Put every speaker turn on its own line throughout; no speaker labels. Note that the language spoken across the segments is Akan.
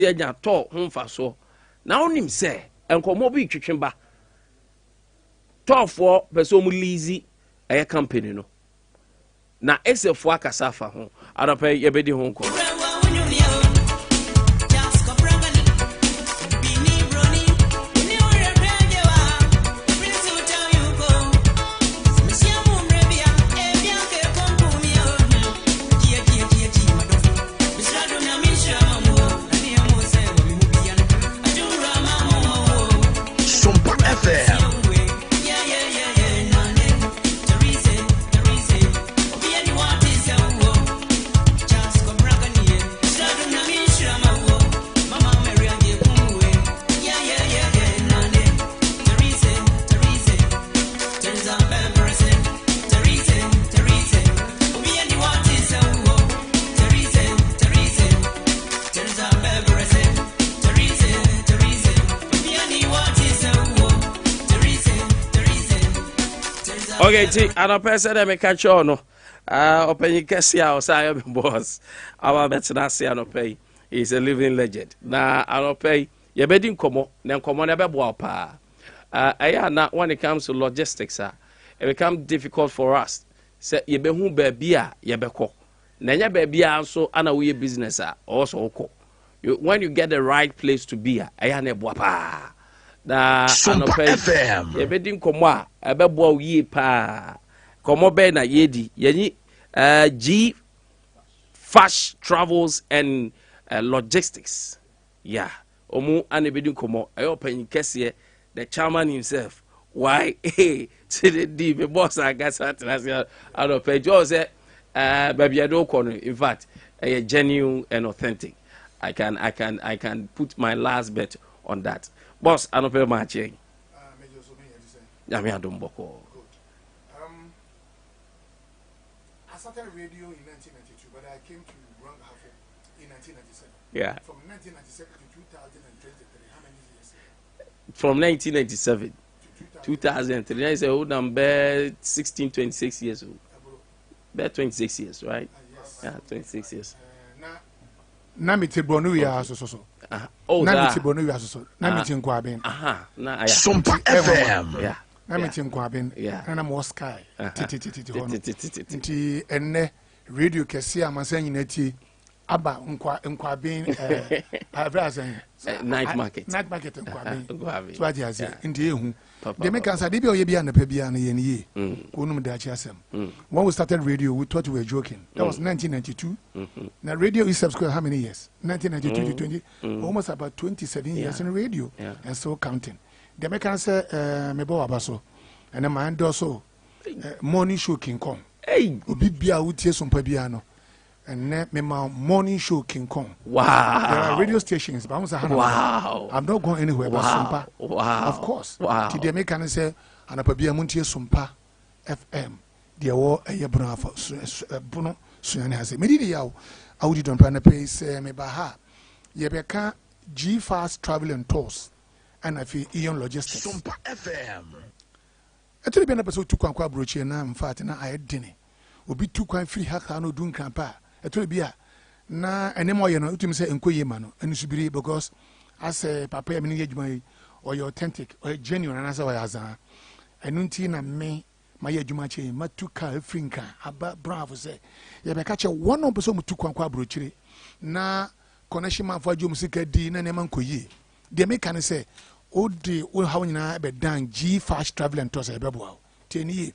nya to ho mfa so na onim se enkomo bi twetwemba tofo person mu leasy a company no na esefo akasa fa ho adopa yebedi ho nko Okay, and a person that may catch on. Open your cassia or say boss. Our Betanasia pay is a living legend. Now, I'll pay your bedding como, then come on a pa. Not when it comes to logistics, it becomes difficult for us. Say, ye be who be beer, ye be co. Nanya be beer also, and a weird business also co. When you get the right place to be, I am a boapa. Na Sompa FM ye bedin komo a ebebo yi pa komo be na yedi yenyi G Fast Travels and Logistics omu ane bedin komo ayo panyin kese the chairman himself why to the deep boss I guess at out of page say baby I don't call in fact genuine and authentic. I can put my last bet on that. Boss, I don't pay much. I don't boko.
I started radio in 1992, but I came to run half in 1997.
Yeah.
From 1997 to 2023, how many years?
From 1997 to 2003. I say old number 16, 26 years old. About 26 years, right?
Yes.
Yeah, 26 years.
Na miti bonu ya so.
Oh,
na miti bonu ya so. Na miti Nkwaben.
Na
Sompa FM.
Yeah.
Na miti Nkwaben.
Yeah.
Na mo sky. Titi hono. Nti enne radio kesi amansa nyinati aba Nkwaben
night market.
Night market Nkwaben.
So
adi azi nti ehu. The make answer dey be oye bia na pa bia na ye ne konum da chi asem. When we started radio we thought we were joking. That was 1992. Now radio is subscribed how many years? 1992 to 20 almost about 27 years in radio and still counting. The make answer me bo abaso and my end also morning show King Kong.
Hey,
obi bia wutie Sompa bia no. And me morning show King Kong.
Wow.
There are radio stations, but
wow.
I'm not going anywhere but Sompa.
Wow.
Of course.
Wow.
Today me can say anapabia muntie Sompa FM. There were a brother for Bruno Sunyani has me did yaw audi don plan pay say me ba ha ye be ka G Fast Travel and Tours and afi Ion Logistics.
Sompa FM.
Etuli be na person tu kwankwa brochi na mfaati na ayedene. Obi tu kwan free haka no dun krampa. Etuli bia na enemo ye no utumi say enkoye ma no enusubiri because as papa ya me ni adwuma yi or you authentic or genuine and as I azan enunti na me my adwuma che matuka afrinka aba bravo say ye be ka che one of person mutu kwankwa brochire na connection man for adwuma sika di na ne man koyi de me kan say odi o hawo nyina be dan G Fast Travel and Tours e be boa teni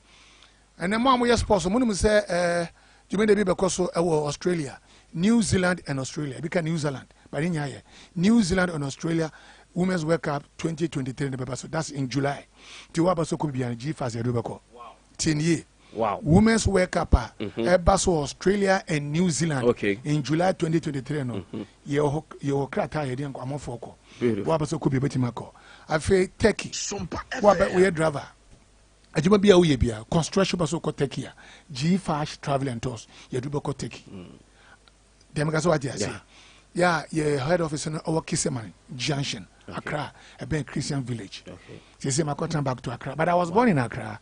and then mom yes sports mo say you mean the be because Australia, New Zealand and Australia because New Zealand but in here New Zealand and Australia Women's World Cup 2023 in the so that's in July. Tiwa baso ko bian G Fast Edubeko. Wow. 10 year.
Wow.
Women's World Cup baso Australia and New Zealand in July 2023 no. Ye krata ye den ko amofo ko. Wa baso ko bi betima ko. Afi Turkey. Wa ba we driver. Ajuma bia we bia construction baso ko Turkey. G Fast Travel and Tours ye Edubeko Turkey. Dem ga so what you say. Yeah, head office in our Kiseman Junction, Accra, a Ben Christian village. They say my back to Accra, but I was born in Accra.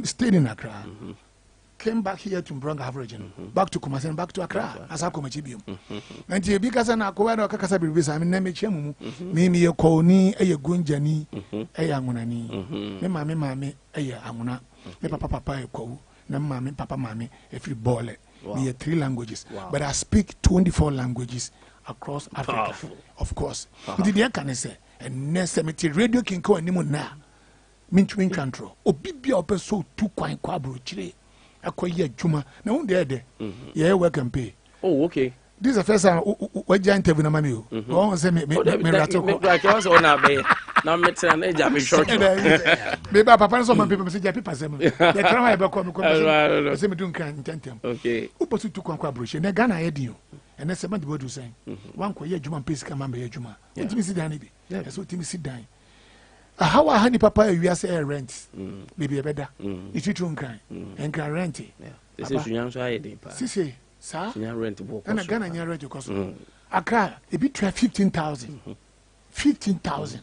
Stayed in Accra. came back here to Mbronga average, back to Kumasi and back to Accra as I come achieve. And you because I know no Kakasa Bibis, I mean, name it Chemu, Mimi a Koni, a Gunjani, a Yangunani, me mammy, a Yamuna, me papa a ko, no mammy, papa mammy, if you ball it. We have 3 languages, but I speak 24 languages across Africa, powerful. Of course. Did you can say, and next cemetery radio can go anymore now. Min control. Obibia open so 2 coin quabro chile. Akye Juma. Now on there. Yeah, work and pay.
Oh, okay.
This is the first time we giant interview na mami o. Won say me ratoko.
Like you also na be. Now me tell na eja me short.
Me ba papa so man people say ja paper sem. They try be come come. Say me do nkan tentem.
Okay.
Upo so 2 coin quabro chile. Na Ghana yedi o. And say man the do say. Wan ko ye Juma pay sika man be ye Juma. Intimi sit down bi. So intimi sit down. How I honey papa we say rent. Maybe a better. If you don't cry and can rent it.
This is Sunyani so high
Sisi, sir.
Sunyani rent book.
And a Ghana near rent cost. Accra, a bit try 15,000. 15,000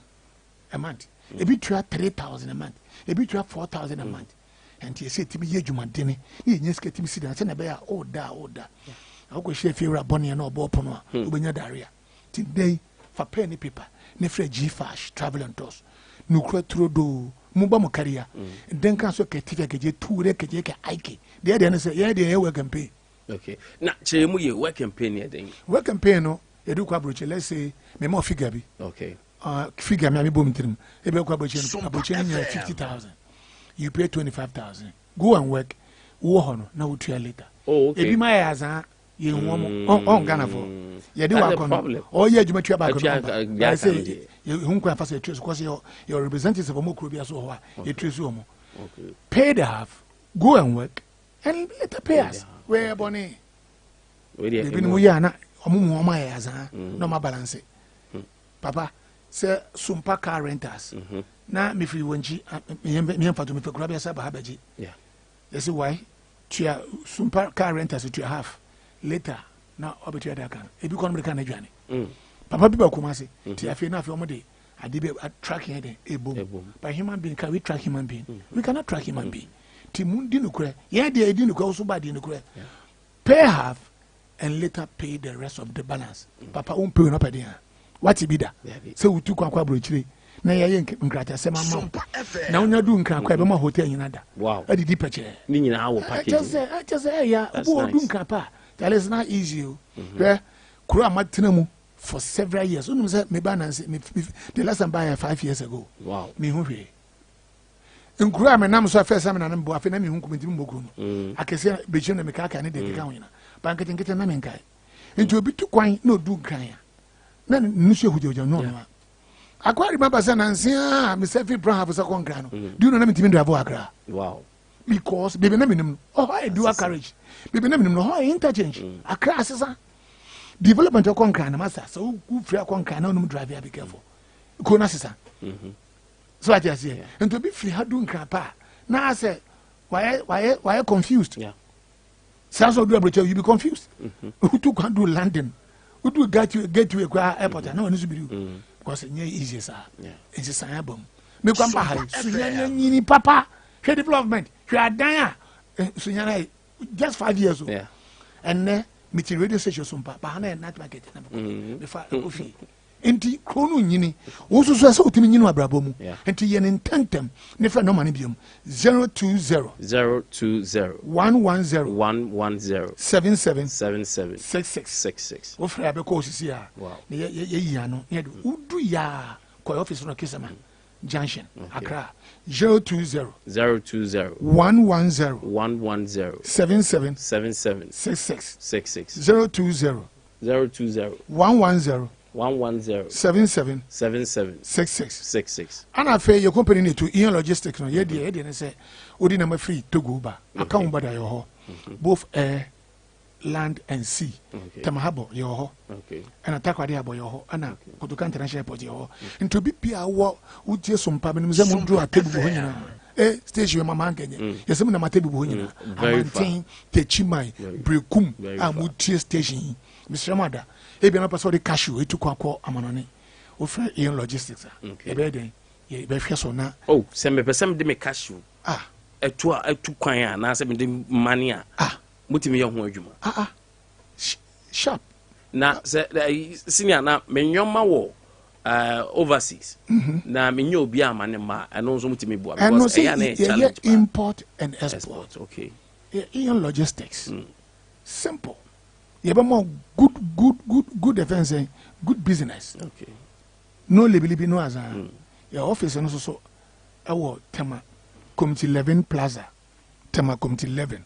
a month. A bit try 3,000 a month. A bit try 4,000 a month. And you say to me, ye Juma dinner. You just get me sit down. Send a bear, oh da. I go share fear bonnie and no bopono. Ubenya Daria. Today for penny paper. Nefre G-Fash, travel and toss. Nukre trodo muba mo career then can so ketika keje ture keje ke aike there dey say yeah dey work and pay.
Okay, na chemu ye work and pay near den
work and pay no e do kwa broche. Let's say me more figure bi. Okay, figure me bom trim e be kwa broche 50,000, you pay 25,000, go and work wo ho no na wo tua later. Oh, okay, e bi ma ya za ye on Ghana for ye dey work on oh yeah you tua back on. I say you can first trace because your representatives of Omokro so ho you trace omo. Okay, pay the half, go and work and later pay us where bonny we dey be no ya na omo ma ya za no ma balance papa say Sompa car renters na me free wonji me mfa to me fekura be say ba habaji. Yeah, you see why tua Sompa car renters to half later na obetua da kan e bi kon me kan adwane papa bi ba kuma se ti afi na afi omo de ade be track here de ebom but human being can we track human being? We cannot track human being. Ti mundi no kure ye de edi no kure so bad no kure pay half and later pay the rest of the balance. Papa won pay no pay what be that say we tu kwa brochire na ye nkrata se mama na onya du nkran kwa be ma hotel nyina da. Wow, adi di peche ni nyina awo package just ya obo du nkran pa. That is not easy. Kura matena mu for several years. Me balance the last time buy 5 years ago. Wow. Me hu hwe. Nkura me nam so first time na mbo afi na me hu komedi mbogru no. Akese bechi na me ka aka ne de ka wina. Bankete nkete na me nkai. Nti obi tu kwan na odu nkran ya. Na nsu ehujojo no no. Akwa remember say na nsia me self brown have so kon nkran no. Do you know na me timi drive akra. Wow. Because baby na me nim. Oh, I do a carriage. Baby na me nim no how interchange. Akra asesa. Development of Konkan, master. So, who free a Konkan, no drive, be careful. Konasisa. So I just say, and to be free, how doing crapa. Now I say, why confused? Yeah. Sounds so do you be confused. Who took do London? Who do get to a airport? No one is to be because it's easy, sir. It's a sign album. Me come back. Sunyani, papa, she development. She are dying. Sunyani, just 5 years old. Yeah. And then. Meeting radio station Sompa, Bahana and Night Market, before coffee. Enti Krono Yini, also so to me, Abrabomu, and to yen intentem, never no manibium 020 110 77 66. What for Abaco is here? Wow, Yano, Udu ya, Koi office on a Kissaman Junction, Accra 020 110 77 66 020 110 77 66. And I feel your company to Ian Logistics. No, ye didn't say, Odi number free to go back. Account by your both air, land, and sea. Tamahabo, your and attack about your and to international airport your and to be Pia would just some permanent do a table. Station Mamma Kenya. Yes, I'm a table. I maintain Techimai, Brekum, and Mutia Station. Mr. Mada, a be not the cashew, it took a call Amanoni. Offer Ian Logistics. A bed, ye be so now. Oh, send me per some de me cashew. Ah,
etu kwan na se me de money a mutimi ye ho adwuma
sharp
na se senior na menyoma wo overseas na menye obi amane ma eno nso mutimi bua because eya na challenge
import and export
okay
in logistics simple you have more good defense good business
okay
no libi no as your office no so our tema committee 11 plaza tema committee 11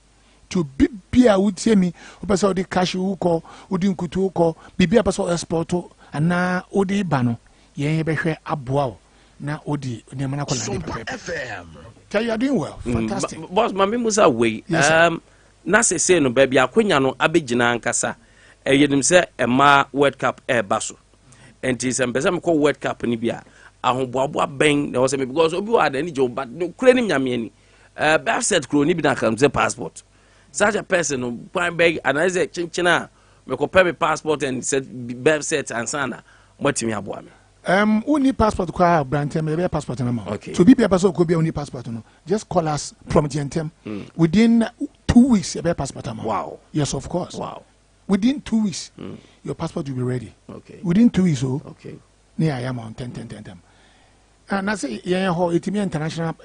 to bibia wutie mi opese odi cash wu ko odi nkutu ko bibia pese export ana odi ba no yen behwe aboa o na odi nema na kola
FM.
Tell you are doing well fantastic
boss mami musa way na se no ba bia akonya no abegina ankasa eyenim se ema world cup baso enti se mpese mko world cup ni bia ahoboabo ben na wose me because obi wa da ni jo but kure ni nyame ani birth set kuro ni bi na kam se passport such a person no point beg and I say chinchina me ko pay me passport and said birth set and sana motimi aboa me
uni passport kwa branch me be passport na ma
okay.
So bibia person ko bia uni passport no just call us from Gentem within 2 weeks be passport na
wow
yes of course
wow
within 2 weeks your passport will be ready
okay
within 2 weeks
okay
near I am on 10 and I say yeah ho itimi international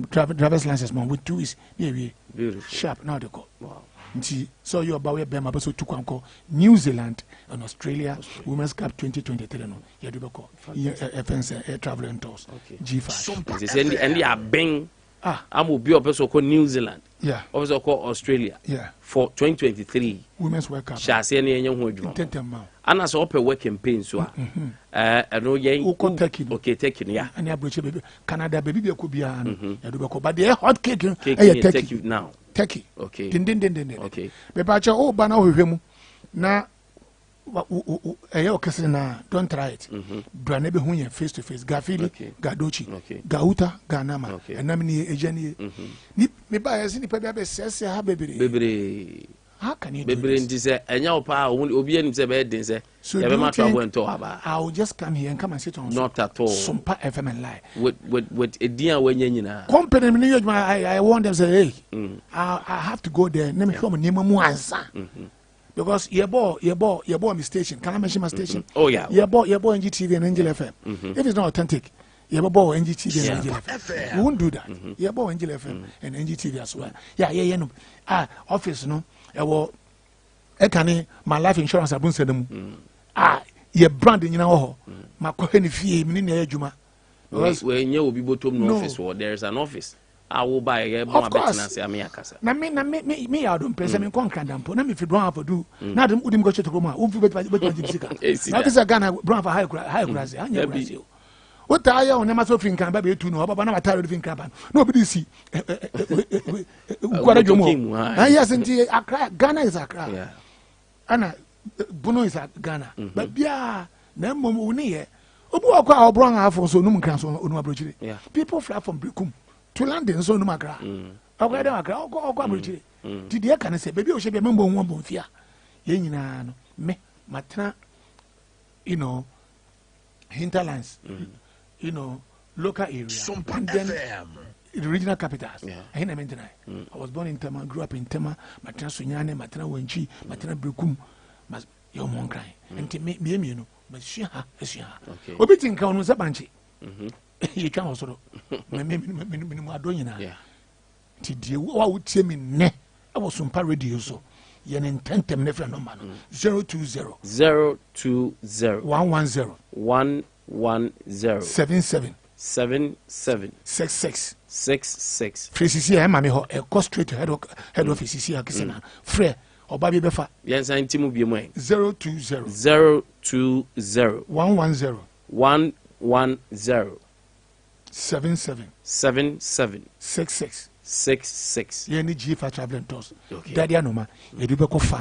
driver's license man with 2 weeks
beautiful
sharp now they go
wow
so you about we be ma so to kwanko New Zealand and Australia Women's Cup 2023 no you do beko FNC air travel and tours G5
they say and they are bang am obi opeso ko New Zealand opeso ko Australia for 2023
Women's World Cup
shase na yenye ho adwuma ana so ope work campaign so eno yen okay taking yeah
and abroche baby Canada baby be ko bia no you do beko but the hot cake
take you now
Turkey.
Okay.
Din.
Okay.
Bebacha ba na ohwehwemu na okese na don't try it. Bra na be hu ye face to face. Gafili, gadochi, gauta, ganama. Enam ni ejani. Ni me ba yesi ni pa bia be sese ha bebere. How can you
bebere ndi se enya opa obi anim se be den se ya be ma trouble ento aba.
I will just come here and come and sit on
not at all
Sompa FM and lie
with edian wanya nyina
company me you I want them say hey I have to go there let me show me name mu ansa because your boy my station can I mention my station
oh yeah
your boy NGTV and Angel FM if it's not authentic your boy NGTV and Angel FM we won't do that your boy Angel FM and NGTV as well yeah no office no e can my life insurance abun sedem ye brand nyina ho makohe ni fie mi ni adwuma
we nye obi botom no office or there is an office I will buy a bomb betina say me akasa
na me I don't pese me kon kandampo na me fi don have do na dem udim go cheto ma u fi betima jibsika na kisa Ghana brown for high class anya class o ta ya o ne ma so fi nkan ba be tu no baba na mataro fi nkan ba no obi si gwara jomo yes nti Accra Ghana is Accra yeah ana Bono is Ghana but bia na mom uni ye obu akwa obron afo so num kan so onu abrochire people fly from Brekum to London so num Accra akwa dem Accra okwa abrochire ti de kan se baby o she bia membo won bon fia ye nyina no me matena you know hinterlands you know local area and then the regional capitals I was born in Tema, grew up in Tema, matena Sunyani, matena Wenchi, matena Brekum mas your mon cry and me you know but she obi tin ka onu se banchi you can also me adonyina ti die wa wutie me ne I was Sompa radio so yen intentem ne fra number no 020 110 77 66 Free I mami ho go straight to head office CC akisena free oba bi befa
yensa ntimu bi mu
020 110 77 66 yeni G5 traveling tours daddy anoma yedi be ko fa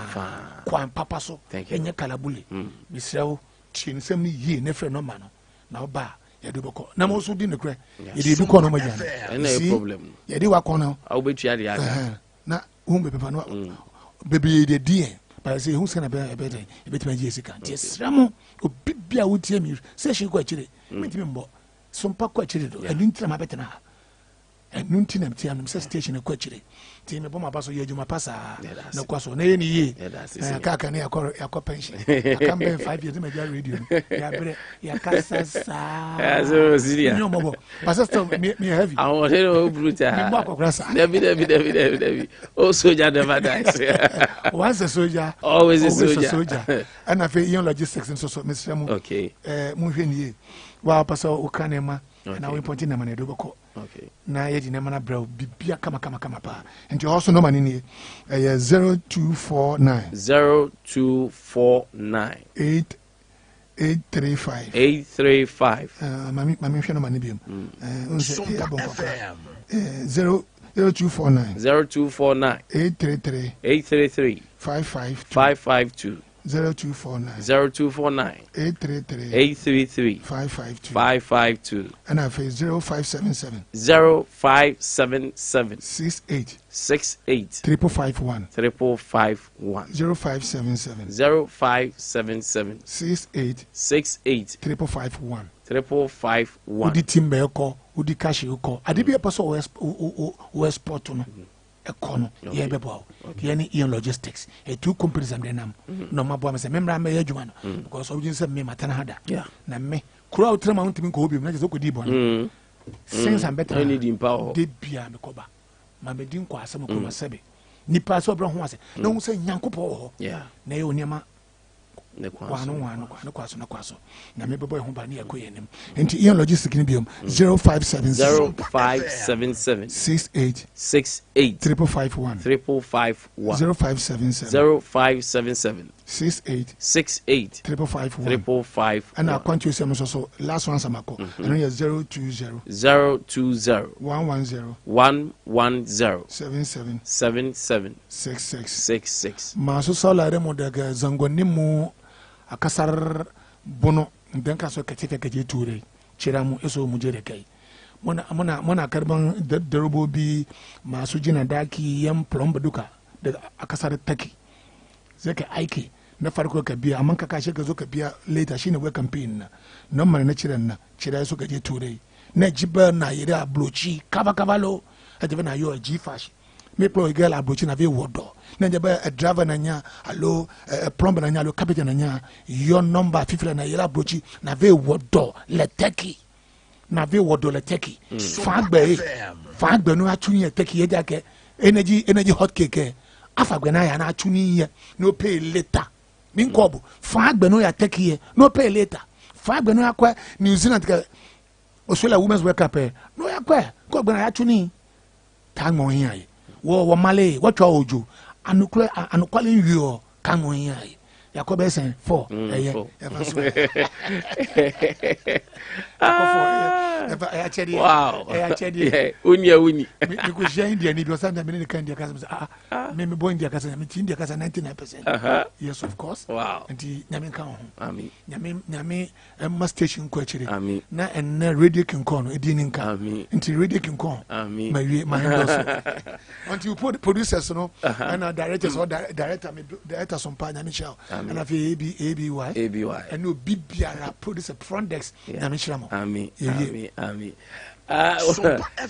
kwan papa so enye kalabule misrew chinsem ni yi ne frɛ no ma no na oba yedi be ko na mo so di ne kre yedi bi ko no ma jana
no problem
yedi wa ko no
I will be try the
na humbe papa no baby de die but say who's gonna be better ma Jessica tiesramo obi bia wotie mi say she ko akire metimi mbo Sompa ko akire do adu ntira ma betena and nunti na mtia no station e kwachire ti me boma paso ye adwuma pasa na kwaso na ye ni ye kaka na yakọ pension aka mbe 5 years me ja radio ya bere ya kasa sa
so serious
no mo pasa still me heavy
I want to brutal
me mo akokra sa
Debbie oh soldier never dies
once a soldier
always a soldier
and I feel young logistics and so Mr. Mu
okay
mu hwe ni ye wa pasa o kanema na we point na man do bako
okay
na ye di na mana bra bibia kama pa and you also know man ni 0249
835
mami hwe no man bi
Sompa FM
0249 833
552
0249
833 552
and I face 0577 68 551
0577
68 551
551
timbe eko udi cash eko ade bi epaso o export no ekono ye bebo ye ni in logistics e two companies am denam no mabo am se memra me adwuma no because obujin se me matana hada na me kura utra ma ntimi ko obi na je so kodi bon since am better
need empower
de bia me koba ma me din kwa asem ko masebe nipa so bro ho ase na hu se nyankopɔ ho na ye oniama ne kwaso na me bebo ho ba ne yakoye nim enti ian logistics ni biom 0577 68 551 0577 68 551 and I want you say so last one samako and you 020 110 77 66 maso sala remo daga zangonimu akasar bono ndenka so kace ture chiramu eso mujere kai muna karban darubo bi masu jina daki yan plumb duka da akasar taki zai ka aiki na farko ka biya amma ka kashe ka zo ka biya later shine wai campaign na nan mana na ciran na cira su gaje turai na jiba na yiri ablochi kaba lo ajiba na yo jifash me pro girl ablochi na ve wodo na jaba driver na nya alo plumber na nya alo carpenter na nya your number fifila na yiri ablochi na ve wodo le teki na ve wodo le teki fagbe no atuni teki ye jake energy hot cake afagbe ya na atuni ye no pay later min kobu fagbe no ya teki ye no pay later fagbe no akwa New Zealand ka Australia Women's World Cup no yakwa ko gbe na atuni tango yin wo male wo twa ojo anukwale nwi kango yin yakobe sen 4 eye
wow uni
because she India ni because na me kan India kasa me boy India kasa me India kasa 99%. Yes, of course.
Wow.
And nyame kan ho
amen
nyame ma station ko achire
amen
na en radio kin kon edi ni nka
amen
nti radio kin kon
amen
my endorsement until you put producers no and directors or director Sompa nyame show and afi ABY and no bibiara producer front desk nyame shiramo
amen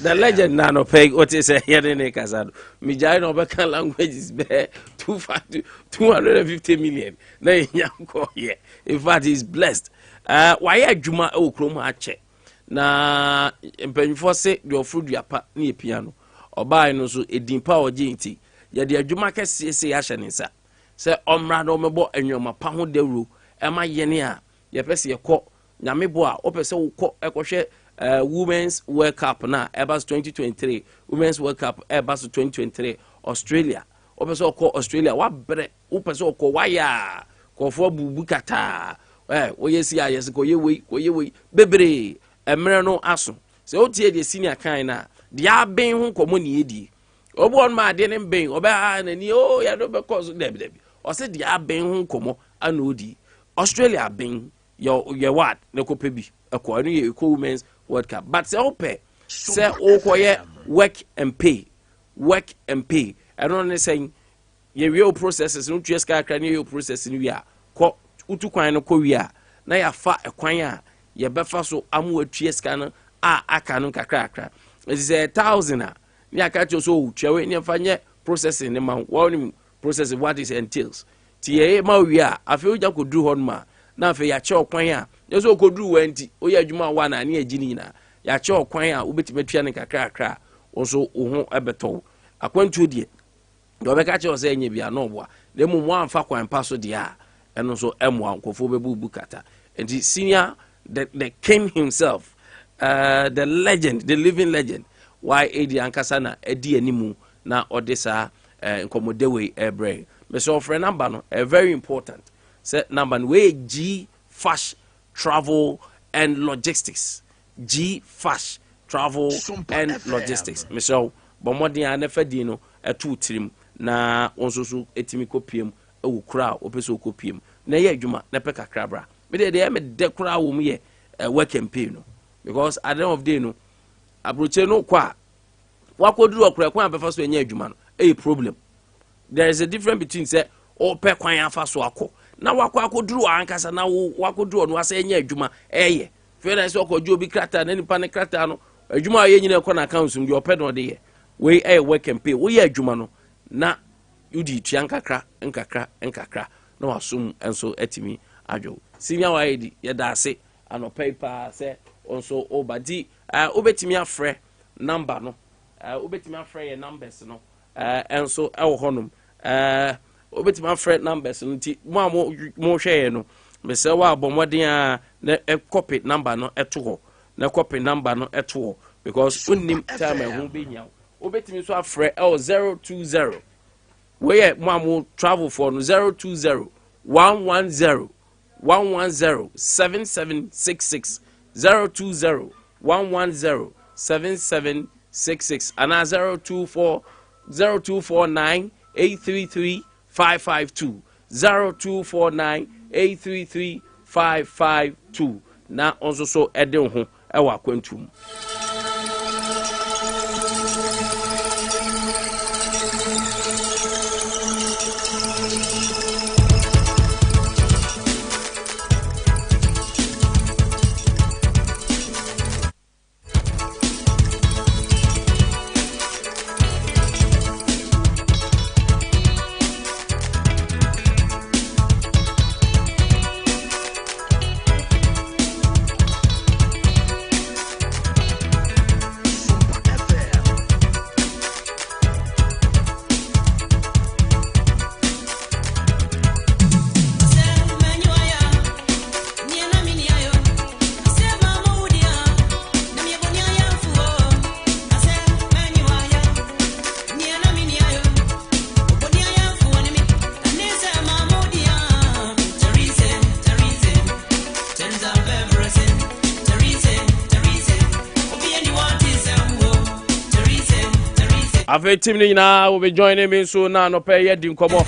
the legend nano peg what is here ne kasado mi jai no be kan languages be 250 million na yanko here in fact he's blessed why adwuma e okrom ache na mpanyfo se de ofru duapa na e piano obai no so edimpa oginti ye de adwuma kese ya hye ne nsa se omra no mebo anwoma pa ho dawro e ma yene a ye pese ye kọ nyame bo a opese wo kọ ekohwe Women's World Cup na Abia 2023 Women's World Cup Abia 2023 Australia opese okọ Australia wa bre opese okọ waya kofo bubu kata oyesi ayesi ko yewe bebre emre no aso se otie de senior kan na dia ben ho komo ne edi obo on ma de ne ben oba na ni ya do be cause debi o se dia ben ho komo ana odi Australia ben your what ne ko pebi ekọ anu ye ko Women's World Cup but se ope se okoye work and pay I don't understand ye real processes no tueska kra ne real process ni wi a ko utu kwan no ko wi a na ya fa ekwan a ye befa so amu atueska no aka no kakra it is 1,000 ni akacho so twawe ni mfanye processing ne ma one processing what is entails tie ma wi a afi oja ko duru hon ma na afi ya che okwan a yeso ko duru wanti oya adwuma wa na ne agini na ya che okwan a obetimatua ne kakra oso oho ebeto akwantu die do be ka che o se enye bia no boa de mu mo amfa kwan pa so de a eno so emo ankofo bebu kata and senior the king himself the legend the living legend why Adea ankasa edi animu na odisa nkomodewe ebre me so friend number no very important set number we G Fash Travel and Logistics G Fash Travel Sompa and FM. Logistics me so bomodin anafadi no etu tirim na onsoso etimi kopiem ewu kura opeso kopiem na ye adwuma na pe kakra bra me de me de kura wo mu ye work campaign no because at the end of the day no abroche no kwa wakoduru okura kwa befa so enye adwuma no a problem. There is a difference between say o pe kwan afa so akọ na wakoduru ankasa na wakoduru no asa enye adwuma eye fere so okoju obi krata na nipa ne krata no adwuma ye nyina ekọ na account so de ope no de ye we work campaign we ye adwuma no na udi tua nkakra na wasum enso etimi adwo senior wide ye da ase anopai pa se onso obadi obetimi afre number no obetimi afre ye numbers no enso ewo honum obetimi afre numbers no ti mo hwe no me se wa abomodin a na copy number no eto ho na copy number no eto ho because unnim time ho be nya obetimi so afre 020 where mo travel for no 020 110 7766 020 110 7766 and 0249 833 552 0249 833 552 na onso so ede ho e wa kwantum. Ave team ni na will be joining me so na no pay ye din komo.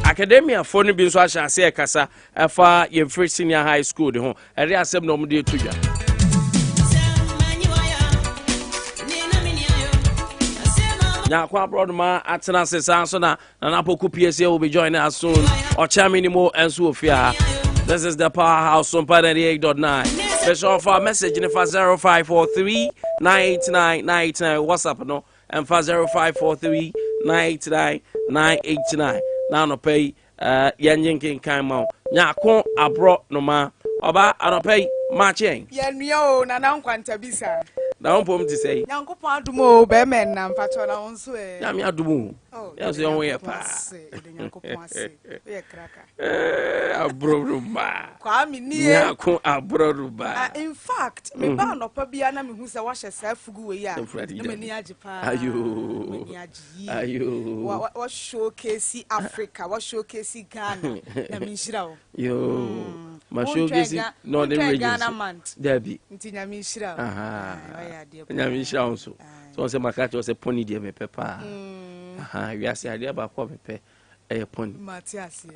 Academia phone bi so ahya se kasa efa ye free senior high school de ho. Ere asem no mo de tuja. Nya kwa abroad ma atena se so na poku PSA will be joining us soon. Ocha minimo enso ofia. This is the powerhouse on 88.9. Special for message in 0543 989 989 WhatsApp no and 0543 989 989. Now no pay yanyin kan ma nya ko abro no ma oba anopay ma chen
yenyo na Nkwantabisa
na pom ti say
Nyankopon adumo be men na mpacho na wonso
ya me adumo ya so yon ye pa
Nyankopon ase ye kraka
abroruba
kwa mi nie
ya ko abroruba
in fact me ba no pa bia na me hu se wa hye sa fugu we ya na me ni ajipa
ayo
wa showcase Africa wa showcase Ghana na me nhira wo
yo ma showcase no the regions Debbie
nti nya me nhira
nya me nhira wo so se makacho se poni de me pepa we ase ade ba ko pepe poni
Matias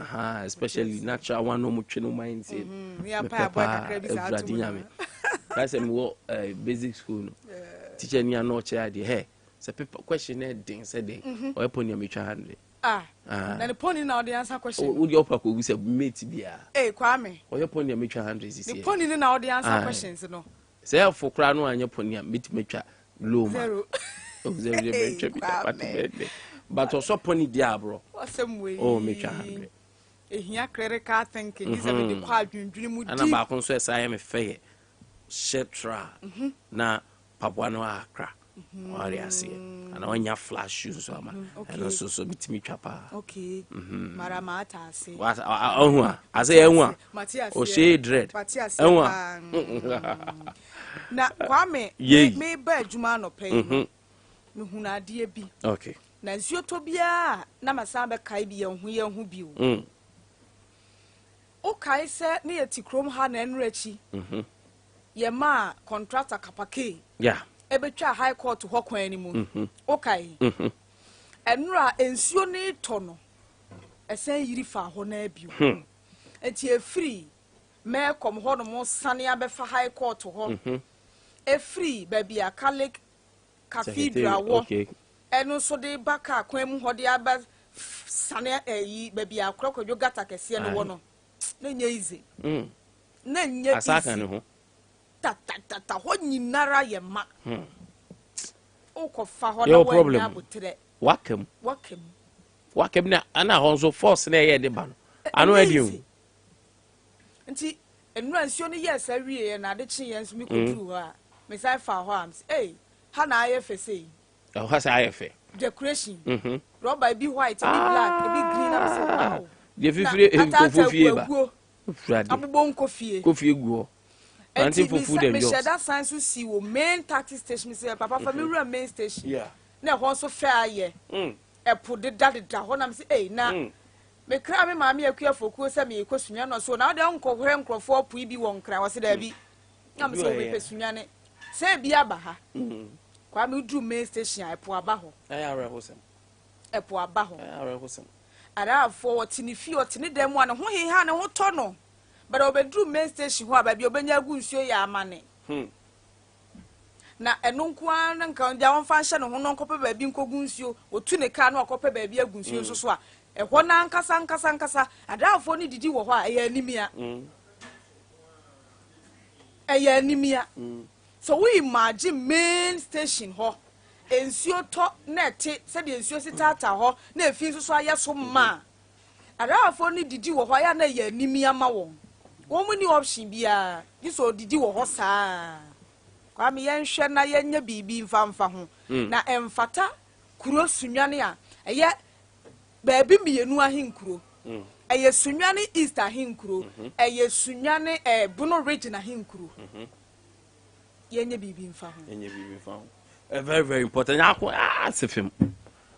especially natural one no mutwe no mind say
ya pa boy kakra bi sa atu
me I say me basic school no teacher ni no che ade he se paper question e din say dey o poni me twa 100
na the pony now the answer question.
Would your papa we say mate bia?
Kwame.
Or your pony make 100 this year.
The pony now the answer questions no.
Say for crown and your pony meet make low.
Zero.
Oh, but also pony diabro.
Some way.
Oh, make 100.
Here credit card thinking is a bit quiet dream.
And about concerns I am a fair. Shetra. Na Papuano Accra. I see. And on your flash shoes, and also so meet me chapa.
Okay. Maramata say.
What I say, Matthias. Oh, she dread.
Matthias. Na Kwame, me ba juma no pay. Me huna die bi.
Okay.
Na nsuo to bia na masamba kai bi ye hu bi o. O kai se na ye ti krom ha na enrachi. Ye ma contractor kapake.
Yeah.
Ebetwa high court ho kwan ni mu. O kai. Enra nsuo ne to no. Esen yiri fa ho na bi o. Enti e free me kom ho no mo sane abefa high court ho. E free baby a Catholic cathedral wo.
Okay.
Eno so de baka kwan mu ho de aba sane yi baby a krokodwo gata kese no wo no. Na nya easy. Na nya easy.
Asaka ne ho.
Ta ho nyinara ye ma. O ko fa ho
na
wo nya abutre.
Wakem na ana ho so force na ye de ba no. Ano adium.
Nti enura nsio ne yes awie na de chi yens mi kudu ho a. Me sai fa ho am. Ha na aye fe sei.
Oh, ha sai aye fe.
Decoration. Rubber be white, be black, be green am say wow.
Ye fifire nkofofie ba.
Abobon kofie.
Kofie guo. Anti for food and
me
jobs.
share that sign so see wo main taxi station me say papa for me run main station.
Yeah.
Na ho so fair ye. E po de da ho na me say na me kra me maami akua fokuo se me ko sunya no so na de onko hwere nkrofo opui bi won kra wose da bi na me so we pe sunya ne se bi aba ha kwa me dru main station epo aba ho
Ayare hosem
epo aba ho
ayare hosem
ara fo otini fi otini dem ane ho he ha ne ho to no but obedru main station ho aba bi obenya agu nsuo ya amane na eno nkoa na nka ndia won fa hye no ho no nkope ba bi nkogu nsuo otu ne ka na okope ba bi agu nsuo so so a ehwo na nkasa adafo ni didi wo ho a eya animia so we imagine main station ho ensuo to na te se de ensuo sitata ho na efi so ayeso ma adafo ni didi wo ho ya na eya animia ma won mu ni option bia diso didi wo ho saa kwa me yenhwe na yenya bibi mfa ho na emfata kuro Sunyani a eye baby mienu ahinkuro eye Sunyani East ahinkuro eye Sunyani Bono region ahinkuro yenye bibi mfa ho
very very important sefim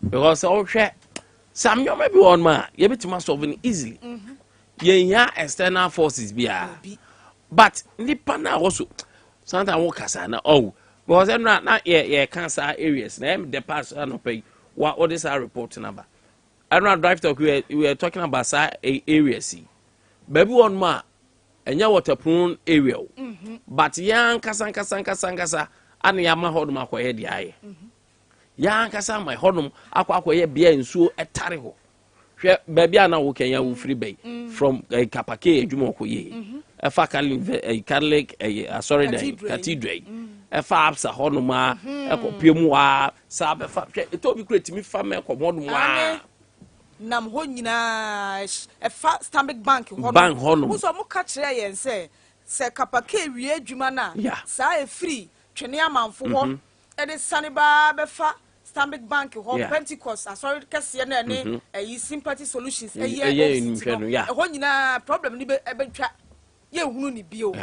because all share some you maybe one man you be to solve it easily yenya external forces bia but nipa na also sometimes we kasa na because na yeah cancer areas na the past no pay what this are reporting about. I don't drive talk we were talking about areas. Baby one ma enya waterproof area. But yan kasa and yama hodum akoye di aye. Yan kasa my hodum akoye bia nsuo etare ho. Hwe baby ana wo kenya wo free bay from Kapake adwuma koye. Efa Catholic sorry cathedral. Efa absa hodum a ekopiem wa sa befa to bi create mi fa me komodum wa
nam ho nyina efa Stanbic Bank
hono
wo so mo ka kire yen se Kapake wie adwuma na sa e free twene amanfo ho e de saneba befa Stanbic Bank ho Pentecost sorry kase na ne sympathy solutions ho nyina problem ni be betwa ye hunu ni bio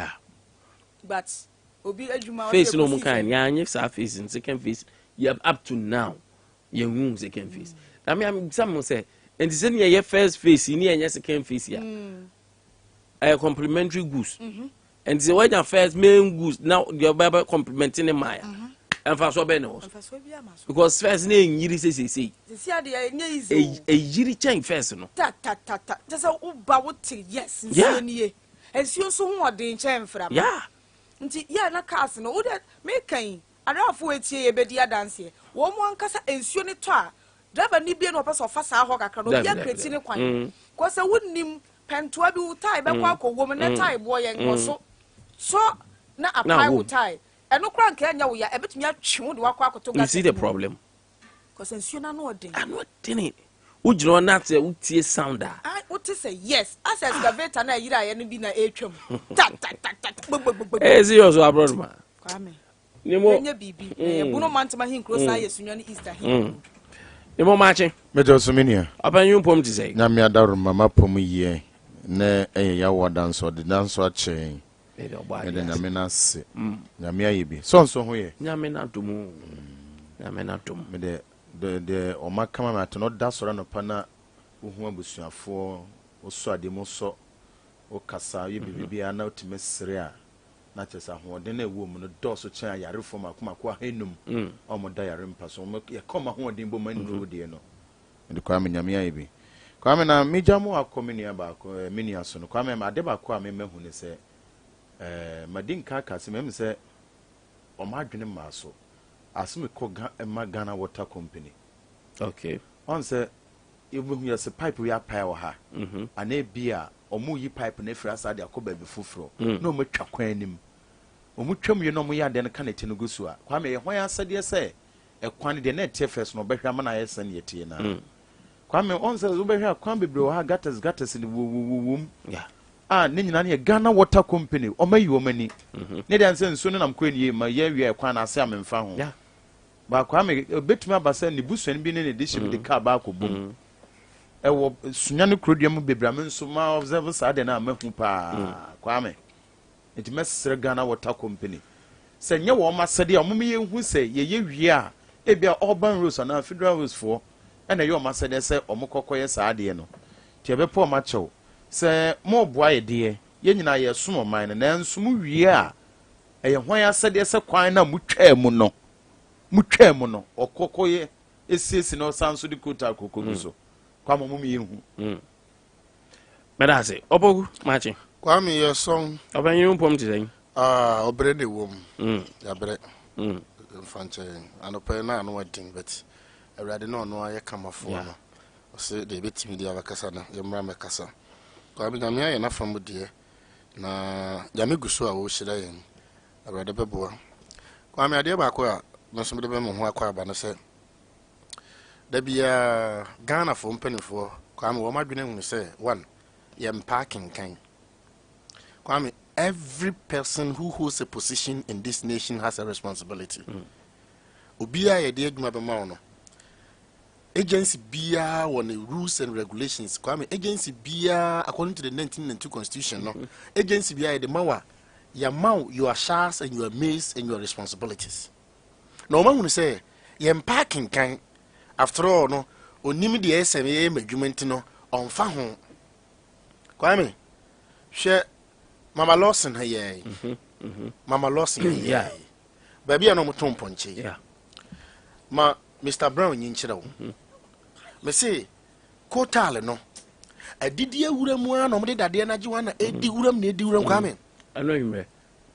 but obi adwuma
face no mo kan ya anye sa face in second face you up to now you room second face I mean some say and the same year first face ni anye second face ya complementary goods and the way your first main goods now your bible complementing in my and for so be no because first na nyiri say see
dey enya easy
yiri chain first no
ta just u ba wote yes nsi nie ensuo so ho odin chain fra ma nti ya na cars no wo de me kan adafo etie ye bedi adanse wo mo ankasa ensuo ne to a driver ni bia no person fa saa ho kakra no bia kreti ne kwan ko se wonnim pentoa bi utai be kwa akowom ne tai bo ye ngoso so na apply utai eno kra nka nya wo ya ebetumi atwe wo de wakwa akoto
gas. You see the problem?
Cause nsuo na no odin.
I'm not doing. Ujiro na te utie sounder.
I what to say yes. As excavator na yira ye no bi na etwam. Ta.
Eh serious abroad man.
Kwame.
Nimo
Nya bibi. Eh buno mantama hin closer ye Sunyani Easter hin.
Nimo machi.
Mejo Sumenia.
Apan you pom ti say.
Na me adaru mama pom ye. Na ya wodan so de dan so ache.
E de oba.
E de na me na se. Na me aye bi. So ho ye.
Nyame na tumu. Nyame na tum.
Me de o makama ma to no da so ra no pa na ohu abusuafo oso ade mo so o kasa ye bibia na otime sere a na chesa ho de na ewo mu no do so chen ayare fo makoma kwa henum o mo da yare mpa so ye koma ho de mbo man ro de no de kwa me nyame aye bi kwa me na mejamu akomini ba ko mini aso no kwa me ma de ba ko a me mahu ne se madinka ka se me se o ma dwene ma so asumi ko Ghana Water Company.
Okay.
On say you yes pipe we are power ha. And e bia omu yi pipe na frasa de akoba be fufuro. No mo twa kwan nim. Omu twam ye no mo ya de na kanete no gusu a. Kwa me ye hwan asade se e kwan de na TFS no behwa ma na yesa ne yete na. Kwa me on say zo behwa kwan bebre ha gatas ni wum.
Yeah.
Ah ne nyina ne Ghana Water Company o mayi o mani. Ne de anse nso no nam kwan ye ma ye wi e kwan na ase amemfa ho.
Yeah.
Ba kwa me betuma basa ni busuan bi ne de shim de ka ba ko bom e wo Sunyani krodiam bebra me nso ma observe sa de na mahu pa kwa me enti mesere Ghana Water Company se nye wo ma sede a mum ye hu se ye wie a e bia urban roads na federal roads for e na ye o ma sede se o mokokoye sa de no ti e be po ma chew se mo boa ye de ye nyina ye som man na nso mu wie a e ye hwan ya sede se kwan na mu twa mu no mutwam no okokoye esiesi no sanso de kota kokogu so kwa mum ye hu
Medase opogu machi.
Kwa me ye song
Apan you pom ti say.
obre de wom. Ya bre. Mfanche anope na no wadin but awrade no no aye kamafo no. O se de betimi dia bakasa na ye mra mekasa. Kwa me na me aye na fam de na ya meguso a wo hira yen. Awrade beboa. Kwa me ade ba ko a no so de be mo ho akwa aba no se da bia Ghana fo mpanifo kwa me wo madwene hu se one yem parking kan kwa me every person who holds a position in this nation has a responsibility obia ye de adwuma be ma no agency bia on the rules and regulations kwa me agency bia according to the 1992 constitution no agency bia de mawa your mount your shares and your maze and your responsibilities. No man will say, "Yem parking can." After all, no, onim the SMA measurement no on fahon. Kwame, share Mama Lawson here. Mama Lawson here. Baby, I know Muton Ponche.
Yeah.
Ma Mr. Brown in Chiro. Me say, Kotale no. A didia uram no more that the energy one, a duram near duram Kwame.
I know you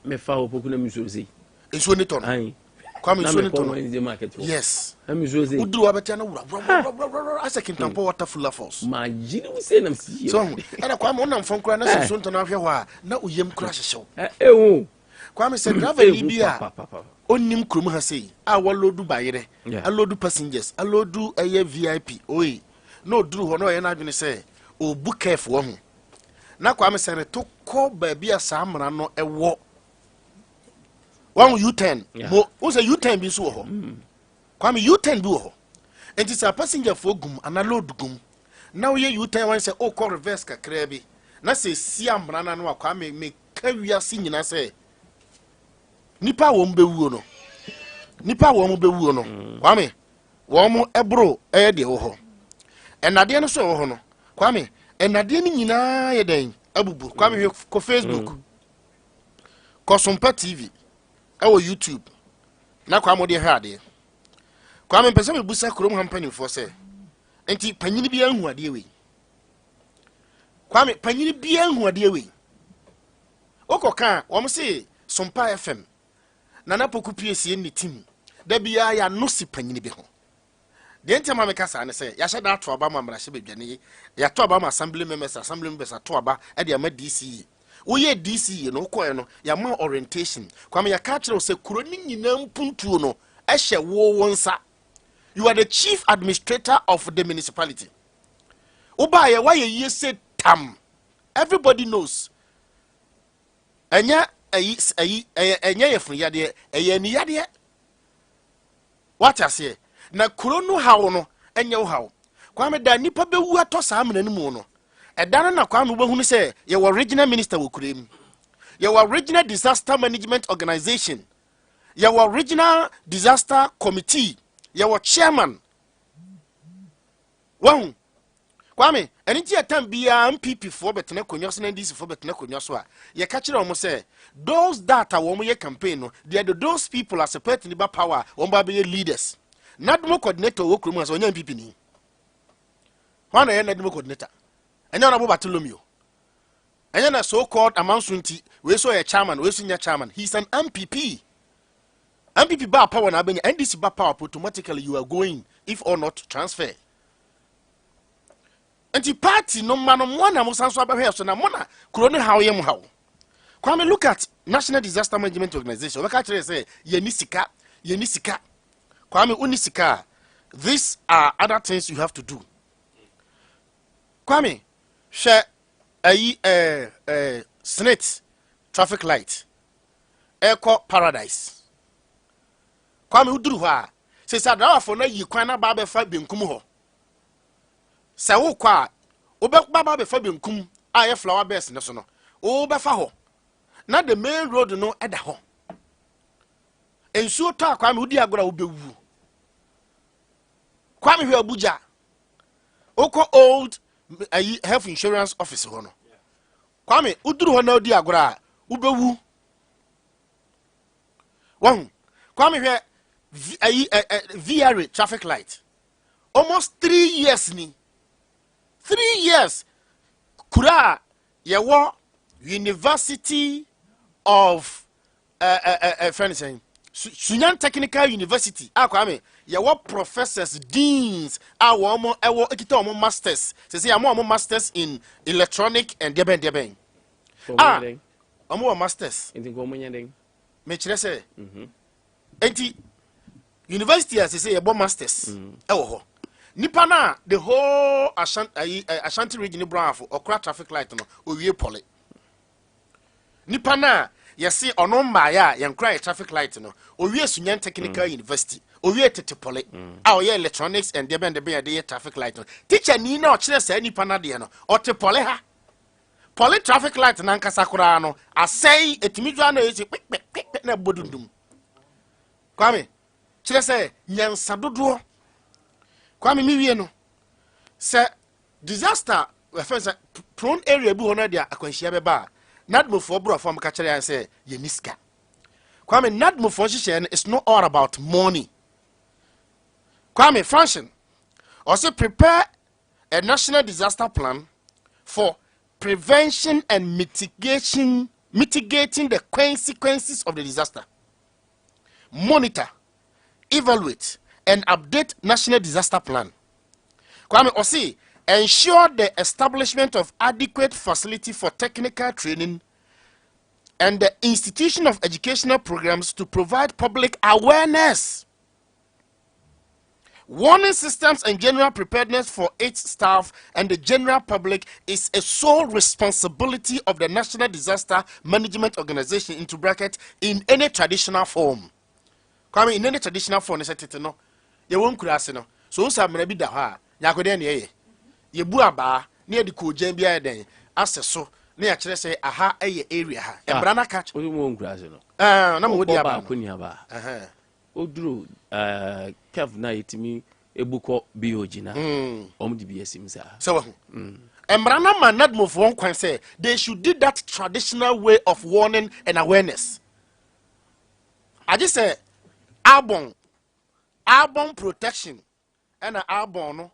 me fa opokuna misuzi.
It's when it on.
Aye.
Kwame
Na
so
me
it
pom
on.
in the market.
Yes.
Misuzi.
Udru abetana ura. As a kintampo water full of force.
Ma jiri say nam si.
So, and a Kwame on from Krana so to know na uyem crash show.
Ewo.
Kwame said, Grava Libya. Onim krum ha say, I will load Bayre. I load passengers. I load do a VIP. Oi. No drew honor and I say, oh, book careful one. Na Kwame said, to call baby a samra no a walk. One U10. Who's a U10 be so? Kwame U10 do. And it's a passenger for gum and a load gum. Now ye U10 one say, oh, call reverse crabby. Na say, Siam Brana no Kwame make carry singing. I say, Nipa won't be no. Nipa won't be no. Kwame, Womo ebro, de oho. And Adea so hono. Kwame, and Adea nina ye den. Abubu, Kwame ko Facebook. Ko Sompa TV. Our YouTube. Na Kwame de hade. Kwame pese me busa krom hampani for say. Enti panyini bia hu ade we. Kwame panyini bia hu ade we. Okoka, wo say Sompa FM. Nana poku PSC ni team. Da bia ya no si panyini bi ho. the entire Mamma and say, Yasha that to Obama Marashabi, Yatobama assembly members at Toaba at the Ahmed DC. We DC, you know, ya more orientation. Kwame ya catcher say, Kuroning in Puntuno, Asha Wo Wonsa. You are the chief administrator of the municipality. Obaya, why you say tam? Everybody knows. Enya yefun yade ni yade. What I say? Na kurono hawo no enya wo hawo. Kwame da nipa bewu ato saa amena ni mu no. Edana na kwame wo hunu say ye original minister wo kurem. Ye original disaster management organization. Ye original disaster committee. Ye chairman. Wow. Kwame, and it's a time be MPP for between Konyoso and DC for between Konyoso. Ye catch it almost say those that are one year campaign, they are those people are supporting the power on Babylon leaders. Not more coordinator work rumors on MPP. One I not more coordinator. And you're about Bartolomeo. And you're a so called Amansunti, we saw a chairman, we senior chairman. He's an MPP. MPP bar power and DC bar power automatically you are going, if or not transfer. Anti party no man one am sanso abahwe so na mona kroni hawo yem hawo. Kwame look at National Disaster Management Organization. We ka kire say ye ni sika. Kwame unisika. These are other things you have to do. Kwame she Senate traffic light. Echo paradise. Kwame uduru ha. Say sada for na yi kwan na ba be fa benkum ho. Se wo kwa obekba be fa benkum aye flower beds ne so no o be fa ho na the main road no eda ho ensuo to akwa me udi agora obewu kwa me hwe Abuja oko old health insurance office ho no kwa me uduru ho na udi agora obewu won kwa me hwe VR traffic light almost 3 years ni 3 years. Kura yewo University of friend saying Sunyani Technical University. Akwame yewo professors, deans, awomo ewo ekita omo masters. Say amo masters in electronic and deben. Omo masters.
Inti go munyending.
Me kire say. Enti university as say yebo masters. Ewo ho. Nipa na the whole Ashanti region bravo okra traffic light no owie pole. Nipa na yesi ono mba ya yankra traffic light no owie Sunyani Technical University owie tete pole. A oye electronics and deben de traffic light no. Teacher ni na o kire say nipa na de no ote pole ha. Pole traffic light na nkasa kura no asai etimidwa na yesi na bodundum. Kwame kire say nyansa dodo Kwame miwie no se disaster reference prone area bi hono dia akwanhia beba nadmofo brofo am ka kire yan say ye niska Kwame nadmofo hihye is not all about money. Kwame function also prepare a national disaster plan for prevention and mitigating the consequences of the disaster. Monitor, evaluate and update national disaster plan. Kwame Osi, ensure the establishment of adequate facility for technical training and the institution of educational programs to provide public awareness. Warning systems and general preparedness for its staff and the general public is a sole responsibility of the National Disaster Management Organization into bracket in any traditional form. Kwame, in any traditional form, no. Ye won kurase no so unsa mra bi da ha yakode ne ye ye bu aba ne de ko jan bia den aseso ne ya kire say aha eye area ha e bra na catch
o mo kurase no
na mo di aba
ko ni aba oduro kev na yetimi ebuko BOG na di BSM sa
so emra na manadmo for kwan say they should do that traditional way of warning and awareness. I just say Arbon protection and Arbon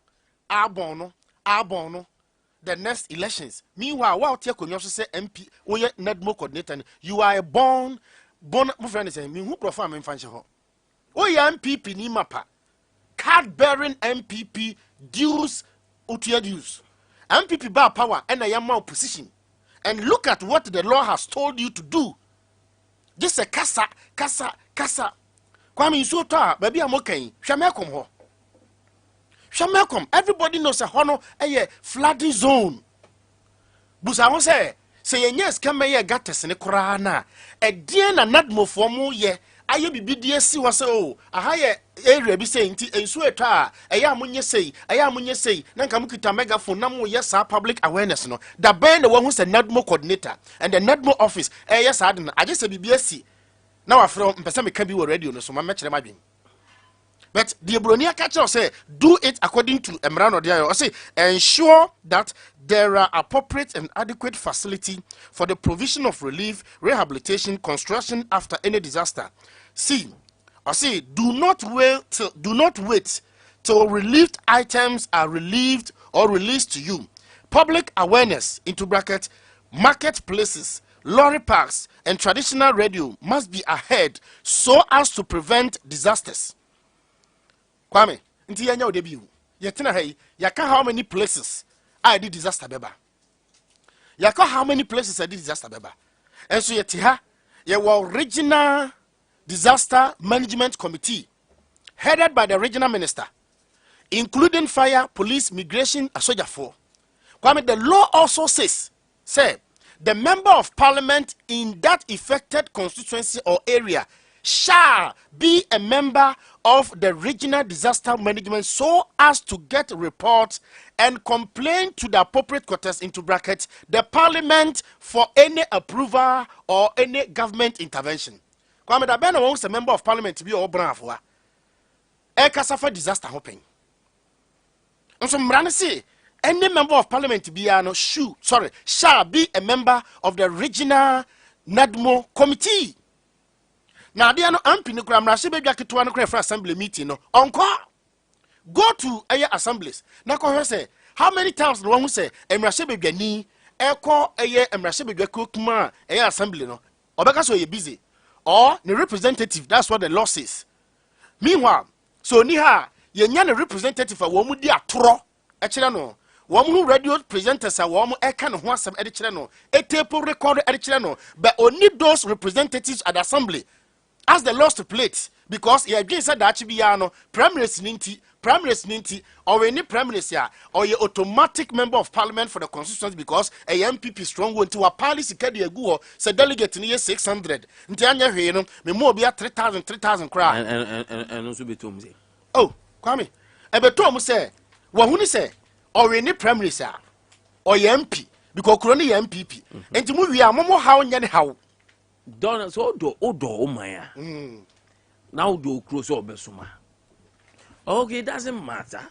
the next elections. Meanwhile, while Tiakonyo say MP, we Nedmo coordinator, you are a born my friend is saying, me who perform in Fancho. Oh, MPP ni mapa. card-bearing MPP dues, utia dues. MPP bar power and a yama opposition. And look at what the law has told you to do. Just a kasa. Kwame Nsuota, baby I'm okay. Shamekom ho. Shamekom. Everybody knows a hono a flooding zone. Busa won say yes come ye gates ne kora na. E die na nadmo formu ye. Aye bibi die si wa say oh. Aha ye area bi say nti ensu etwa a eya amunye sei. Na nka mukita megaphone na mo yes public awareness no. Da ben the one who say nadmo coordinator and the nadmo office yes adin. I just say bibi si. Now I from mpesa me can be radio no so ma mekere madwen. But the Ebronia catcher say do it according to Emrano Dia. Or say ensure that there are appropriate and adequate facility for the provision of relief, rehabilitation, construction after any disaster. See, I say do not wait till relieved items are relieved or released to you. Public awareness into bracket marketplaces, lorry parks, and traditional radio must be ahead so as to prevent disasters. Kwame, nti yanya odebi hu. Yetina hey, yaka how many places I did disaster beba. Yaka how many places I did disaster beba. And so yetiha, yewa regional disaster management committee headed by the regional minister, including fire, police, migration, and soldier for. Kwame, the law also says, the member of parliament in that affected constituency or area shall be a member of the regional disaster management so as to get reports and complain to the appropriate quarters into brackets the parliament for any approval or any government intervention. Kwame da ben won a member of parliament to be obranfoa. E kasafa disaster hoping. Nso mrane say any member of parliament shall be a member of the regional NADMO committee. Now, Adea no ampi no kra mrase be dwa ketewa no kra for assembly meeting no. Onko go to aye assemblies. Na ko hwe say how many times no one say mrase be dwani eko aye mrase be dwa kuma aye assembly no. Obeka so ye busy or the representative, that's what the law says. Meanwhile, so ni ha ye nya the representative a wo mu di atoro e kire no. Who radio presenters are warm can one some editorial, a tape record editorial, but only those representatives at the assembly as the laws to plate because you again said that Chibiano, Prime Minister, or any Prime Minister, or your automatic member of parliament for the constituency because a MPP strong one to a policy carry a go, said delegate near 600. Ntanya Heno, me more be at 3,000 cry.
And also be to
oh, Kwame, a betom say, what who say? Or any prime minister or MP because currently MPP and to move we are more how nyane how
don so do odo maya now do close up besuma. Okay, it doesn't matter.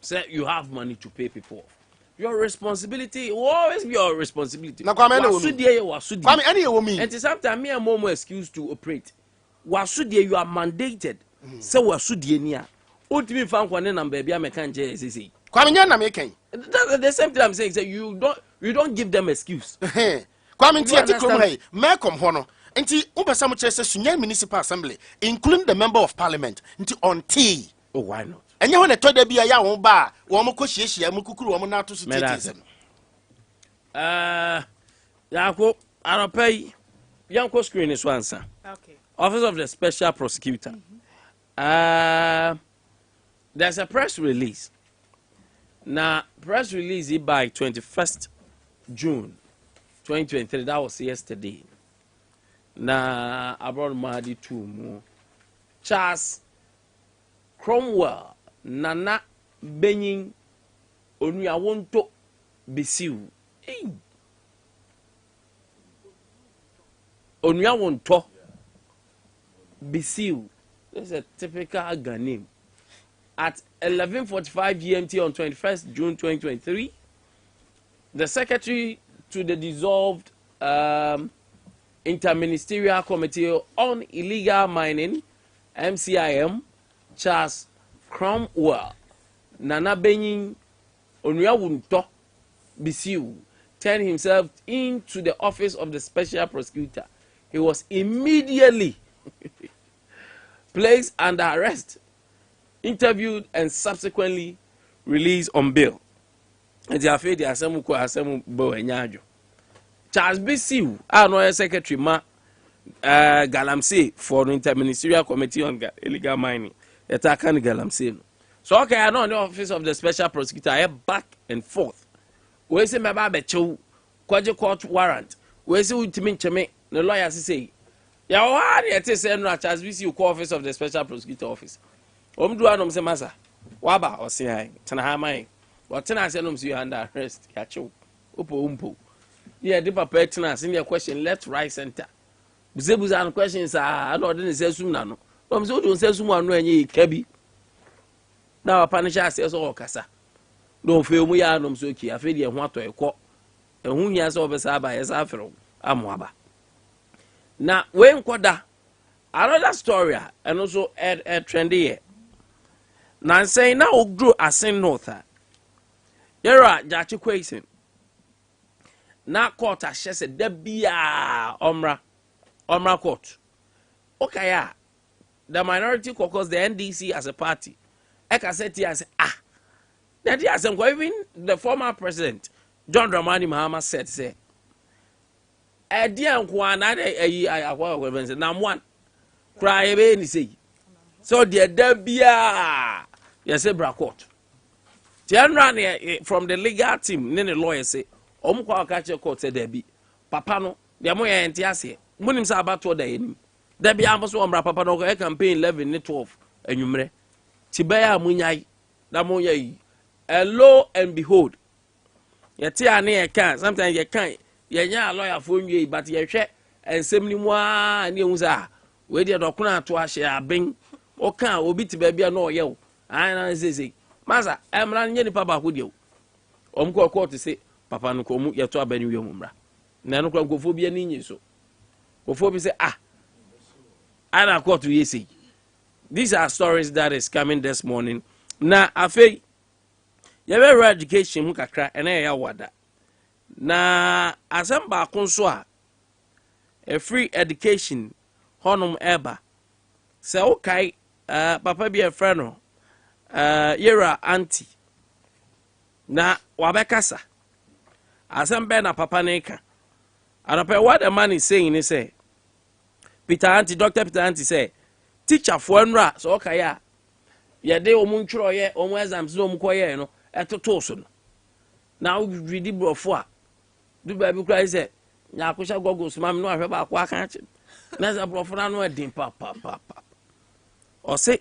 Say you have money to pay people off. Your responsibility will always be your responsibility.
Now come any woman
and sometimes me and more excuse to operate. Wasudie you are mandated. Say wasudie nia. Ultimate fan kwane na baby amekanje say.
The
same thing I'm saying is that you don't give them excuse.
Kwame nti krom hey me kom ho no nti ubesa mo chese Sunyani municipal assembly including the member of parliament nti on tea.
Oh, why not?
Enye ho ne toda bia ya won ba wo mo ko hiehyia mo kukuru wo mo na to citizen.
Yako anopay yanko screen is one sir.
Okay.
Office of the Special Prosecutor. There's a press release. Now, press release by 21st June 2023. That was yesterday. Now, I brought Mahdi two more. Charles Cromwell, Nana Benin, Onuyawonto Bisiu. Onuyawonto Bisiu. That's a typical Aga name. At 11:45 GMT on 21st June 2023, the secretary to the dissolved Interministerial Committee on Illegal Mining, MCIM, Charles Cromwell, Nana Benin Onuyawonto Bisiu, turned himself into the office of the Special Prosecutor. He was immediately placed under arrest interviewed and subsequently released on bail. And they are afraid they are some bo enyajo. Charles Bisiu, our secretary ma Galamsey for the Interministerial Committee on Illegal Mining. Etakan Galamsey. So okay, I know the office of the special prosecutor. I back and forth. We say me ba becho kwaje court warrant. We say ultimate cheme. The lawyer say, "Ya wa na ete say no Charles Bisiu call office of the special prosecutor office." Omdu anom say masa. Waba o say hai. Tana ha mai. What ten I say no you under arrest. Ya cho. Upo umpo. Yeah, the papa tena send your question left, right, center. Buzebuza and questions are no didn't say sum na no. No so don't say sum anu enye kabi. Now panisha say so okasa. No fe mu ya no so ki afi de ho ato ekọ. Ehun nya say obesa ba yes afero amoaba. Na we nkoda another story and also a trendy here. Na say na ogro asin north. Yera jachi kwesen. Na court ahye se da bia omra court. Okay ya. The minority caucus, the NDC as a party. Eka said here say that yes, even the former president John Dramani Mahama said say Adea Nkwantabisa na one cry be ni say. So the da bia yes bra court. General from the legal team, then the lawyer say Omukwa Akye court said there be papa no the mo ye enti ase munim say abato da enim there be am so omra papa no campaign 11 ne 12 anwumre tibaya munyai da mo ye lo and behold ye ti ane ye kan sometimes ye kan ye nya lawyer for nwie but ye hwe ensem ni mu a ne hu sa we de dokuna ato ahye aben o kan obi ti ba bia no ye wo an say masa emra nye ni papa ko dio omko court say papa no ko mu yeto abani wi omumra na no kra nkofo bia ni nyi so kofo bi say ana court we say these are stories that is coming this morning na afei ye be education mu kakra ena ya wada na asamba akonso a free education honum eba se okay papa bi e frɛ no yera auntie na wabekasa asembe na papa neka anope what the man is saying is say Dr. Peter Auntie say teacher for nra so okay ya ye de omuntwro ye omu exams no omkoye no etoto so no na read brofo a do ba bi kra say nya akosha gogos mam no ahwe ba akwa aka chi na za brofo na no edin papa o say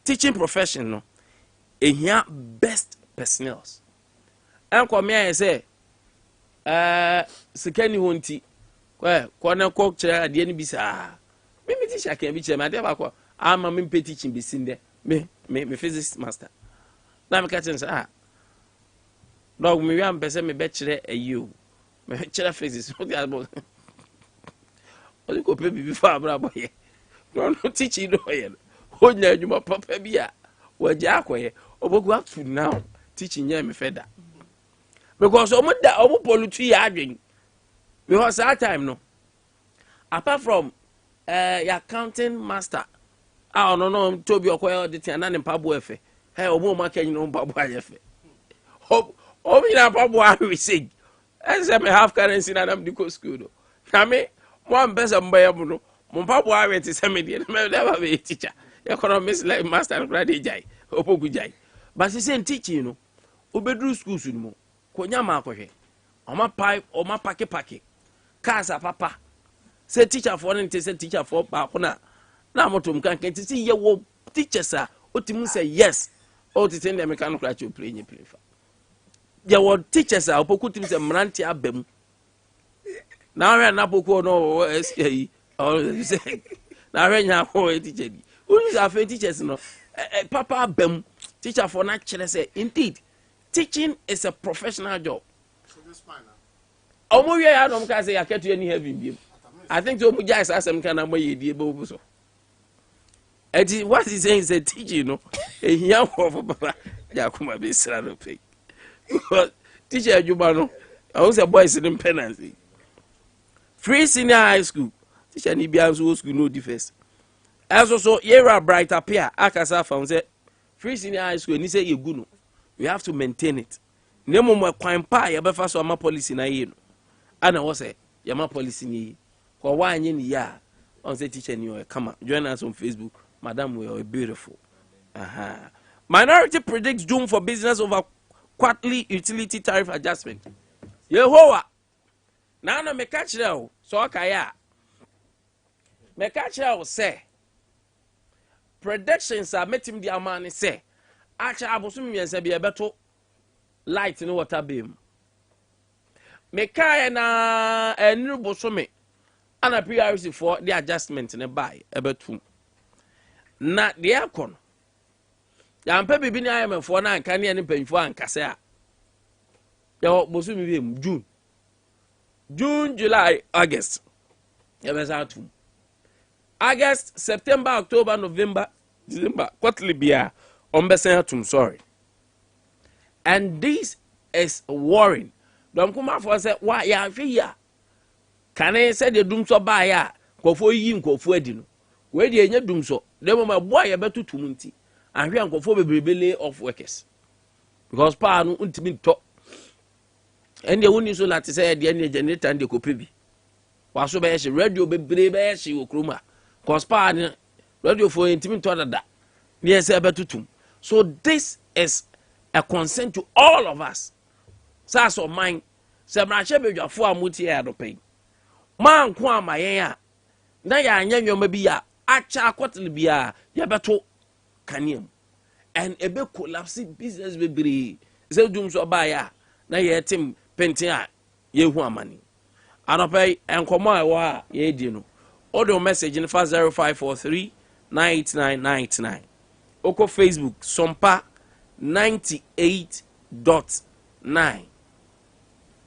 teaching profession no ehia best personnel enko me ay say sikani honti ko na ko kire ade ni bisa me teacher kan bi kire me ade ba ko ama me teaching bi sinde me physics master na me ka tin say dog me wi am pese me be kire ayi me kire physics o di abo o ko pe bi fa abra boye no teaching do ye onya adwuma papa bia waja akoye obogu up to now teaching ya me feda because omo pollute ya adwen because that time no apart from your accounting master no tobi okoye the tin na ne pabo efe hey omo ma kan no pabo ayefe obi na pabo awe say say me half currency na am diko school do na me mo am pesa mbaye mu no mo pabo awe ti se me de me never be teacher economics like master grade jai opogu jai but say teaching no obedru schools no mo konya ma akohwe oma pipe oma pake kasa papa say teacher for no say teacher for ba ko na motom kan say ye wo teachers a otimu say yes o ti say dem kan kra cho play fa ye wo teachers a opoku tim say mranti abam na hwe na poku no SAE or say na hwe nya ko teacher di who are teachers no papa bem teacher for na kire say indeed teaching is a professional job so this fine now omo we ya no ka say yaketu any heaven biem I think so omo jai asem kan na moye die be obuso eti what is saying is a teaching no ehia for papa ya kuma be sra no pay teacher adwuma no I was a boys in penance free senior high school teacher ni bia so school no difference As also era bright appear akasa found say free senior high school ni say you no. We have to maintain it. Nemo mo kwan pa ya befa so ama policy na yi no. Ana wo say ya ma policy ni. Ko wa anye ni ya. On say teacher ni o come join us on Facebook. Madam, we are beautiful. Aha. Minority predicts doom for business over quarterly utility tariff adjustment. Yehowa. Now no me catch now. So akaya. Me catch now say predictions are meeting the amani say. Acha abosum yense be beto light no water beam. Me kaya na enu bosome ana PRC for the adjustment ne buy ebetum. Na the aircon. Ya mpe bibi ni ayemfo na anka ne mpanyfo ankase a. Ya bosumi bi June, July, August. August, September, October, November, December. Quarterly bia on sorry. And this is worrying. Don't come out for say why ya fear. Can I say the doom so by ya? Kofo yin kofo edino. Where the enya doom so. They my boy ya betu tumunti. And we kofo bebrebe of workers. Because pa no untimi to. And the one is so that say the energy generator and the copibi. Was so by radio bebrebe she okroma. Cause pa radio for intimate to that. Yes, betutum. So this is a concern to all of us. Sas of mine. Sebrache be your for muti ado pay. Man kwa mayen. Na ya nyanyo maybe ya acha quarterly bia ya beto kanium. And a be collapse business bebre. Say doom so baya. Na ye team painting a ye hu amani. Anope enkomo e wa ye di no. Audio message in 0543 9999. Oko Facebook Sompa 98.9.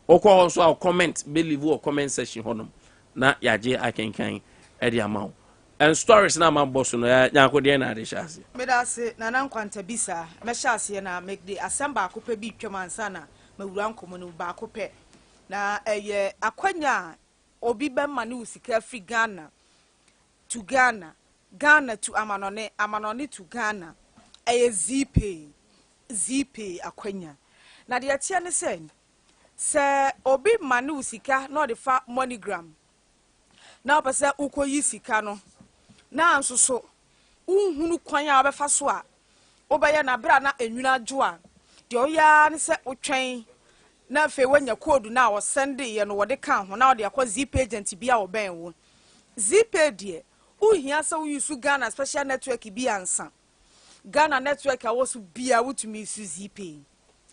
Oko also our comment believe or comment section honum na yaje akenkan e di amount. And stories na man boss no yanko de na de shase.
Me da se na Nkwantabisa me shase na make the assemble akopa bi twemansa na mawura nkomo no ba akopa na eye akwanya obi be ma ne usika free Ghana to Ghana to amanone to Ghana eye zipe akwanya na de atia ne se obi ma ne usika na de fa MoneyGram na opese ukoyi sika no na nsoso unhunu kwan a obefa so a obeye na bra na enwuna adwo a de oya ne se otwen na fe wanya code na wo send ye no wode kan ho na wode akwa zip agent bia wo ben wo zip de uhia sa wo use Ghana special network bi ansa Ghana network a wo so bia wotumi use zip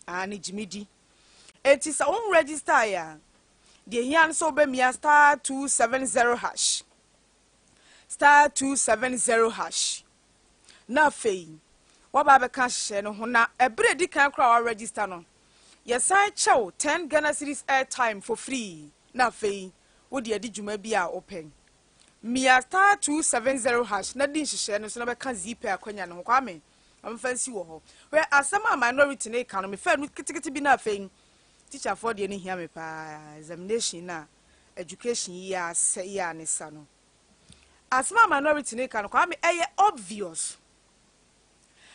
ani jimidi eti sa won register ya de hia so be mia *270# *270# na fe wo ba be kan hye no ho na ebre di kan kra wa register no yes I chow 10 Ghana cedis airtime for free na fe wo de adi djuma bia open mia *270# na din hye no so na be kan zip akwanya no kwa me am fancy wo ho we asama minority na economy fa no kitikiti bi na fe teacher for de ni hia me pa examination na education ya se ya ne sa no asama minority na economy kwa me obvious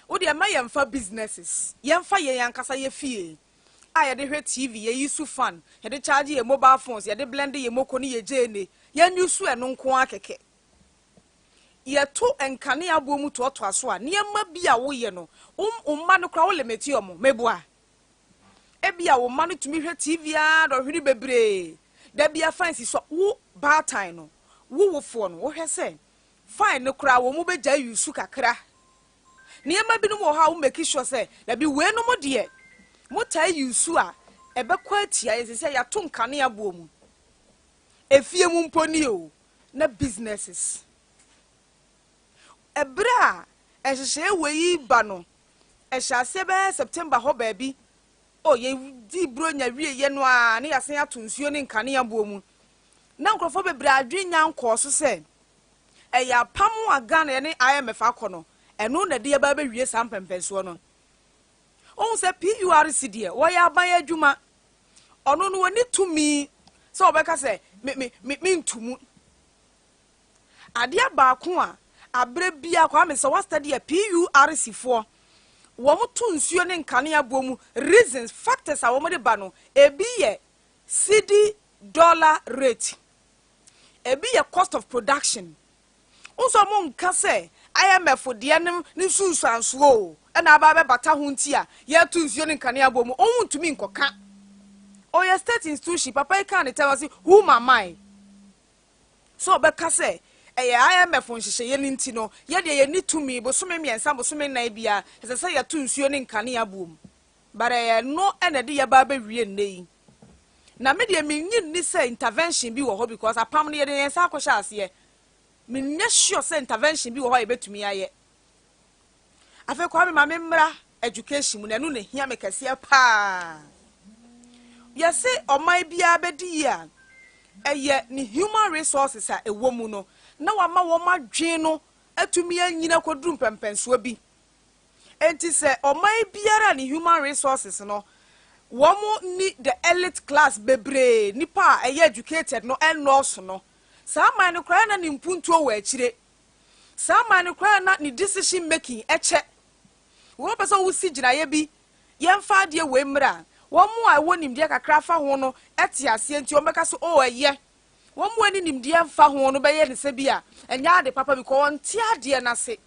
wo de ma yemfa businesses yemfa ye yankasa ye fie aye de hwe TV ye use fan ye de charge ye mobile phones ye de blend ye moko ni ye jene ye use eno nko akeke ye to enkane abo mu to aso a ne ma bia wo ye no umma no kra wo lemeti omo meboa e bia wo ma no tumi hwe TV a do hwe ni bebre da bia fancy so wo bar time no wo fo no wo hwe se fine no kra wo mu beja use kakra ne ma bi no mo ha wo make sure se da bi we no mo de motai yusu a ebekwa atia yese ya to nkane abo mu efie mu mponi o na businesses ebra ehye weyi ba no ehya sebe September ho baabi o ye di bronya wie ye no a ne yasen ato nsuo ne nkane abo mu na nkrofo bebra adwenya nko so se eya pamu aga na ne IMF akono eno na de ba wie sampempenso no on se PURC de wo ya ban adwuma ono no woni tumi so obeka se me ntumu Adea ba ko a abre bia kwa me so what study a PURC for wo to nsuo ne nkane abomu reasons factors a wo de ba no ebi ye cedi dollar rate ebi ye cost of production unso mo nka se IMF de ne sunsuanso na aba be bata ho ntia ye to nsuo ne nkane abomu ohun tumi nkoka oya state institution papa can tell us who am I so be ka se IMF nhihye ye nti no ye de ye ni tumi bo so me miensa bo so me na bia se se ye to nsuo ne nkane abomu bare no ene de ye ba be wie nei na me de me nyi ni say intervention bi wo ho because apam ne ye de yensa akosha ase me nya sure say intervention bi wo ho ye betumi aye afa kwa me ma me mra education mu na no ne hia me kase pa ye se omai bia bedi ya eye ni human resources a ewo mu no na wama wo madwen no atumi anyina koduru mpempenso bi enti se omai biara ni human resources no womo ni the elite class bebre nipa eye educated no enough no sa man no kra na ni mpuntu o wa akire sa man no kra na ni decision making eche wo pese wo si gina ye bi yemfa de we mra womo a wo nimde kakra fa ho no ete ase enti o meka so o eye womo ani nimde mfa ho no be ye ne se bia enya de papa bi ko onti ade na se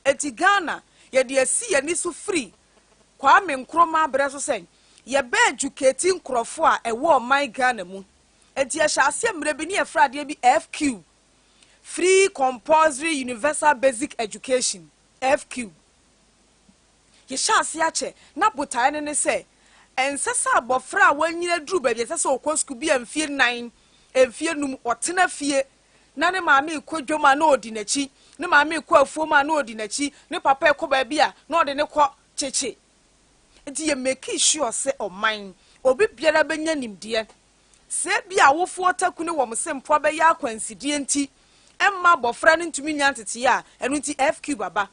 eti Ghana ye de asi ye ni so free kwa me nkroma bre so sen ye be educate nkrofo a ewo my Ghana mu enti ye sha ase mre bi ne ye fra de bi FQ free compulsory universal basic education FQ ye sha ase ache na botae ne se ensesa abofra wanyina duru ba bi sesa okwa school bi amfie 9 emfie num otena fie na ne maame ikodwoma na odi nachi ne maame ikọ afuoma na odi nachi ne papa ekọ ba bi a na odi ne kọ cheche enti ye make sure se oman obi biara benya nimde se bia wofo taku ne wo msempo ba ya akwansidie enti emma abofra ne ntumi nya ntete ya enu enti FQ baba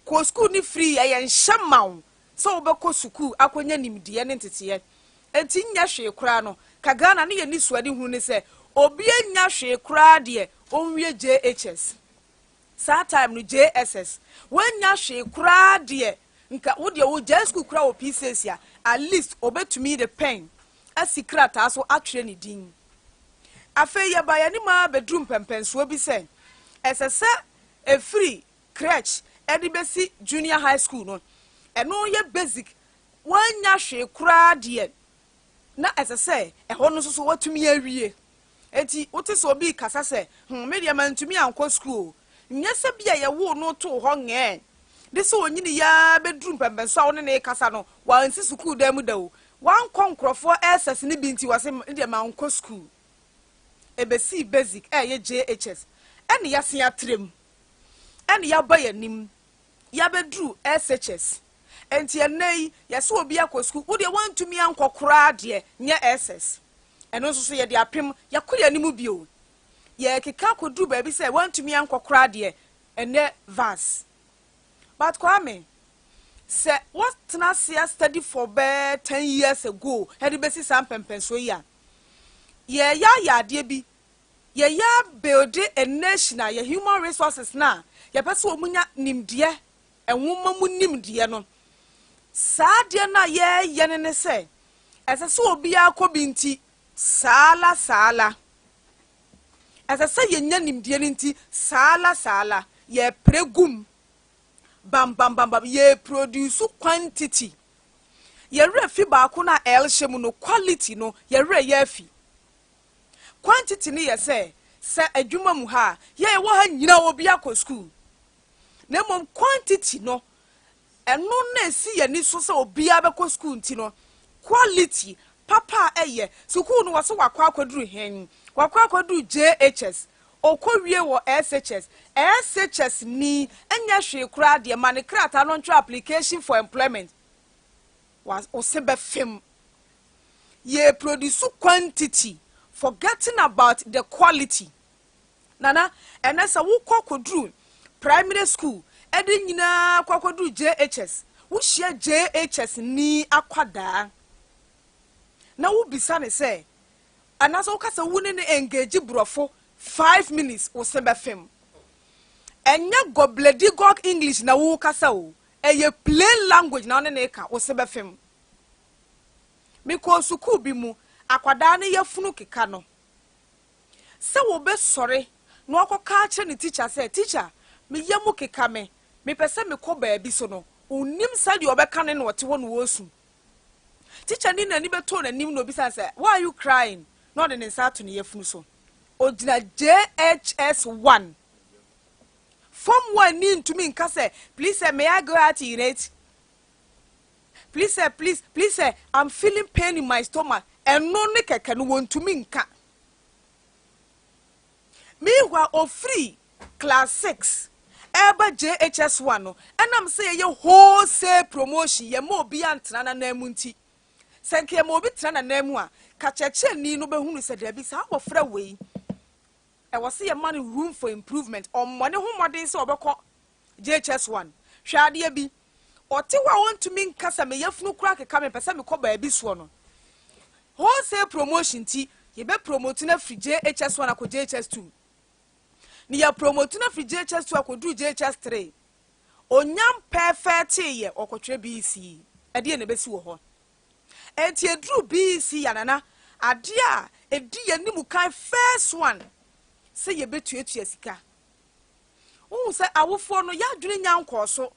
ko school ni free ayen hyamaw so obeko school akonya nimde ne ntete enti nya hwe kura no ka Ghana ne ye ni suade hu ne se obi anya hwe kura de onwie JHS saa time no JSS wanya hwe kura de nka wo de wo J school kura wo pieces ya at least obetumi the pen asikrata so atwe ne din afa ye ba ya ni ma bedroom pempenso bi se esese e free crèche edibesi junior high school no eno ye basic wanya hwe kura de na esese eho no so watumi awie eti wote so bi kasa se me de mantumi anko school nyese bia ye wo no to ho nge de so onyini ya bedroom pembenso a wo ne kasa no wansi school da mu da wo wan konkrofo SS ne bi nti wase de manko school ebesi basic ye JHS ene ya se atrem ene ya ba yanim ya bedru SHS enti enei yase obi akọ school wo de wantumi ankokora de nye SS eno so ye de apem yakoya nimu bio ye keka kodu ba bi se wantumi ankokora de ene vas but kwame se what na see study for be 10 years ago hedi besi sam pempenso ya ya de bi ye ya build a national ye human resources na ye pese omunya nimde enwoma mu nimde no saade na ye ne se esese obi akobi nti sala esese ye nya nimde nti sala ye pregum bam ye produce quantity ye refi ba ko na elshemu no quality no ye re ye afi quantity ni ye se adwuma mu ha ye wo ha nyina obi akọ school na mom quantity no eno na si ye ni so se obi abekọ school nti no quality papa eye school no wase wakọ akọduru hen wakọ akọduru JHS okowie wo SHS ni enya hwe kura de mane krata no ntwa application for employment was osebe fem ye produce quantity forgetting about the quality nana enesa wo kokodru primary school edi nyina kokodru JHS wo hia JHS ni akwada na wo bisa ne se anasa wo kasa wo ne engage brofo 5 minutes osebe fem enya gobbledygook English na wo kasa o eye plain language na one na eka wo se befem me ko suku bi mu akwada ne yafunu keka no se wo be sore no akoka kire ne teacher say teacher me yamu keka me pese me ko ba bi so no onim sa de obeka ne no wote wo no wosu teacher ni na ni beto na nim no bi say why are you crying no de ne sa to ne yafunu so odina JHS1 form 1 ni ntumi nka say please sir, may I go out to eat? Please sir, please sir, I'm feeling pain in my stomach and no ne keke no want to me nka me wa free class 6 eba JHS1 no and I'm say ye wholesale promotion ye mo bi antena na namu nti senke mo bi tena na namu a ka cheche ni no be hunu se da bi sa abofra wei e was say man room for improvement on money ho modern se obekọ JHS1 hwade bi ote wa want to me nkasa me yafunu kura keka me pese me kọ ba bi so no wholesale promotion ti ye be promote na free JHS1 akọ JHS2 ni ya promote na free JHS2 akodu JHS3 onyam perfect ye okotwe BC ade ne besi wo ho enti edru BC yanana Adea edi yanimu kan first one say ye betuetua sika say awofo no ya dwene nyanko so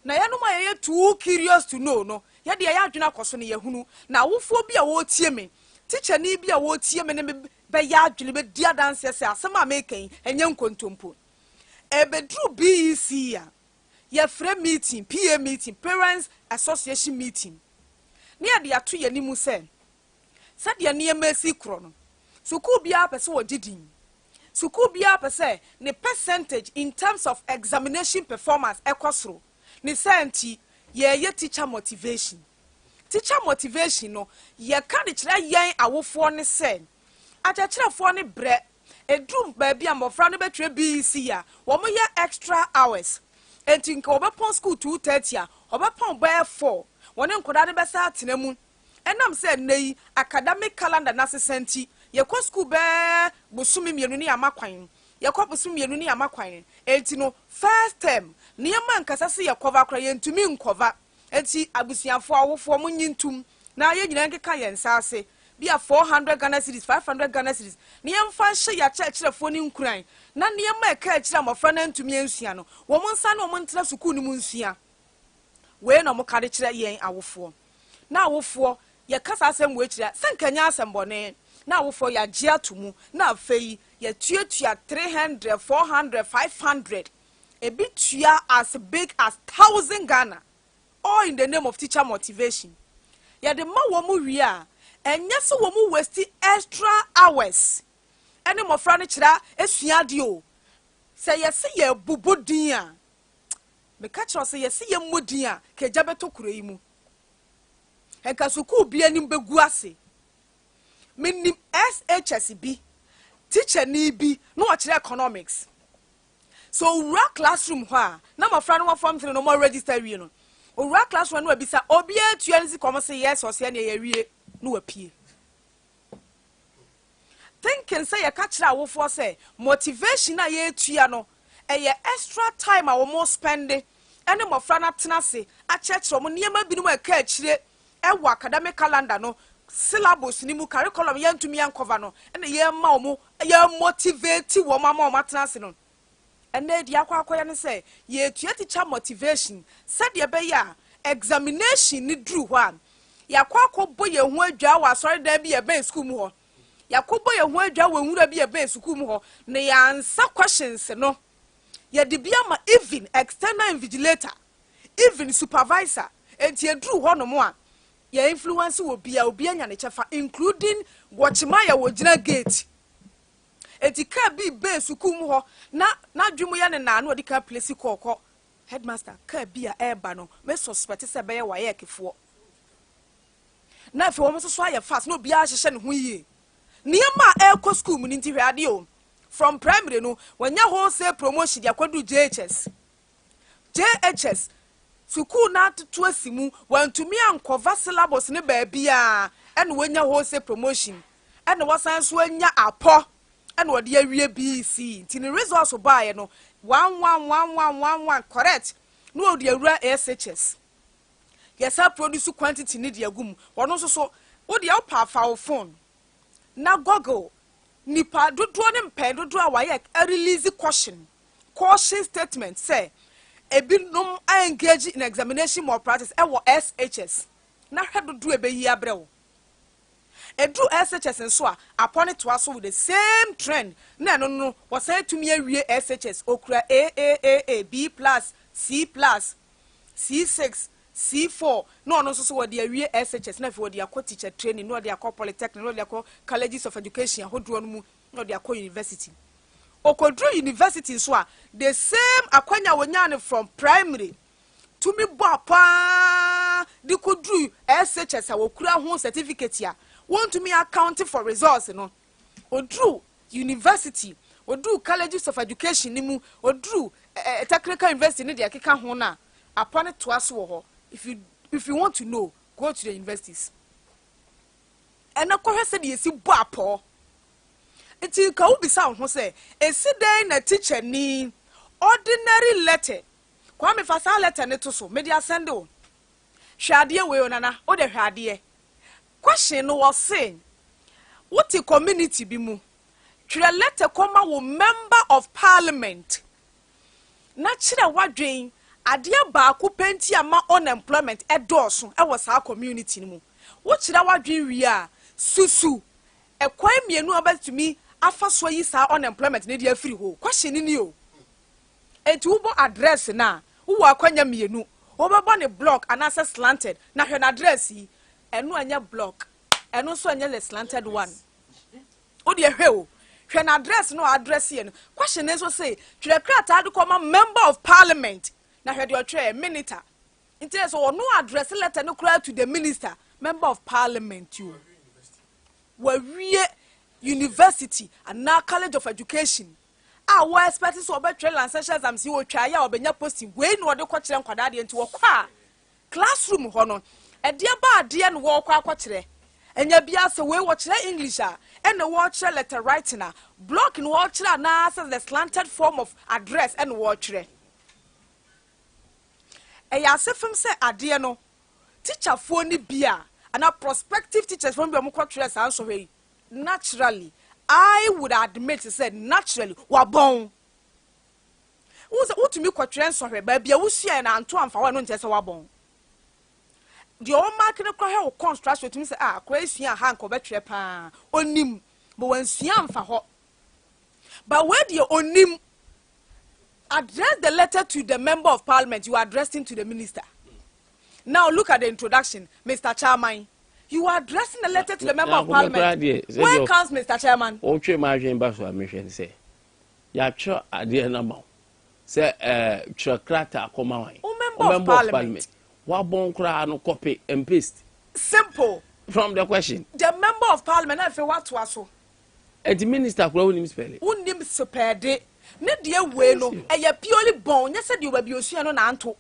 na ya no ma ye too curious to know no ya de ya dwene akoso ne yahunu na awofo bi a wo tie me teacher ni bi a wo tie me ne be ya dwene be dia dance se asema mekan enye nkontompo ebedru BEC ya ye free meeting PA meeting parents association meeting ni ade ato ye nimu se de ne emesi kro no suku bia pese wo didin suku bia pese ne percentage in terms of examination performance ekosro ni senti ye teacher motivation no ye ka de kire yen awofo ne se achachirefo ne bre edrum ba bia mofra no betwe BC ya wo mo ye extra hours enti nka obepon school 2:30 a obepon ba 4 woni nkoda de besa atenamu enam se nei academic calendar na sesenti ye ko school be busumi mienu ni amakwan ye ko busumi mienu ni amakwan enti no first term niema nkasa se ye cover kra ye ntumi nkova enti abusiafo awofo munyintum na ye nyina nkeka ye nsase bia 400 Ghana cedis 500 Ghana cedis niemfa hye ya chechirefo ni nkuran na niema eka akira mofra na ntumi ensua no wo monsa na wo montra school ni munsua we na mo kade kire yen awofo na awofo ye kasa asem we kire sankanya asembone na awofo ya gia tumu na afei ye tuatua 300 400 500 a bit tua as big as 1,000 Ghana all in the name of teacher motivation ya de ma wo mu wi a enye so wo mu waste extra hours ene mofra no kira esua de o se ye se ye bubodin a me ka kira se ye se ye modin a ke jabeto kuro yi mu enka suku bi anim begu ase minim SHSB teacher ni bi no kira economics so ura classroom ho na mofra no form 3 no more register wi no ura classroom no abisa obi atua nsi komo se yes o se na ye wie no apie thinking say ya catch ra wofo say motivation na ye tua no eye extra time a wo mo spend ene mofra na tena se a church mo niema bi no ma ka akire e wo academic calendar no syllabus ni mu curriculum ye ntumi yan cover no ene ye ma wo ye motivate wo ma wo tena se no ene dia akwa ne say ye tua teacher motivation said ye be ya examination ni drew ho yakwakọbọ ye hu adwa wa sorry da bi ye ben school mu ho yakwobọ ye hu adwa wa nwura bi ye ben school mu ho ne ya answer questions no ye de bia ma even external invigilator even supervisor enti edru ho no mo a ye influence wo bia obi anya ne chefa including watchman ya wo gina gate enti ka bi ben school mu ho na dwumu ya ne na no de ka place kokọ headmaster ka bia eba no me suspect se be ye wa ye kefo na fe wo so aye fast no bia hyehye ne ho yie niema eko school mu nti hwade o from primary no wanya wholesale promotion dia kwadu JHS school na to asimu wantumi ankova syllabus ne ba bia ene wanya wholesale promotion ene wasan so anya apo and what the area BC. Tin results by no 11111 correct. No the area SHS. Yes, I produce quantity need your gum. Or no so what the power phone. Now Google nipa do ne mpɛ do a wayɛ a release caution statement say ebinom a engage in examination malpractice ɛwɔ SHS na hwɛ do ebeyi abrɛwo edu SHS nso a upon it was with the same trend na no was say to me awie SHS okura A B+, C+, C6 C4 no so what the awie SHS na for the akọ teacher training no the akọ polytechnic no the akọ colleges of education ahodoɔ no mu no the akọ university okodru university so a the same akwanya wonya from primary to me bo pa the kodru SHS a wokura ho certificate ya want to me account for results no odru university odru colleges of education ni mu odru technical university ni the akeka ho na upon it to us wo if you want to know, go to the universities. And of course, said yes, you bapo. It's you can be sound who say, a sit there in a teacher need ordinary letter. Kwame Fasa letter neto so, media sendo. Shadia we onana, or the hadie. Question was saying, what a community be mu? Should a letter come out member of parliament? Natural what dream. Adea baako penti ama unemployment edoso e was our community ni mu wo kira wadwen wi a susu e kwan mienu abatumi afaso yi sa unemployment ne dia free ho question ni o enti wo bo address na wo akwanya mienu wo bebo ne block and access slanted na hwe na address yi eno anya block eno so anya the slanted one wo de hwe o hwe na address no address ye no question is so say twere krata de come member of parliament na hwede otwe minister inti so no address letter no cry to the minister member of parliament you wawie university and now college of education we expect so obetwe lancashire exam si wo twa ya obenya posting we no de kwakire nkwada de nti wo kwa classroom ho no ede ba ade no wo kwa kwakire enya bia se we wo kire english a and wo kire letter writing a block no wo kire na as the slanted form of address and wo kire eya sefem se ade no teacher fo ni bia and prospective teachers from be mo kwakire san so we naturally I would admit said naturally wabon what to me kwatren so hwe ba bia wusia na anto amfa wa no ntese wabon de o mark ne kwa he construct to me say kwa esua ha nko betwe pa onim bo wansua amfa ho but where the onim address the letter to the member of parliament you are addressing to the minister. Now look at the introduction, Mr. Chairman. You are addressing a letter to the member of parliament. Where comes Mr. Chairman?
Okay, my ambassador, I say. Ya cho Adea number. Say, Chokrata Komawai.
Member of parliament.
What bon cry no copy and paste?
Simple.
From the question.
The member of parliament, I feel what was so.
And the minister, who name spell it?
Who name super de? Ne dear way no, and ya purely born. Yes, you will be Oceano Anto.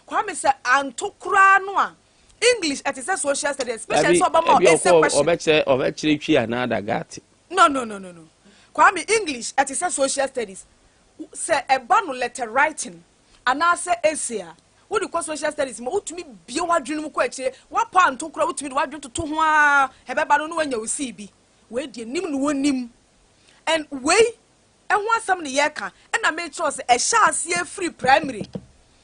Kwame say Anto Kranoa. English at a social studies, especially so about of actually another got. No. Kwame English at a social studies. Say a banu letter writing. And I say Asia. What do you call social studies? Mo to me be what dream quite. What pan to crowd to me what to have a banu when you see be. Wait, you nim. And wait, and want some yaka. And I made sure a shall see a free primary.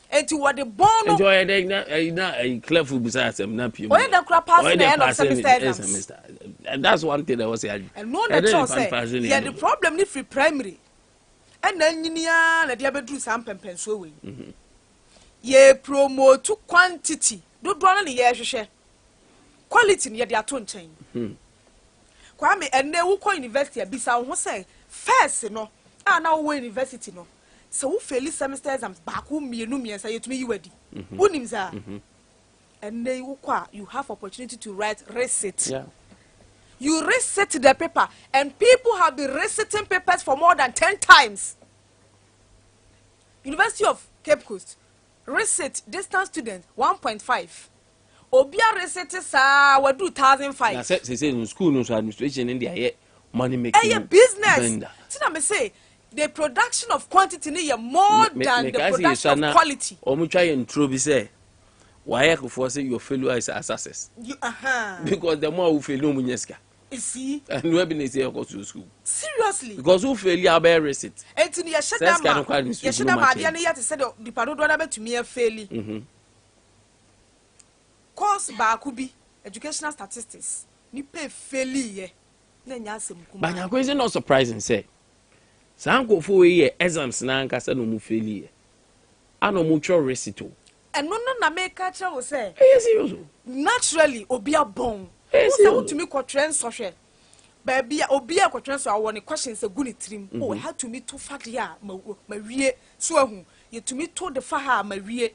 And to what the bone enjoy
a clever besides them, not you.
When the crap pass the end of semester.
And that's one thing that was here.
And no, yeah, the problem is free primary. And then you near do some pencil. Ye promote to quantity. Don't run the year share. Quality near their tone chain. Kwame and they will call university a bisa who say first no. Now we university no. So who fail semester exams back whom you know me and say to me you ready. And then you have opportunity to write receipt. Yeah. You receipt the paper and people have been reciting papers for more than 10 times. University of Cape Coast receipt distance student 1.5. Obia receipt sa we do 1,005.
Say in school no administration in there money making.
A business. Tina me say the production of quantity ni more than the production of quality.
Omu try and throw be say why you for say your failure is a success. Because the more who fail no munyeska.
You see?
And we have been say go to school.
Seriously?
Because who fail you bear receipt.
Enti ya sheda ma. Ya sheda ma dia na yet say the pado do na betumi fail. Course ba kubi educational statistics ni pay fail ye. Na nya asem kuma.
But na is not surprising say. Sanko for ye exams na anka say no mu fail ye. Ano mu tro receipt.
And no na make catch we say.
Yes,
naturally obi abon. So to me kwotren so hwe. Ba bia obi akwotren so awon questions e guni trim. Oh, how to me to fa dia ma wie so ahu. Ye to me to the fa ha ma wie.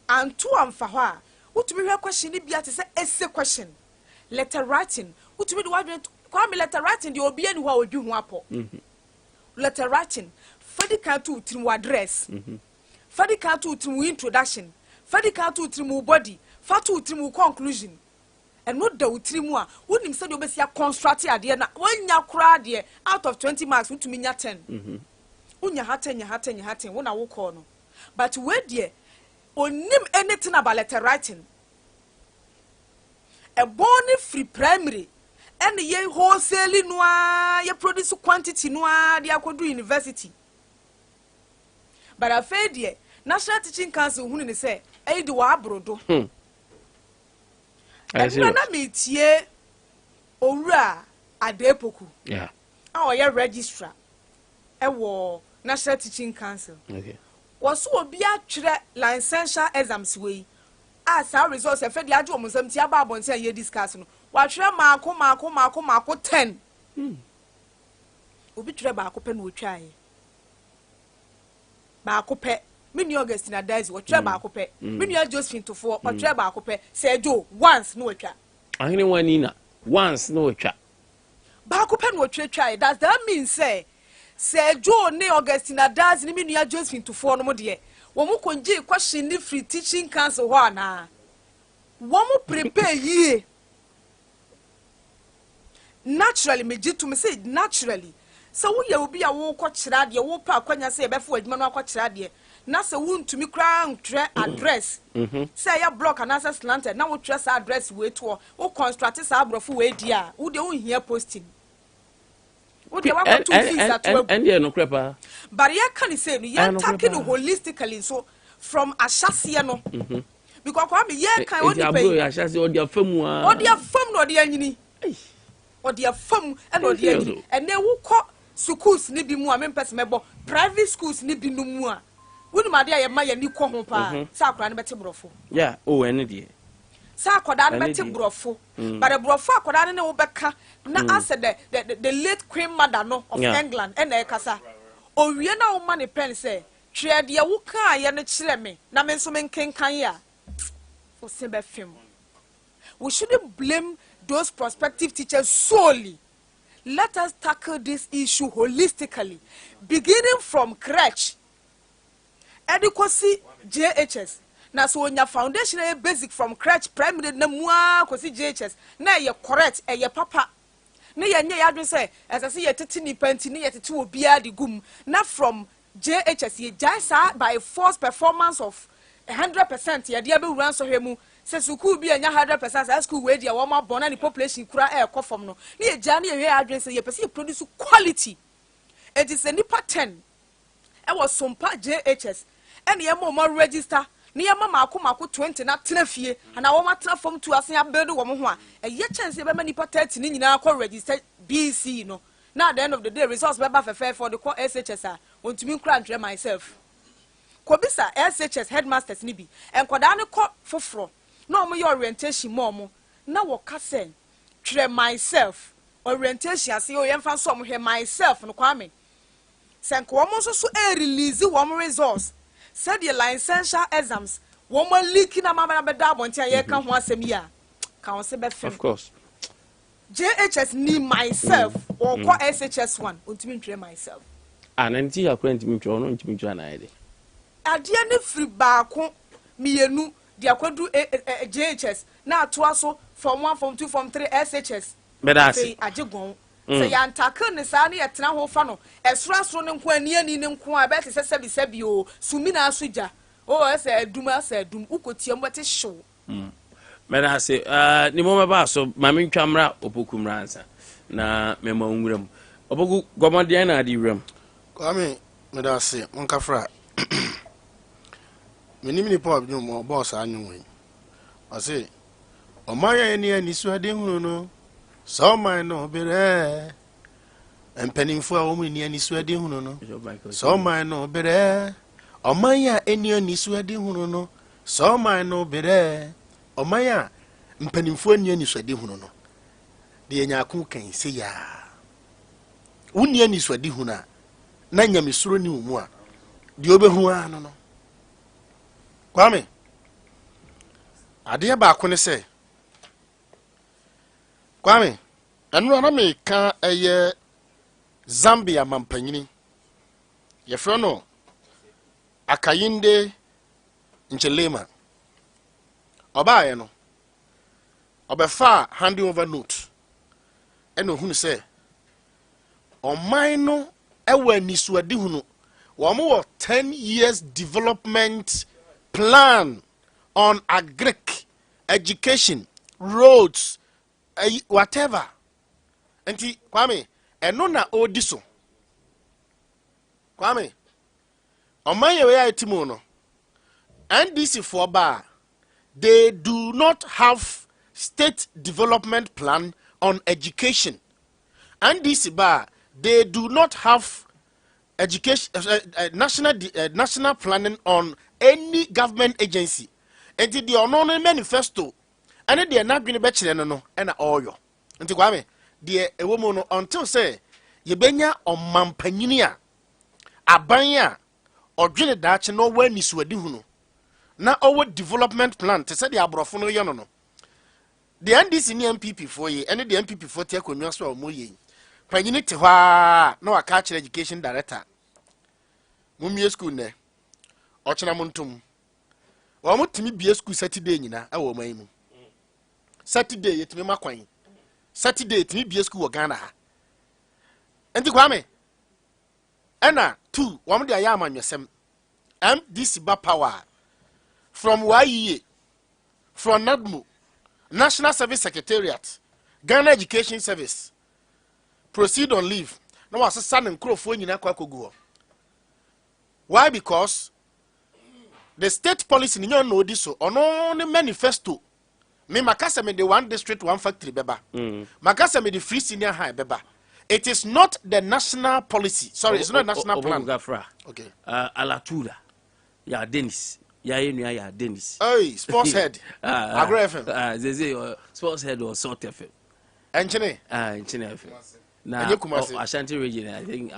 And to amfa ho a. Wo to me hwe question ni bia te say essay question. Letter writing. Wo to me do wadwen kwa me letter writing de obi ani ho a odwi ho apo. Letter writing. Fadi kan to trim address. Fadi kan to trim introduction. Fadi kan to trim body. Fatu trim conclusion. And not the utrimua, wouldn't say you be a constructed idea. When you cry, dear, out of 20 marks, to me 10. When you had 10, when I walk on. But where, dear, or name anything about letter writing. A bonny free primary, and ye wholesale noir, ye produce quantity noir, the Akwa University. But I fed dear, National Teaching Council, who say, I do abroad. And when I meet ye, Ora, Adea poku.
Yeah.
Our registrar. A war National Teaching Council.
Okay.
Was so be a licensure exams way. As our results, a fed yard almost empty about one say ye discussing. Watch your Marco 10. Ubi Trebaco pen will try. Marco pet. Mini August in a days or Trebaco pet. Mini Josephine to 4 or Trebaco pet. Say Joe once no trap.
I only one Nina. Once no trap.
Baco pen will try. Does that mean say Joe ne August in a days in Mini Josephine to 4 no dear. One more conjure question the free teaching council one. One more prepare ye. Naturally, me to me say naturally. So we will be a walk watch radio, walk park when you say before it man watch radio. Nasa wound to me crown address. Say a block and answer slanted. Now we trust address way to or construct a abrofu way dear. Who don't hear posting? Would they want 2 things that
and yeah, no crapper.
But yeah, can you say you're talking holistically so from a chassiano? Because I'm yeah, can only pay a chassis or their firm or their firm or the enemy. Or their firm and or the enemy. And then who call schools need be more member private schools need be no more. Wouldn't my dear Maya ni ko ho pa sakra na bete brofo.
Yeah, oh any dear.
Sakoda na bete brofo. But the brofo akoda na wo beka na as the late Queen Mother no of England and e kasa. O wie na wo ma ne pen say twa de wo kan ye ne kire me na me so men kenkan ya. For simple film. We shouldn't blame those prospective teachers solely. Let us tackle this issue holistically, beginning from crèche. Adequacy JHS. Now so when your foundation is basic from crèche primary na mua kosi JHS. Na ye correct e ye papa. Na ye nye yadwen say as I say ye tete ni panti na ye tete obia de gum. Na from JHS ye jaisa by force performance of 100% ye dia be wuran so hwemu. Se school bi anya 100% as school we dia wo ma bona ni population kura e kofom no. Na ye ja na ye adwen say ye pese ye produce quality. It is a nipa 10. E was Sompa JHS. And ye mo register ni ye mama 20 na tena fie ana wo matena form 2 asen abedo wo mo ho a e ye chance be nipa 30 ni nyina akọ register BC no na at the end of the day results be ba for the call SHS a ontumi nkra ntwe myself kobisa SHS headmasters ni bi enkoda ne kọ foforo na o mo ye orientation mo na wo ka say twe myself orientation ase o ye mfa so mo hwe myself no kwame senko wo mo so release wo mo results. Said the licensure exams, woman leaking a mamma bedab until I can once a year. Of
course.
JHS need myself or call SHS1 until myself.
And until I couldn't meet you on to meet you an idea.
At the end of free bar, me and you, the Aquadu JHS, now to also from 1, from 2, from 3 SHS.
But I say,
I just go. sɛ yɛntake ne saa ne yɛtena ho fa no ɛsorasoro ne nko ani ani ne nko a ɛbɛte sɛ sɛbisɛbi o sumi na aso gya o ɛsɛ adum wokɔtia mu bɛte hyew
mɛda ase ne mɔmɛba so ma mentwa mmra opoku mmra ansa na mɛma nwura mu opoku gɔmɔdeɛ na ade wura mu
kwame mɛda ase monkafra menim nipa ɔbɛdwo mu ɔbɔɔ saa anwom yi ɔse ɔman yɛ ne anisuade hunu no sɛ ɔman no berɛ mpanimfo a wɔn ni anisuade hunu no sɛ ɔman no berɛ ɔman yɛ ɛni anisuade hunu no sɛ ɔman no berɛ ɔman a mpanimfo ni anisuade hunu no deɛ nyaako kan sɛ yaa wonni anisuade hunu a na nyamesuro ni mu a deɛ obɛhu a no no kwame adeɛ baako ne sɛ kwame ɛno na meka ɛyɛ Zambia mampanyini yɛfrɛ no Akayinde Nchelema ɔbaayɛ no ɔbɛfa handing over note ɛna ohunu sɛ ɔman no ɛwɔ anisuade hunu wɔn wɔ 10 years development plan on agric education roads whatever enti kwame ɛno na odi so kwame ɔman yɛ wɛ atimu no NDC for ba they do not have state development plan on education NDC ba they do not have education national planning on any government agency enti the ono manifesto ene de na dwene be kire no no na oyo enti kwame de ewo mu no until say ye benya omampanyini a aban a odwene daache no wa nisuadi hu no na owo development plan te say de abrofo no ye no no the NDC ni MPP for ye ene de MPP for te akonwa so o mo ye panyini te hɔ a na waka kire education director mumie school ne ochena montum wa mutimi bie school Saturday nyina awo man mu Saturday yetimi makwan Saturday yetimi bie school wo Ghana ha enti kwame ena 2 wa mo de aya amanwesem MDC ba power from YEA from NADMO National Service Secretariat Ghana Education Service proceed on leave na wa sesa ne nkrofo nyina kwa kogu ho why because the state policy ni no di so ono ne manifesto me makasa me the one district one factory beba makasa me the free senior high beba it is not the national policy sorry it's not national plan
okay alatura ya Dennis ya enua ya Dennis
hey sports head Agro FM
zeze sports head or sort FM
enchine
enchine FM na Ashanti region I think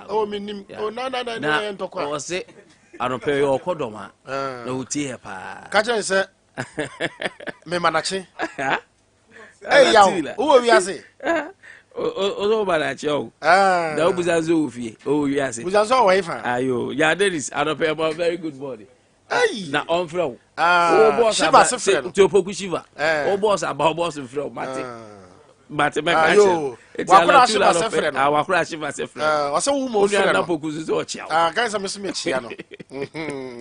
oh minim oh na ntokwa
o se anope yo kodoma na utie pa
ka je se me manache eh yawo wo wi ase
o manache o da obuzazo ofie o wi ase
buzazo wa ifa
ayo ya Dennis anope about very good body na on flow
o boss
shiva se to poku shiva o boss about boss flow mate meka
ayo wakura shiva se frɛ no
wakura shiva se frɛ
o se wo mo frɛ
na
no
poku zo chia
guys am so me chia no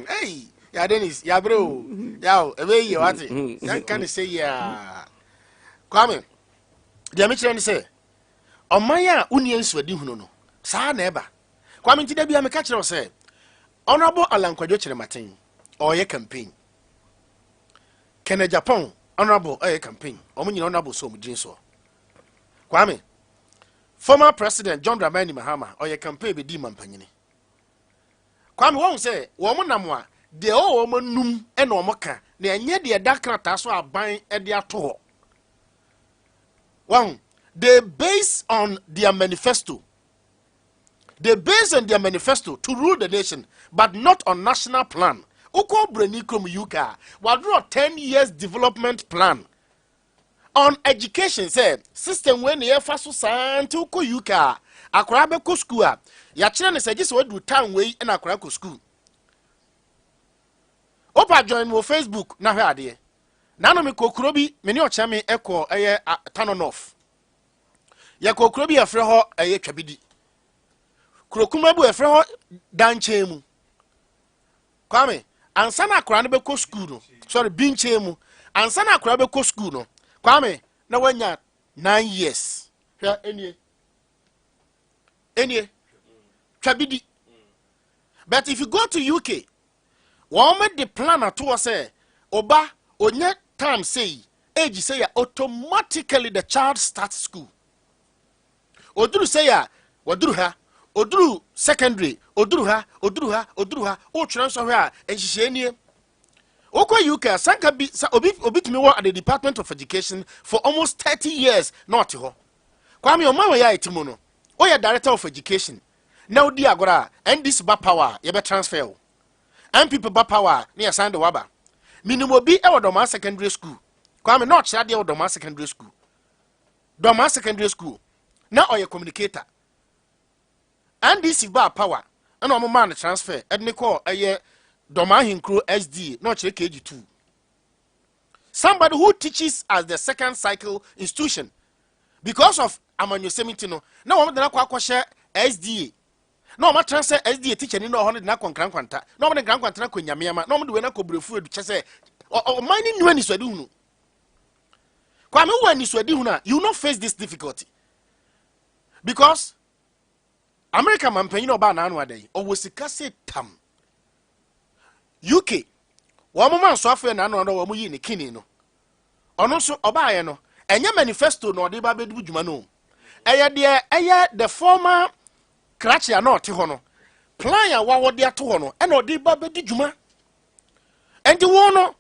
hey ya Dennis ya bro ya ebe yi wate yan kan say ya kwame dia me kire ne say oman a uni ensuadi hunu no saa na eba kwame nti da bia me ka kire o say honorable Alankwadwo kire maten oye campaign Kenya Japan honorable oye campaign omunyina honorable so mudin so kwame former president John Dramani Mahama oye campaign be di mampanyini kwame won say wo mo nam a de o mo num e na o mo ka na enye de dakrata so aban e de ato ho one they based on their manifesto to rule the nation but not on national plan uko brani krom UK wa draw 10 years development plan on education say system when ye fa so santi uko UK akora be ko school a ya kire ne say gise wadu town we na akora ko school opa join mo Facebook na hwe ade na no me kokuro bi me ne o chame eko eye tanonof ya ko kuro bi afre ho eye twabidi kuro kuma bu afre ho danche mu kwame ansa na akora no be ko school no sorry binche mu ansa na akora be ko school no kwame na wanya 9 years hwa enie twabidi. But if you go to UK, one made the plan at all say, Oba, onye time say, age say automatically the child starts school. Oduru say ya, oduru secondary, oduru ha, o transfer her, and she say Oko UK, Sanka be obi to me work at the Department of Education for almost 30 years, not ho. Kwame Omama ya etimono, oya Director of Education. Now di agora and this ba power ye be transfer and people ba power near sand waba minimum bi e wodoma secondary school kwame not chade e wodoma secondary school doma secondary school na oye communicator and this ba power and o man transfer and ne call eye doma hinkro SD not cheke KG2 somebody who teaches as the second cycle institution because of amanyo semitino na wo na kwa share SDA. No ma transfer SD teacher ni no 100 na konkranta no mo de krankwanta na konyamema no mo de we na kobrefu edu chese o mani nwa ni swadi hunu kwa me wa ni swadi hunu you not face this difficulty because America man panyin oba na anu adai o wosika se tam UK wo mo man so afa na anu no wo mo yi ni kini no ono so oba ye no enye manifesto no de ba bedu djuma no eye the former Krachi ya no te hono plan ya wa wode ato hono e na odi ba bedi djuma enti wo no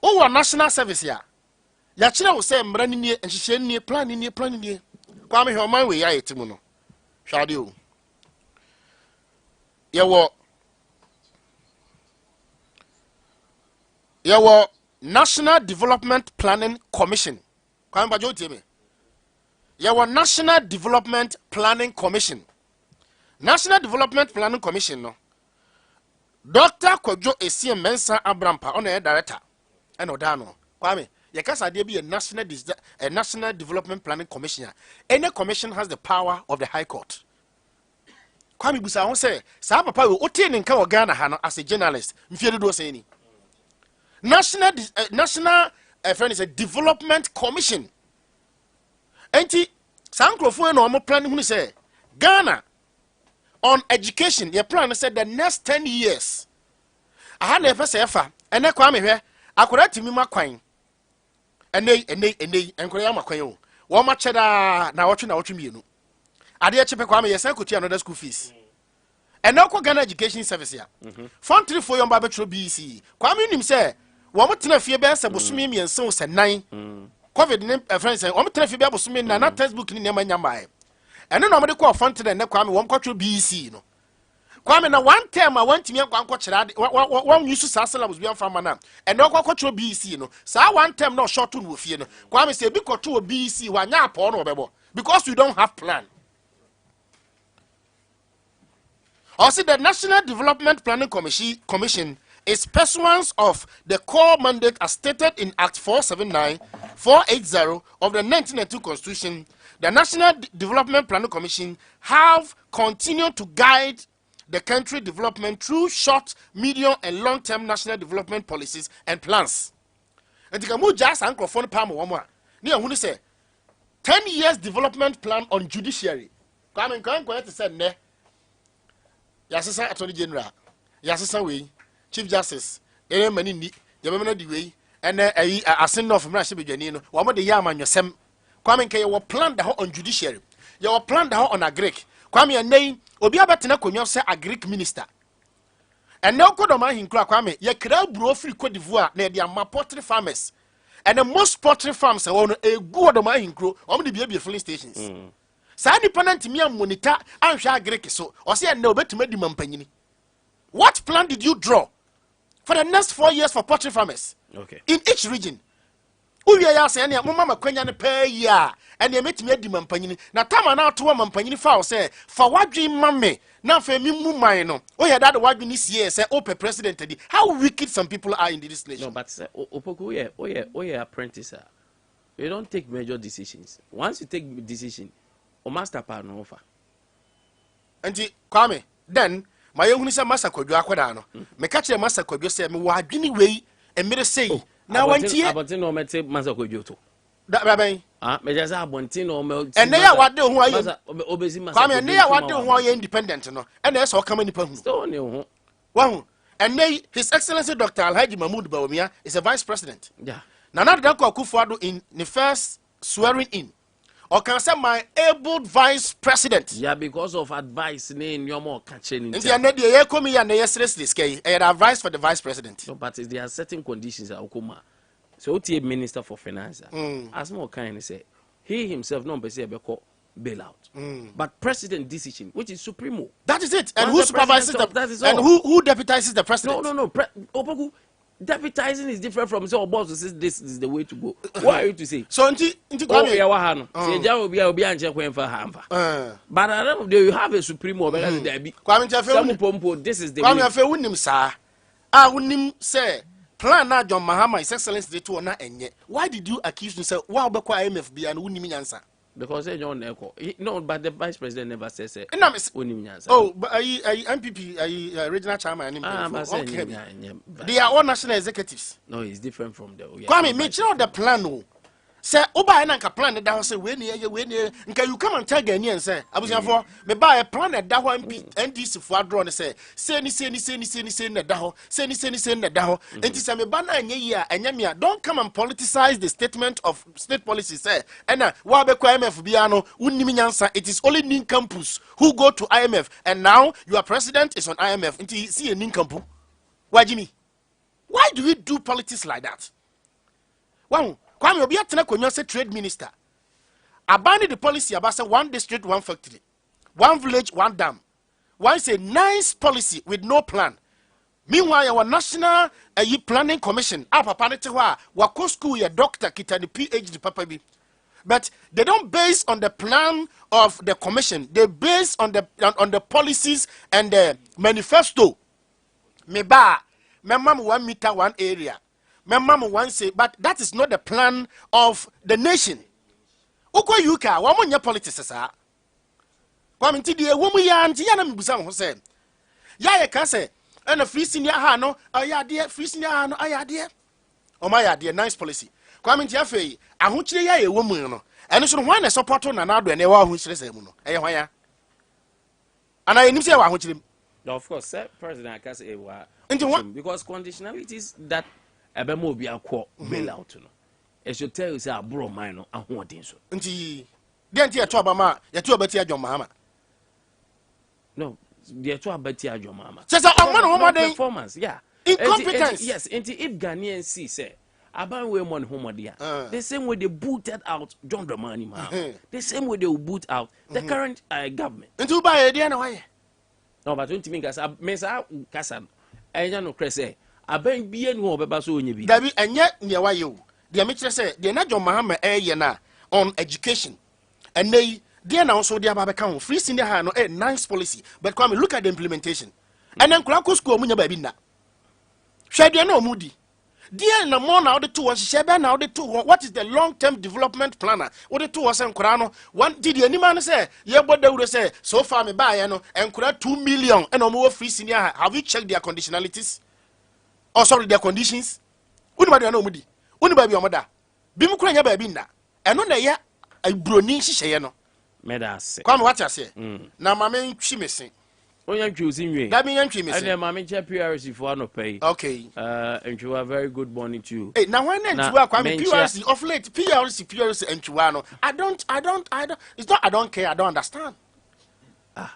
o national service ya kire wo se mra ni nie nhihye ni plan ni kwa me hwe man we ya yetimu no hwade o yewo National Development Planning Commission kwa me bajo tie me yewo National Development Planning Commission. National Development Planning Commission no Dr. Kojo Esiem Mensa Abrampa on a director and odano kwame yakasa dey be a National Development Planning Commission. Any commission has the power of the High Court. Kwame busa won say sa papa we otie ne nka o Ghana ha no as a journalist mfie do say ni National friend is a Development Commission. Enti sankrofo no mo plan hu say Ghana on education, your plan said the next 10 years. I had never say fa, and I come here. I could have to me my coin. And they, and Koyama coin. One much now watching you. Adea Chipe Kwame, yes, I could hear another school fees. And now Ghana Education Service here. Fund 3 for your barbecue BC. Kwame him say, one more ten of your best, I was me and so said 9. COVID name, friends, and one more ten of your best, me, not textbook in your man. And then nobody call fund to the neck Kwame one control BC no. Kwame na one time I went to me and one used to Sassala was beyond farmer and no control BC no. So one time no short to with you no. Kwame say because to a BC one ya porno bebo because we don't have plan. Also the National Development Planning Commission is pursuance of the core mandate as stated in Act 480 of the 1992 Constitution. The National Development Planning Commission have continued to guide the country development through short, medium, and long-term national development policies and plans. And you can move just and microphone palm one more. Near who say 10 years development plan on judiciary. Come and go to say ne. Yasisa Attorney General, Yasisa way, Chief Justice, Manini, Yamana the way, and a sin of Mashib Janino, one of the Yaman Yosem. Kwame nke you plan the on judiciary. You plan the on a Greek. Kwame and name obi abetina konyo se a Greek minister. And now kodoma hinkra Kwame ye kra bro free Cote d'Ivoire na dia ma poultry farmers. And the most poultry farms e won e gu odoma hinkro om de bia filling stations. Sa independent me monitor anhwa Greek so o se na obetuma di mampanyini. What plan did you draw for the next 4 years for poultry farmers?
Okay.
In each region. Uwe ya se ene mama makwanya ne pa ya ene metimi adi mampanyini na tama na to mampanyini fa o se fa wadwi mame na fa mi mu man no o ya that wadwi ni sie se ope president di how wicked some people are in this nation.
No, but opoku we apprentice. You don't take major decisions. Once you take decision, o master pa no fa
nti kwame then ma yehunu se master kwadwo akoda no me ka kire master kwadwo se me wa adwene wei emere sei na wantie
abontin no mete master kwadwo to
da baben
me just abontin no me
ene ya wade ho aye
obezi master
kwame ene ya wade ho aye independent no ene so kama nipa hu
so ne ho
wahu ene his excellency Dr. Alhaji Mahmoud Bawumia is a vice president
yeah
Nana Danko Akufo-Addo in the first swearing in or can say my able vice president.
Yeah, because of advice in your more catching.
In the end, the come here and this case, advice for the vice president.
No, but there are certain conditions that Okuma. So, the minister for finance, as more kind say, he himself no be say bailout. But president decision, which is supremo.
That is it. And who supervises and who deputizes the president?
No. Opoku, deputizing is different from so boss says this is the way to go. What are you to say?
So inti
Kwame ya wahano. Say ja obi anje kwenfa hamfa. But at the end of the day you have a supremo because there be.
Kwame Nchafe
some pompo this is the
Kwame Nchafe wunim sa. Wunim say plan na John Mahama his excellency dey to na enye. Why did you accuse me say wa obekọ IMF bia na wunim nyansa?
Because John Eko. No, but the vice president never says it.
Oh, but I MPP, regional chairman. Okay. They are all national executives.
No, it's different from the.
Kwame, make sure the plan. No. Say, Oba and Anka plan that say, when you come and tell Ghanaian, say, I was for me buy a plan that one NDC for draw and say that daho, say that daho, and this me banner and ye and yamia. Don't come and politicize the statement of state policy, say, and Wabe IMF Biano, Uniminyansa, it is only nincompoops who go to IMF, and now your president is on IMF, and see a nincompoop. Why, Jimmy? Why do we do politics like that? Wow. Kwame obi atena konyo say trade minister abandon the policy about say one district one factory one village one dam one say nice policy with no plan. Meanwhile our national planning commission papa ne te ho a wako school ya doctor kita the PhD papa bi but they don't base on the plan of the commission, they base on the policies and the manifesto. Me ba memam 1 meter 1 area. My mama once say, but that is not the plan of the nation. Uko yuka, woman your politics, sir. Come to the woman ya and Yana Busam Hussein. Ya can say, and a free senior hano, a dear, free senior hano, a dear. Oh my dear, nice policy. Come into your fay, I want you a woman, and it's one a support on another and a one who says, eh, why? And I didn't say I want him.
Of course, sir, President, I can say,
because
conditionalities that. Ebemo bi akọ bailout no e should tell you say abro mine no ahoden so
nti de nti eto abama ye to abati John Mahama
no de eto abati John Mahama
say amman homoden
performance yeah
incompetence
yes nti if Ghanaians see say aban we mon homoden the same way they booted out John Dramani Mahama the same way they will boot out the current government
nti u ba ye de na why
no but don't mean kasa me sa kasa enya no krese aban bie no obeba so onye bi
dabi enye ne waye o de me kire say de na John Mahama na on education and they na so de aba ka ho free senior high no nice policy but come look at the implementation and then kula ko school munya ba bi na hwe de na omudi de na mo na ode to wo hye be na ode to what is the long term development planner ode to wo sen kura no one did the anima no say ye bodawuro say so far me ba ye no enkura 2 million and omo free senior high. Have you checked their conditionalities? Oh, sorry, their conditions. Unibadi no mudi. Unibadi omoda. Bimu kura nya ba bi nda. Eno na ya abroni hihye no.
Medase.
Kwame what you say? Na mama ntwi mesen.
Onya ntwi osinwe.
Da bi nya ntwi mesen.
And mama nche PRC for no pay.
Okay.
Ntwi very good morning to you.
Hey, now when ntwi Kwame PRC of late PRC ntwi no. I don't it's not I don't care, I don't understand. But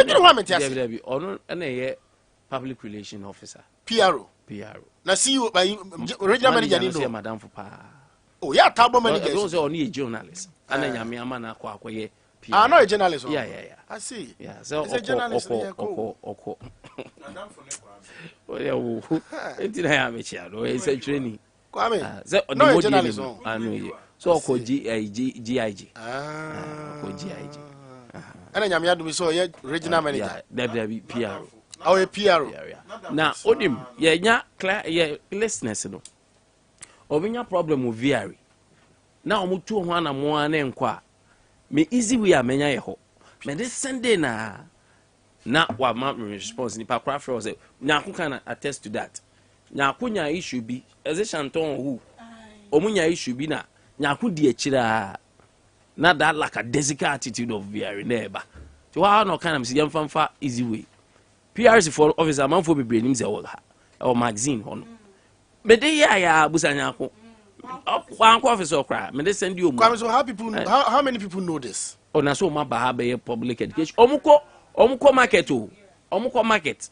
you know what I mean?
Ono na ye public relation officer.
PRO. Na see you by regional manager
no. Madam for pa.
Oh yeah, tabo manager.
Those are only a journalist. And then nyame amana kwa akoye.
Ah, no a journalist.
Yeah.
I see.
Yeah, so
it's a journalist.
Oko. Madam for ne kwa. Oh yeah, enti na ya mechi ado. It's a training.
Kwame. No a journalist.
I know. So oko GIG. Oko GIG.
And then nyame adu so yeah regional manager.
Yeah, PRO.
Oh, a PRO.
Now, Odim, yeah, listeners, no. Obinya problem with VRE. Now, mutu wana mwane nkwa. me easy way a menya ye ho me this Sunday na wa ma response ni pa kra fra say nyako can attest to that nyako nya issue bi eze Shanton who omunya issue bi na nyako di akira na that like a desica attitude of VR neighbor so how no kind of see them fanfa easy way PRC for officer man for be nim say or magazine hono me dey ya busa nyako one officer cry me dey send you
so how many people know this
na so ma ba be public education omuko market o omuko market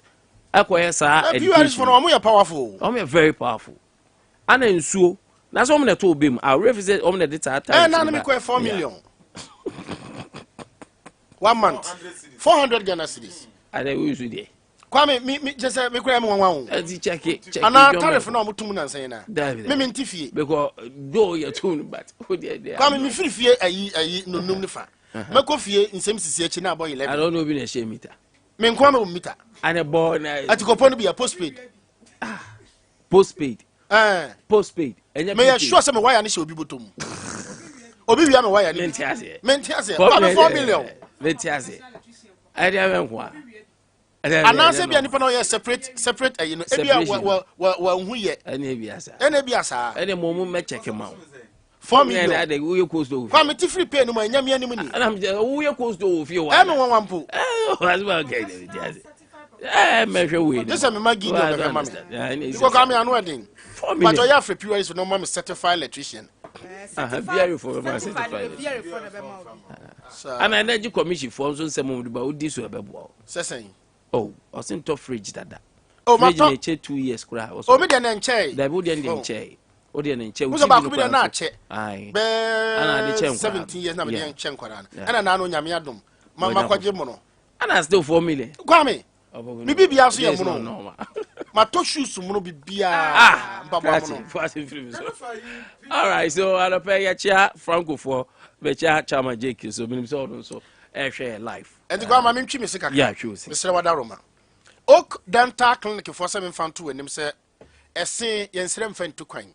akoye sa
education for omo powerful
omo very powerful ana nsuo na so omo na to obem I revisit omo na data time
na me ko 4 million 1 month 400 Ghana cedis
ade we use there
Kwame me just say me kura me wan
check it
ana tariff na omutum na nsan na me ntifie
because go your tune but who there
Kwame me firifie ayi nonum ne fa meko fie nsem sisi echi na boy 11
I don't know be na share meter
me nkwa me meter
and a boy na
atikopo no be a postpaid
postpaid
me ya sure say me wire ne she obi botom obi wia me wire ne mentiase Kwame 4 million
mentiase I dey even kwa
anase bia nipa na separate you know ebia wa hu ye
ene bia sa ene mo me check ma
4 million
na dey we cost do
Kwame ti free pay no ma nyame anim ni
ana we cost do fi wa
me wan wampo
as well okay me hwe we
this me magi no be ma me because Kwame anu edin but oya free pure so no ma me certified electrician
very for ma certified ana energy commission for so nsem do ba odi so ebebo
sesen
oh I sent to fridge dada
fridge
na che 2 years kura
o me de na nche
da bi de nche o de nche
o ba ku bi de na che
ai
be
ana de che
17 years na me de nche nkwara na ana na no nyame adom mama kwaje mu no
ana still 4 million
Kwame mi bibia so ye mu no ma to shoes mu no bibia mbaba mu no
all right so ana pay ya cha francophone be cha chama jake so minim so share life
and go ma mentwi me se kakra
yeah true
Mr. Wadaroma ok dental clinic for 7fanto enim se ese yensrem fanto kwan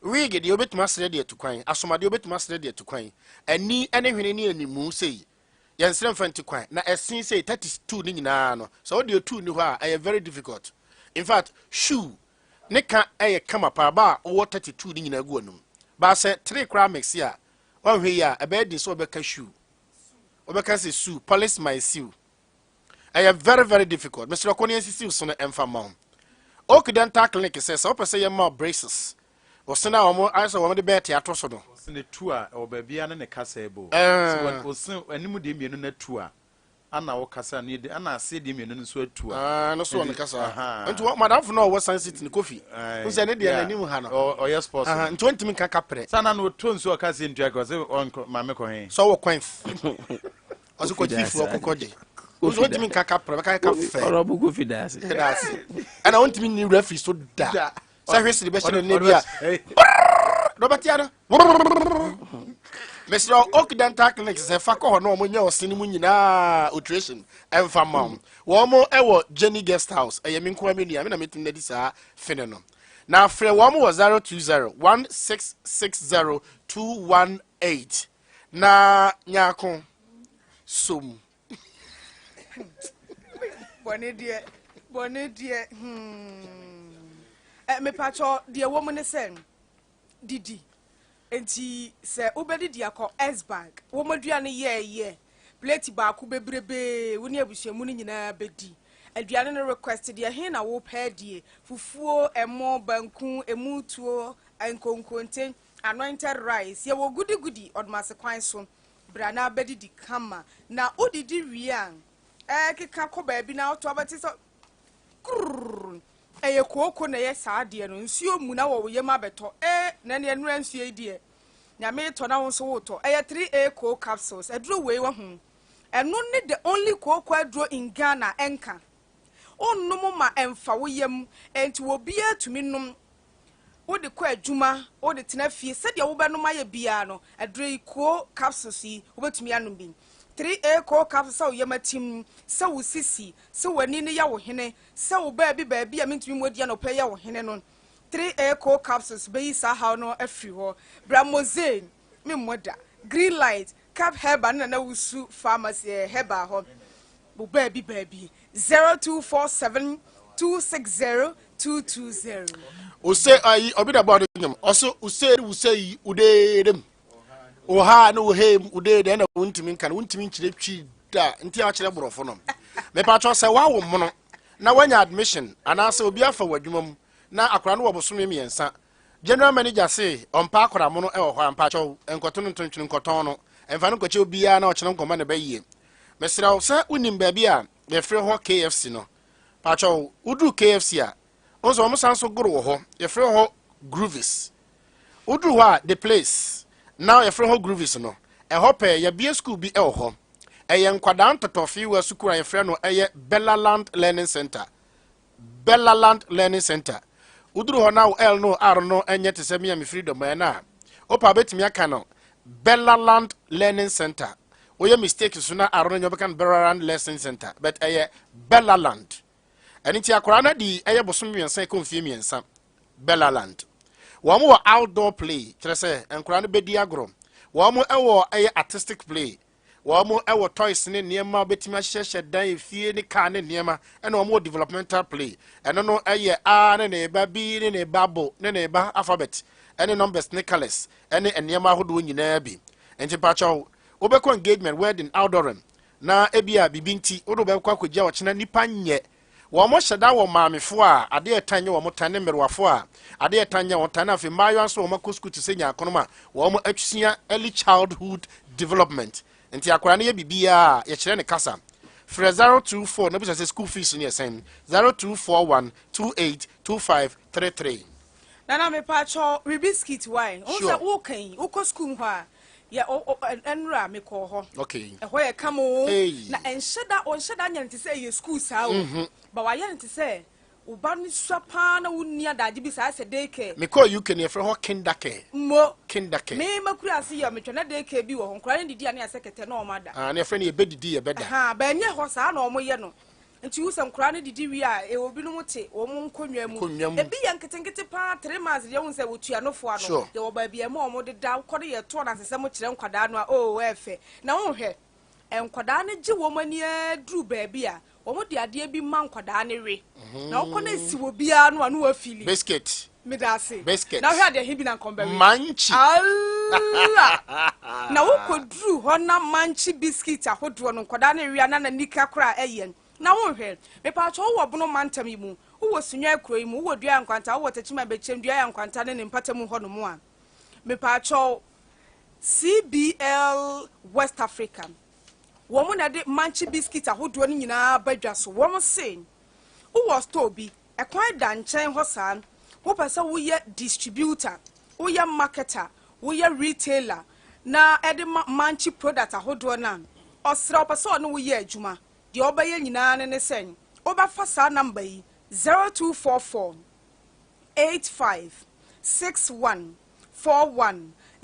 wig de obetuma sere de atukwan asomade obetuma sere de atukwan ani ene hwene ni animu sei yensrem fanto kwan na ese sei 32 ni nyina no so de 2 ni ho a very difficult in fact shoe ne ka kama pa ba o 32 ni nyina gu anum ba se 3 kra mix ya wan hwe ya e be di so obeka shoe obeka se shoe polish my shoe very very difficult Mr. Okoni NCC so na emfa ma ok dental clinic says so person yema braces o se na omo answer wo de bet ya to so do
se ne tu a o ba bia ne kasa ebo so o se animu de mienu na tu a ana wo kasa ne de ana ase de mienu nso atu a
no so ne kasa nto madam for no wo san sit ne kofi wo se ne de na animu ha no
o yes possible
nto ntimi kan kapre
sana no to nso kasa ntua ko se ma me ko hen
so wo kwan aso ko chief wo kokode Uzo ntimi kaka pra kaka fe
orobu go fi dase
ana ontimi ni referee so da sa hwesi be shine ne bia Robert Yaro Mr. Occidental Clinic se fa ko no mo nya osini mu nyina operation emfa mam wo mo ewo Jenny Guest House eyemi nko amenu ya me na metin na di sa fene no na afre wo mo 02016602118 na nyako som
Bonne die me pacho die wo mo ne sen didi enti se obedi dia ko S-Bank wo modua ne ye plate ba ku bebrebe wo ne abusuamu ne nyina bedi aduane no request dia he na wo pa die fufuo emo banku emutuo enkonkonten anointed rice ye wo gudi odmase kwan so brana bedi di kama na odidi wian keka ko ba bi na oto abati so eye kooko na ye saade no nsuo mu na wo ye mabeto na ne enura nsuo die nyame to na wo so woto 3A co capsules aduro we wa hu eno ne the only kooko aduro in Ghana enka onnom ma emfa wo yam enti wo bia tumi num wo de ko adwuma wo de tena fie se de wo benom aye bia no aduro co capsules yi wo betumi anum bi 3A co capsules so ye matim se wo sisi se wani ne ya wo hene se wo ba bi a mentumi modia no pɛ ya wo hene no 3A co capsules be yi sa ha no afri ho bramozane me moda green light cap herba na wusu pharmacy herba ho bo baby 0247260220
use ayi obida bodo nyam oso use udedem oha no hem udede na wuntimi nkan wuntimi nkyire twi da nti a kyere borofo no me pa cho se wa wo mono na wanya admission anase obi afa wadwumam na akora no wobosome miensa general manager say ompa akora mono e wo ho ampa cho enkoto no tontwene nkoton no emfa no kwache obi ya na o kyere nkoma ne bayie mesra se unim ba bia ye frɛ ho KFC no pa cho udu KFC a onzo mo sanso goro wo ho ye frɛ ho Groovies udu ho the place now ye frɛ ho Groovies no e ho pe ye bia school bi e wo ho eye nkwada ntotofi wa sukura ye frɛ no eye Bellaland Learning Center uduru ho now L no R no enye te se me freedom na opa betimi aka no Bellaland Learning Center oye mistake so na R no nyobekan Bellaland Learning Center but eye Bellaland eni ti akora na di eye bosom miensa konfie miensa Bellaland wo mo outdoor play kire se enkora no bedi agro wo mo ewo eye artistic play wo mo ewo toys ne niema betimi ahyehye dan efie ne car ne niema ena wo mo developmental play eno no eye a ne ba b ne ba bo ne ba alphabet ene numbers ne colors ene niema hodo nyina bi enti pa chawo wo be ko engagement wedding outdoor na ebia bibinti wo be ko akogya wo kyena nipa nye wo mo hyeda wo maamefo a ade etanye wo mo tane merwafo a ade etanye wo tane afi mayo anso wo makosku te senya akonoma wo mo atwisia early childhood development enti akora na ye bibia ye kyere ne kasa fra 024 na bisa school fees ni esen 0241282533
na me pa cho biscuit wine onse wo kan wo ko school ho a ya enra me ko ho
okay
ho ye kamo na enhyeda onhyeda nya nti say ye school saa o ba wa ye nti say wo ba ni swapa na wonni adaje bi saa se deke
me ko UK ne frɛ ho kindake
mo
kindake
me makuru ase ye me twena deke bi wo ho nkra ne didi ane asekete na o mada
ne frɛ ne ye bedidi ye beda
ba nye ho saa na o mo ye no nti wo se nkra ne didi wi a e obi no mote wo mo nkonwa mu e bi ye nketenkete pa 3 months ye wo se wo tua no fo ano ye wo ba bi e mo mo de da ko de ye to na sese mo kire nkwada no a o efe na wo hwe enkwada ne gi wo mani duru ba bi a wo mo de ade bi ma nkwada ne we na wo ko na si wo bia no anu wa fili
biscuit
me da se
biscuit
na hwe ade hibi na nkomba we
manchi
na wo ko duru ho na manchi biscuit ahodo no nkwada ne we na nika kora eyen na wo hwe me pa cho wo bono mantam yi mu wo Sunyani kuro yi mu wo dua Nkwanta wo tachima bechem dua Nkwanta ne mpatam ho no mu a me pa cho CBL West Africa wo mu na de manchi biscuit ahodo no nyina badwa so wo mo se wo store bi ekwan da nchen ho san wo pesa wo ye distributor wo ye marketer wo ye retailer na ede manchi product ahodo na osra pesa no wo ye adwuma di obaye nyina ne sen obafa sa number yi 0244 856141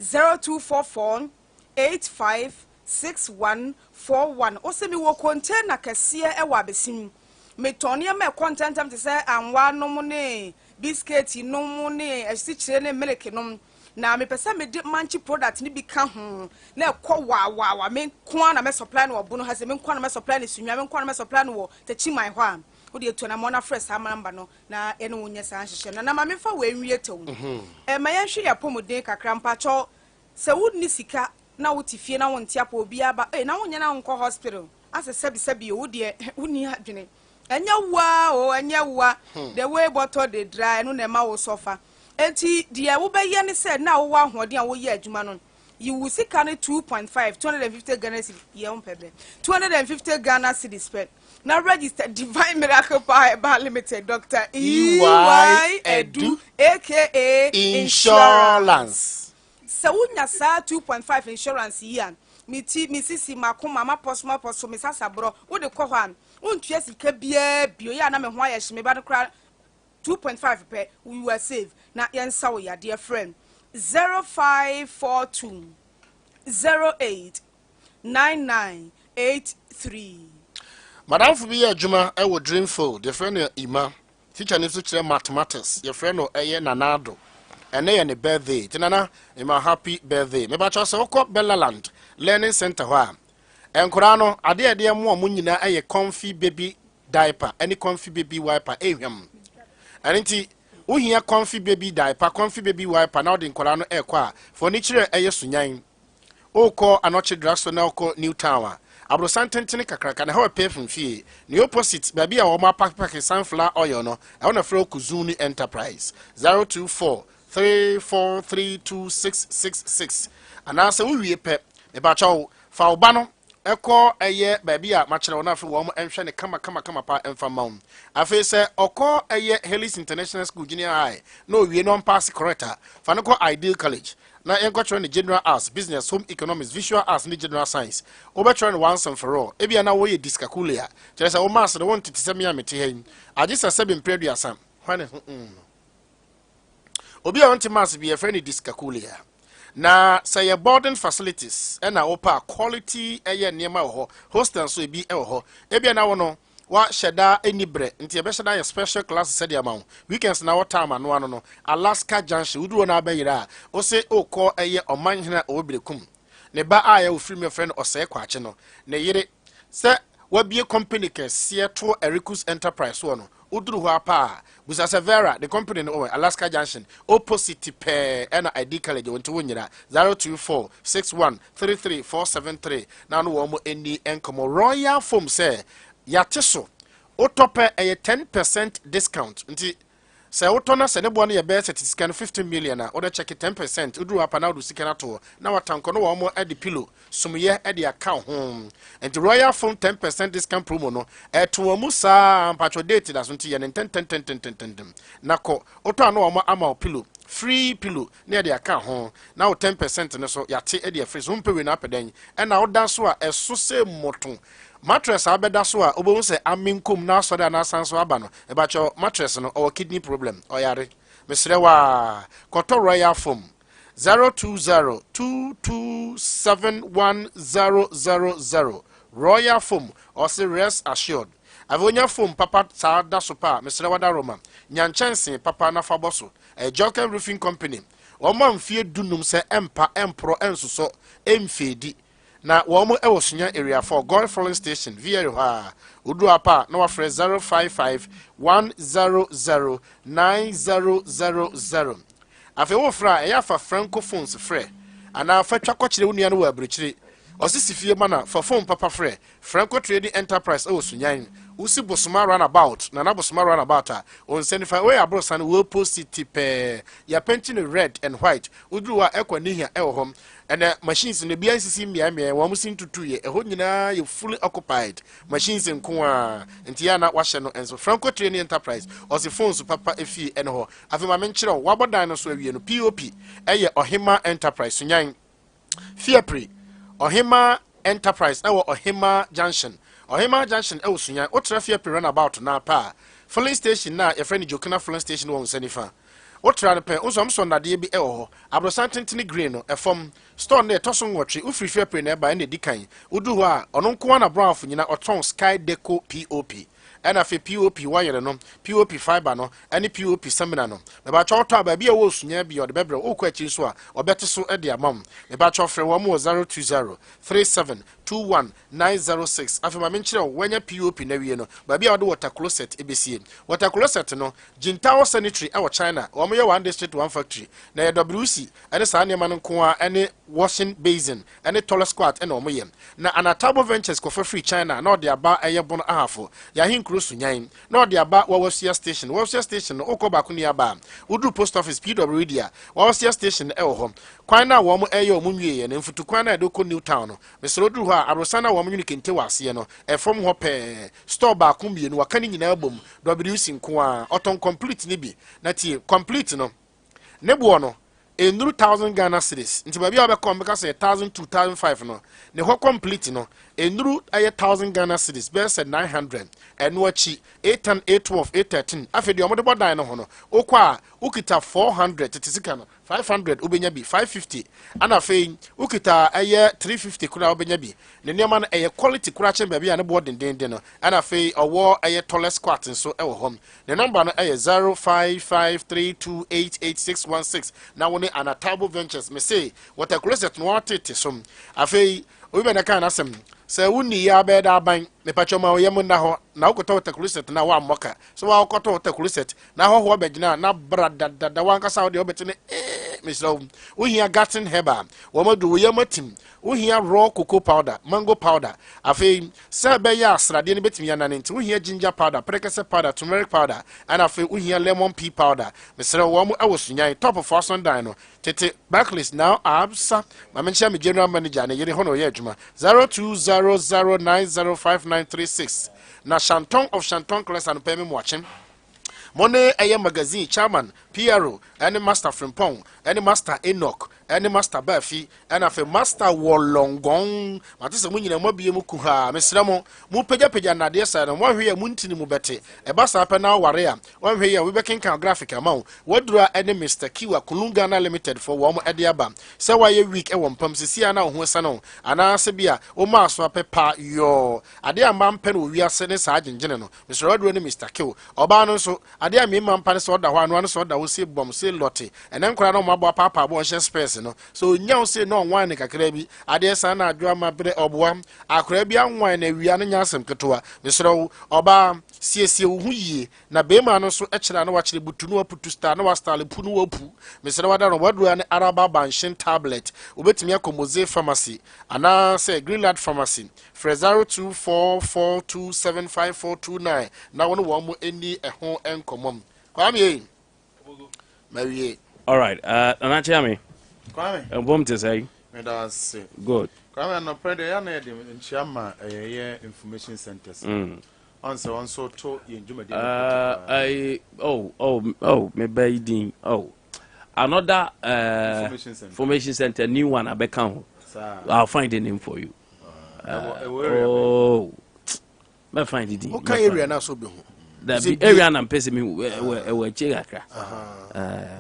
0244 856141 osemi wo container kese e wa besim metone me contentam te say anwa nom ne biscuit nom ne asichire ne milk nom na me pesa me de manchi product ni bi ka ho na ekọ wa me kwa na me supply no obo no ha se me kwa na me supply ne Sunyani me kwa na me supply no wo tachiman ho a wo de to na mo na fresh amamba no na ene wonye sa hyehyɛ na ma me fa wa enwie tew ma ye hwe ya pomuden kakra mpa cho se wo ni sika na wo tifie na wo ntia pa obi aba na wonye na nkɔ hospital ase sebi wo de woni adwene enya wa the way bottle dey dry no na ma wo sofa enti dia wo be ye ne said na wo ahoden a wo ye adwuma no you will see can 2.5 250 Ghana cedis ye on pebe 250 Ghana cedis spent now register Divine Miracle Power Limited Dr. EY Edu aka Insurance so unya sa 2.5 insurance yan mi sisi makoma ma poso mi sasa bro wo de kɔ hɔ an untua sika bia bio ya na me ho ayɛ hye me ba no kra 2.5 pe we were save na yensa wo ya dear friend 0542 08 9983
madam fu bi adwuma e wo Dreamfield the friend Ima teacher ne so kire mathematics your friend no eye nanado ene ye ne birthday tinana Ima happy birthday me ba cho se wo Bellaland learning center hɔ a enkora no Adea de mo mo nyina ɛyɛ comfy baby diaper any comfy baby wiper ehwam anti wohia comfy baby diaper comfy baby wiper na odi nkora no ekɔ a furniture ɛyɛ sunyan okɔ anoche drugstore na okɔ new tower abrosantentene kakraka na ha pay from fee the opposite baby a wo ma pack sunflower oil no ɛwɔ na frɛ Kuzuni Enterprise 0243432666 anasa wo wie pɛ e ba chawo fa oba no eko eye baby a machire wona afi wo mo enhwe ne kama pa emfa maum afi se oko eye Helis International School Junior High no wie no pass corrector fa no ko Ideal College na enko try ne General Arts Business Home Economics Visual Arts ne General Science oba try ne once and for all e bia na wo ye dyscalculia kire se wo mass no won tete se me amete hen agisa 7 period asam hwane obi a won te mass bi e friend dyscalculia na say your boarding facilities and na opa quality eye niema ho hostel so ebi e ho ebia na wono wa sheda enibre nti e be sheda your special class said amount weekends na what time ano no Alaska Junction uduro na abayira o se okọ eye omanhena obrekum ne ba a ya ofiri me friend osay kwache no ne yire se wabie company kese to Ericus Enterprise wono uduru ho apa busa severa the company no Alaska Junction opposite pe and ID college wonto wonyira 0246133473 na no wo mo eni enkomo Royal Foam say yateso otope a 10% discount nti say otona se ne bo no ye be certificate 15 million na order check 10% uduru apa na udu sikana to na watanko no wo mo edi pillow sumye edi account home and Royal Foam 10% discount promo no eto mu sa mpacho date da so nti ye 10 nako oto no wo mo ama pillow free pillow near the account home now 10% no so yate edi free so mpewe na apeden e na odan so a eso se moton mattress abeda so a obo se aminkum na so da na sanso aba no e ba cho mattress no or kidney problem oyare mesrewa koto Royal Foam 0202271000 Royal Foam or say rest assured avonya foam papa sa da so pa mesrewa da Roma nyanchanse papa na faboso a Joker Roofing Company o man fie dunum se empa empro ensoso emfedi na wo mo ewo Sunya area for Golf Filling Station via ha udu apa na wa frɛ 0551009000 afi wo fra e ya fa franco phones frɛ ana fa twa kɔkyere wo nua no wa abrikyire osisi fie mana fa phone papa frɛ Franco Trading Enterprise ewo Sunyan usi bosoma runabout na bosoma runabout a on senify we abrosan we post it pe ya painting red and white udu wa ekwa ni hia ewo hom and machines no bia nsisi mia wo musin tutu ye eho nyina ye fully occupied machines nko a enti ya na wahye no enso Franco Trading Enterprise osi phones papa efi ene ho afema menkyere wabodan no so awie no POP eye Ohima Enterprise Sunyan Fiapri Ohima Enterprise ewo Ohima Junction ewo Sunyan o traffic pe run about na pa filling station na your friend Jokina filling station won senifa o tra ne pe unso na de bi ewo ho abrosantentene green no efom store na etoso nwotwe u free pe na ba na dikan udu ho a ono nko na brown fo nyina oton Sky Deco POP ena fe POP wire no POP fiber no ene POP seminar no me ba cho to ba bia wo Sunya bia de bebre o kwa chi so a obete so e de amam me ba cho frɛ wo mo 0203721906 afema menkyere wanya POP na wie no ba bia wo water closet ebesie water closet no Jintao Sanitary e wo China wo mo ye one district one factory na ye WC ene sa ne man nko a ene washing basin ene toilet squat ene wo mo ye na Anatabo Ventures ko free China na o de aba eye bon ahafo ya Sunyan no de aba Wawasia station no okoba ku ni aba udu post office PW dia Wawasia station e wo ho kwan na wo mo eye o munwie ye ne mfutu kwan na edoko New Town no mesoro du ho a abrosana wo mo nyune kente wase no e from ho pe store ba ku mienu wakani nyina abom WC nko a oton complete ni bi na tie complete no ne bo no enuru 1000 Ghana cedis nti ba bia obekọ mbeka say 1000 2005 no ne ho complete no enuru aye 1,000 Ghana cedis best at 900 enwachi 810 812 813 afi de omode bodan no ho no okwa ukita 400 titisika no 500 ubenya bi 550 ana fe ukita aye 350 kura ubenya bi ne niam na aye quality kura chemba bi ane bo dendenden no ana fe owo aye tallest squat nso ewo hom ne number no aye 0553288616 na woni Anatabo Ventures me say what a closet no atete som afi obi na kan asem se wuni ya be da ban me pacho ma oyem nda ho na ukoto wata closet na wa moka so wa ukoto wata closet na ho begina na brada da wan kasa wo de obetene misro wo hia garden herba wo madu wo yamatim wo hia raw cocoa powder mango powder afi se be ya asrade ne betimi ya nanenti wo hia ginger powder prekese powder turmeric powder and afi wo hia lemon pea powder misro wo mu awosunyan top of person dan no tete backlist now absa ma mencha me general manager na yere hono ye adwuma 0200905936 na Shanton of Shanton class and pay me watching Money a magazine chairman PRO any master Frimpong any master Enoch any master Buffy and a master Wolongong matisa munyina mabie mu kuha mesramo mu peja na de sa na mo hwe muntini mu bete e basa pa na ware a wo hwe ya we bekin kan graphic amount wadura any Mr Kiwa Kulunga na limited for wo mo ade aba se wa ye week e wo mpam sisia na ho sa no ana se bia o ma so pepa yo ade amba mpa no wi ase ne sa agenjene no Mr wadura ni Mr Kiw oba no so ade a me mpa ne so da ho anu so da wo se bom se lote enen kora no mabo papa bo hye space no so nyaw se no nwan ne kakra bi ade sa na adwo ma bre oboa akora bi anwan na wi anu nya asem ketoa mesro oba siesie wo hu yie na be ma no so e kira na wa kire butu no aputu star na wa star pu no wapu mesro wada no wadua ne araba banshin tablet obetimi akomoze pharmacy ana say greenland pharmacy Frezaro 24427549 na wono wo mo eni eho enkomom kwame Marie.
All right. Anachami.
Kwame.
Bom to say.
Me da say.
Good.
Kwame no prende ya na de nchiama information centers. Also to yenjuma de. Me baiding. Another information center new one abeka. I'll find the name for you. Me find the name.
Okay area na so be ho.
The area na mpese me we chegakra.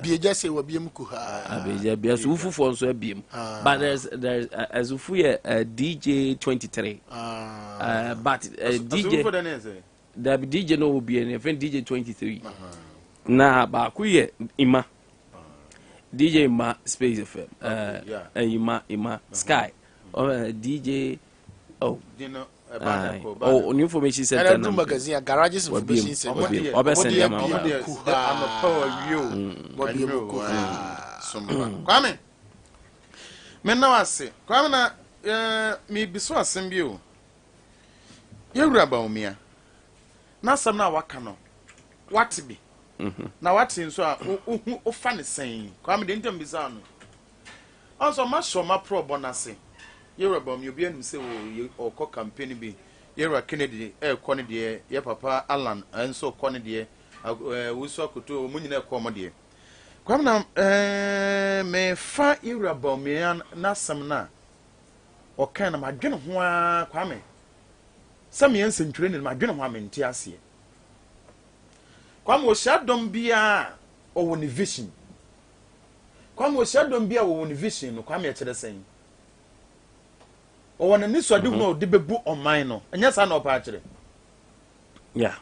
Be just say we biem ku ha.
Abia bia so ufufo nso abiem. But there's as ufu DJ 23. But DJ the DJ no will be an event DJ 23. Na ba ku ye Ima. DJ Ima Space FM. Ima Sky. DJ new information center
and magazine garages information center
Kwame me na wase Kwame na me biso asem bi o yewura ba omia na asem na waka no wate bi na wate nso a o fa ne sen Kwame de ntem bisa no also ma so ma pro bonase Yerabom you be able to say or co campaign be Yera Kennedy, Connie dear, your papa Alan, and so Connie dear, we saw to Munina comedy. Come now, may fa Yerabom me and Nasamna or can my general Kwame. Some years in training my general in Tiasia. Kwame was shut don't be a or one vision. Kwame was shut don't be a one vision, or Kwame to the same. O wana niso adi no de bebu online no enya sa na opa kire
yeah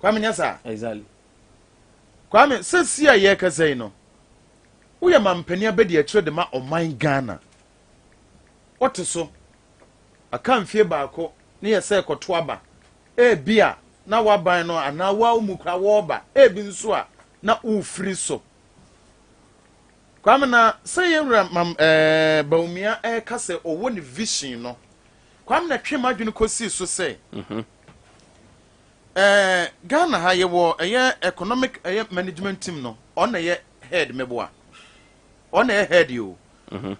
Kwame nya sa
exactly
Kwame sesi a ye kasai no wo ye mampani abedi a kire de ma online Ghana what so aka mfie baako ne ye se koto aba bia na waban no ana wa umukra wo ba bi nso a na ufiri so Kwame na say baumia kase owo ne vision no Kwame na twem adwene kosi so say Ghana ha ye wo economic management team no on ye head meboa on ye head yo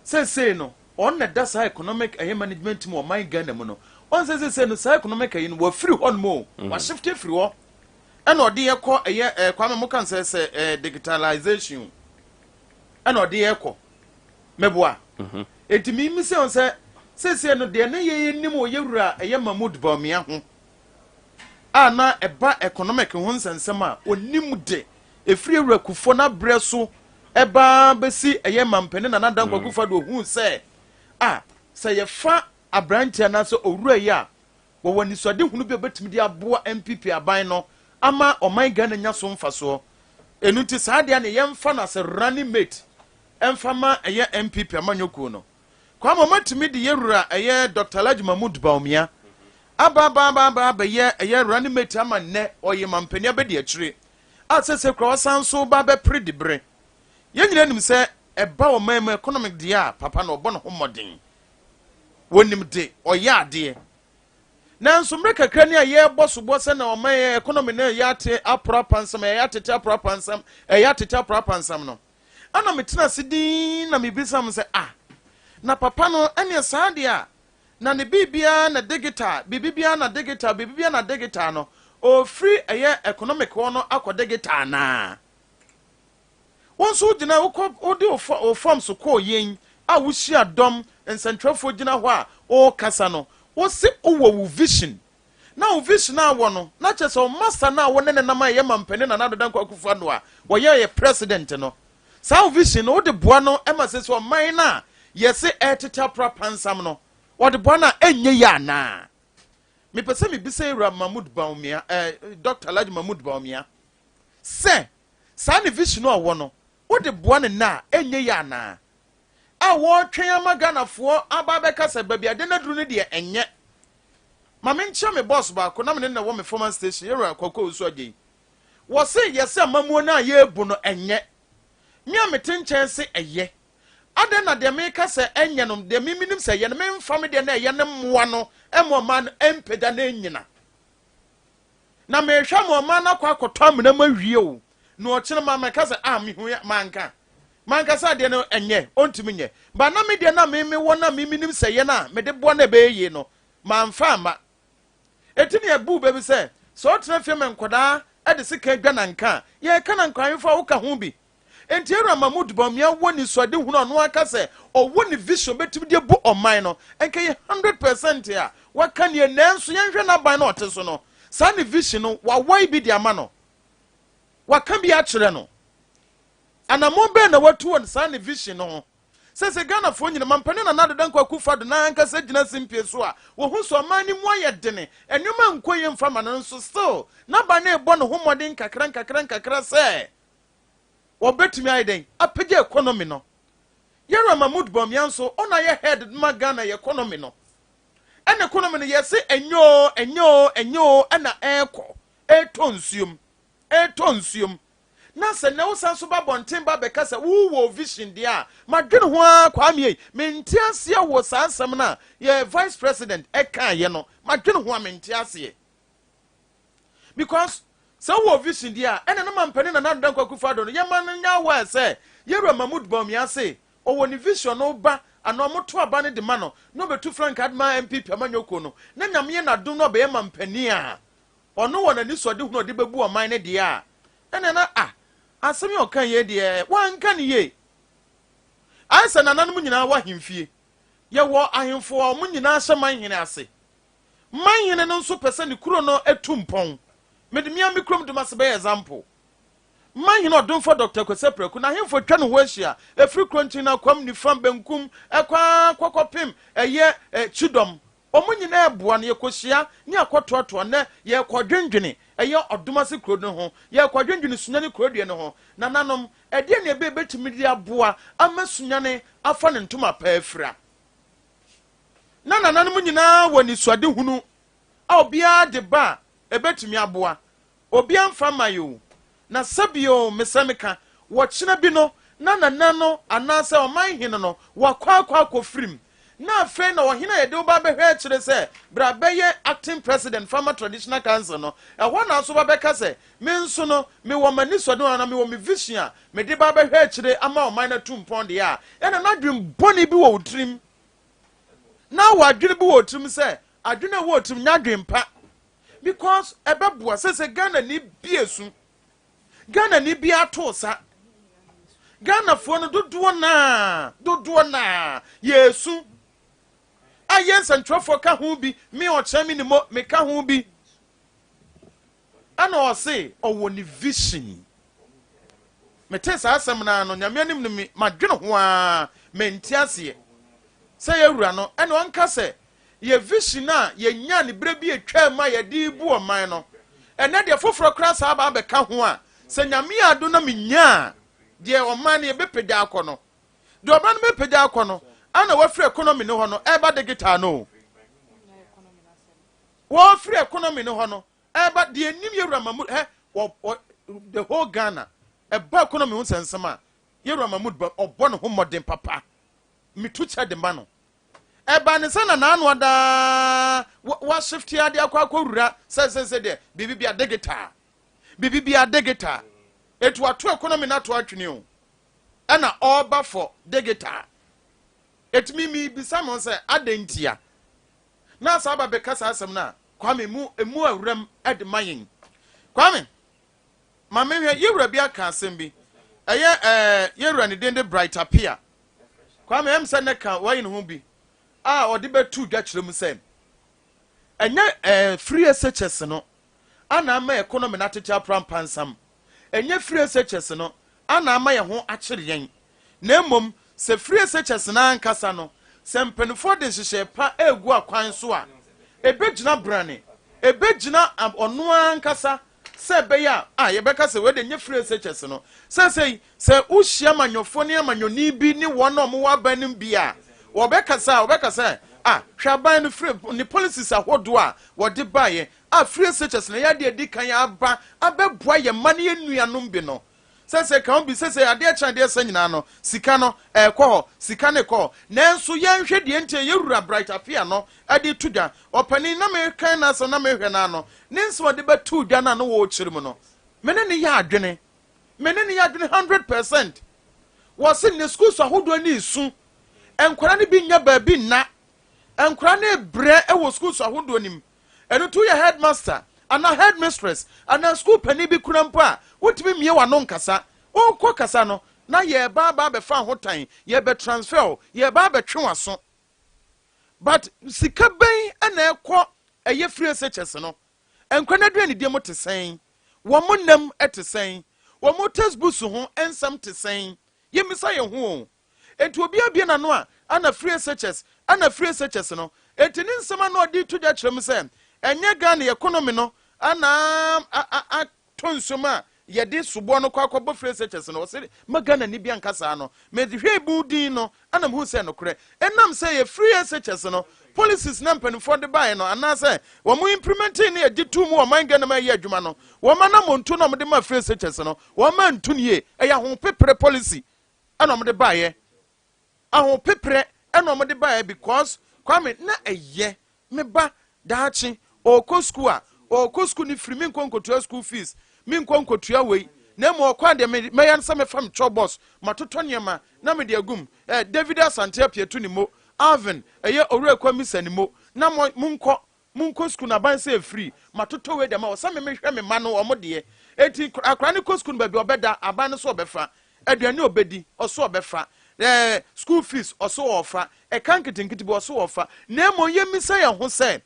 say no on na das economic management team o man Ghana mu no on say no say economic no wo free on mo wa shift free wo e na ode ye ko Kwame mo kan say digitalization and or the echo meboa etimi mi se sese no de ne ye nim o yewura eye Mahmoud Bawumia ho ana eba economic ho nsensem a onim de efiri ewura kufo na breso eba besi eye mampene na nadan kwakufa do hu se se ye fa abrantia na so owura yi a wo woni so de hunu be betimi de aboa MPP aban no ama oman Ghana nya so mfaso enu ti saade ne yemfa na se running mate emfa ma eye MPP amanyoko no kwa mama timi de yewura eye Dr. Laji Mahmoud Bawumia aba eye running mate ama ne oye mampani abedi akire asese kwa wasanso ba be predibre yenyina nim se eba o man economic dia papa na obo no homodin wonim de oya ade nanso mreka krani a ye boso se na o man economy na ya te apra pansam ya tete apra pansam ya tete apra pansam no ana metena sidin na mebisam se na papa no ene saade a na ne bibia na digital bibia na digital no o free eye economic wono akọ digital na wonso gina odi o form so ko yen a wuhia dom encentrafo gina ho a o kasa no wo se wo vision na o vision na wo no na chese o master na wo ne na ma ye mampene na nadodan kwakufa no a wo ye president no sa o vision no de boa no e ma se so man na ye se etita propansam no wo de boa na enye ya na me pese me bisa Ewura Mahmoud Bawumia Dr. Laji Mahmoud Bawumia se sa ne vision no wo no wo de boa ne na enye ya na a wo twen amaganafo aba be kasa ba bia de na duru ne de enye ma me nche me boss ba ko na me na wo me former station Ewura Kwakwa Osu Agye wo se yese mamuo na ye ebu no enye mi a me tenchen se eye ade na de me kasa enye no de mi minim se ye no me mfa me de na eye ne moa no emo man empeda na enyina na me hwa mo man akwakoto amena mawie o no o kire ma me kasa me hu manka sa de no enye ontimi nye ba na me de na me wona me minim se ye na me de bo na be yi no ma mfa ma etini abu be bi se so tena fie me nkoda e de sika dwa na nka ye ka na nkwan fa wo ka ho bi enti Ewura Mahmoud Bawumia woni so de hunu no aka se o woni vision betimi de bu oman no enka ye 100% a waka ne nanso yenhwe na ban na oteso no sa ne vision no wa wai bi de ama no waka bi a kire no anamo be na watu on sa ne vision no se Ghana fo nyina mampane na nadodan kwakufa do na anka se gina simpie so a wo hu so mani mo ye dene enuma nkoye mfama no so still na ba na ebo no homodin kakran se wo betumi ayden apege economy no Ewura Mahmoud Bawumia so ona ye head ma Ghana ye economy no ene economy no ye se enyo ana eko etonsuum na se ne wosan so ba bonten ba beka se wo vision dia madwene ho akwame menti ase wo sansam na ye vice president eka ye no madwene ho menti ase because so wo vision dia ene no mampane na nadan kwakufa do no ye man nya wa se Ewura Mahmoud Bawumia se o woni vision no ba ano moto aba ne de ma no no betu Frank Adma MPP amanyoko no na nyame na dum no be mampani a ono wona ni so de hu no de bebu o man ne de a ene na asemi okan ye de wanka ne ye ansa nananom nyina wa hemfie ye wo ahemfo o mu nyina hye man hene ase man hene no nso pese ne kuro no etumpon medimia me krom de masebe example man hene odonfo Dr. Kwesepreku na hemfo twa ne ho ahia efri krontin na kwam ni fam benkum ekwa kwakopim eye chidom omu nyina eboa ne yekohia ne akototo ne ye kwadwendwene eye odomase kuro no ho ye kwadwendwene Sunyani kuro de ne ho na nanom ede ne ebe betimi de aboa ama Sunyani afa ne ntoma pa afira na nanom nyina woni suade hunu a obia de ba ebetimi aboa obia mfa mayo na sabio mesameka wo kyena bi no na nanano anase oman hene no wakwa akofrim na fe na ohina ye de oba behwe kire se bra beye acting president former traditional council no e ho na so ba beka se me nso no me wo mani so do na me wo me vision a me de ba behwe kire ama oman na tumpon de a e na nadwem boni bi wo utrim na wadwene bi wo utrim se adwene wo utrim nyadwem pa because ebeboa se Ghana ni biesu Ghana ni bia to sa Ghana fo no dodo na yesu ayen santrofo ka ho bi me o chemi ni mo me ka ho bi ana o say owo ni vision me te sa asem na no nyame anim ni madwene ho a menti ase say yewura no ene on ka say ye vision a ye nya ne bre bi etwa ma ye di bu o man no ene de foforo kra sa ba be ka ho a say nyame ado na me nya de o man ye be peda akono de o man me peda akono ana wa free economy no ho no eba de guitar no wa free economy no ho no eba de enim yewura mamud the whole Ghana eba economy ho sensema yewura mamud ba obo no ho modern papa mitucha de ma no eba ne sana na anu ada wa shift ya de akwa wura se de bibi bia de guitar etu ato economy na to atwene o ana oba for de guitar etimi bisa mo se adentia na saba be kasa asem na kwame emu awuram ed mayin kwame mama hwe yewura bia ka asem bi yewura ne den de bright appear kwame em se ne ka wayin ho bi odi betu dwakire mu se enya free SHS no ana ama economy na tete aprampansam enya free SHS no ana ama ye ho akire yen na emom se free SHS na ankasa no se mpenfo de hyehyɛ pa egu akwan so a ebegyina brane ebegyina ono ankasa se beya ye beka se we de nye free SHS no se uhia manyofo ne amanyoni bi ni wono mo wa banim bia wo beka se hwaban no free ni policies ahodo a wo de baye free SHS na ya de edi kan ya abeboa ye mane ye nuanom bi no se kan bi se ade chan de se nyina no sika no ekọ sika ne kọ nanso ye nhwe de ntie yewura bright appear no ade tuda opani na me kan na so na me hwe na no nenso de betu da na no wo chirim no mene ne ya adwene 100% wo se ne school so ahodo ni su enkwara ne bi nya ba bi na enkwara ne bre e wo school so ahodo nim eno to your headmaster ana headmistress ana school pani bi kurampa wotimi mie wa no nkasa onko kasa no na ye ba be fa hotan ye be transfer ye ba be twe waso but sika ben ana ekọ eye free SHS no enkwana duani die mo te sen wo mo nam etesen wo mo textbooks ho ensam te sen ye misa ye ho enti obi abie na no a ana free SHS no etini nsema na odi to ja kyerem se enye Ghana economy no ana tonsoma ye de subo no kwakọbọ free SHS no se magana ni bia nkasa no me de hwe budin no ana mu se no kure enam se ye free SHS no policies na mpanifo de bae no ana se wo mu implementing ne edi tu mu o man Ghana ma ye adwuma no wo ma na montu no de ma free SHS no wo ma ntu nie eya ho pepre policy ana mo de bae ahon pepre ana mo de bae because kwame na eye me ba daachi o school ni free min konkotua school fees min konkotua wei na mo kwa de me yan sa me fam chobos matoto niema na me de agum David Asante Apietu ni mo Alvin eye owura kwa misa ni mo na mo munko school na ban say free matoto wei de ma o sa me hwe me ma no o mo de eti akra ni ko school ba bi obeda aban so obefa aduane obedi oso obefa school fees oso ofa kanketenkete bi oso ofa na mo ye misa ya ho say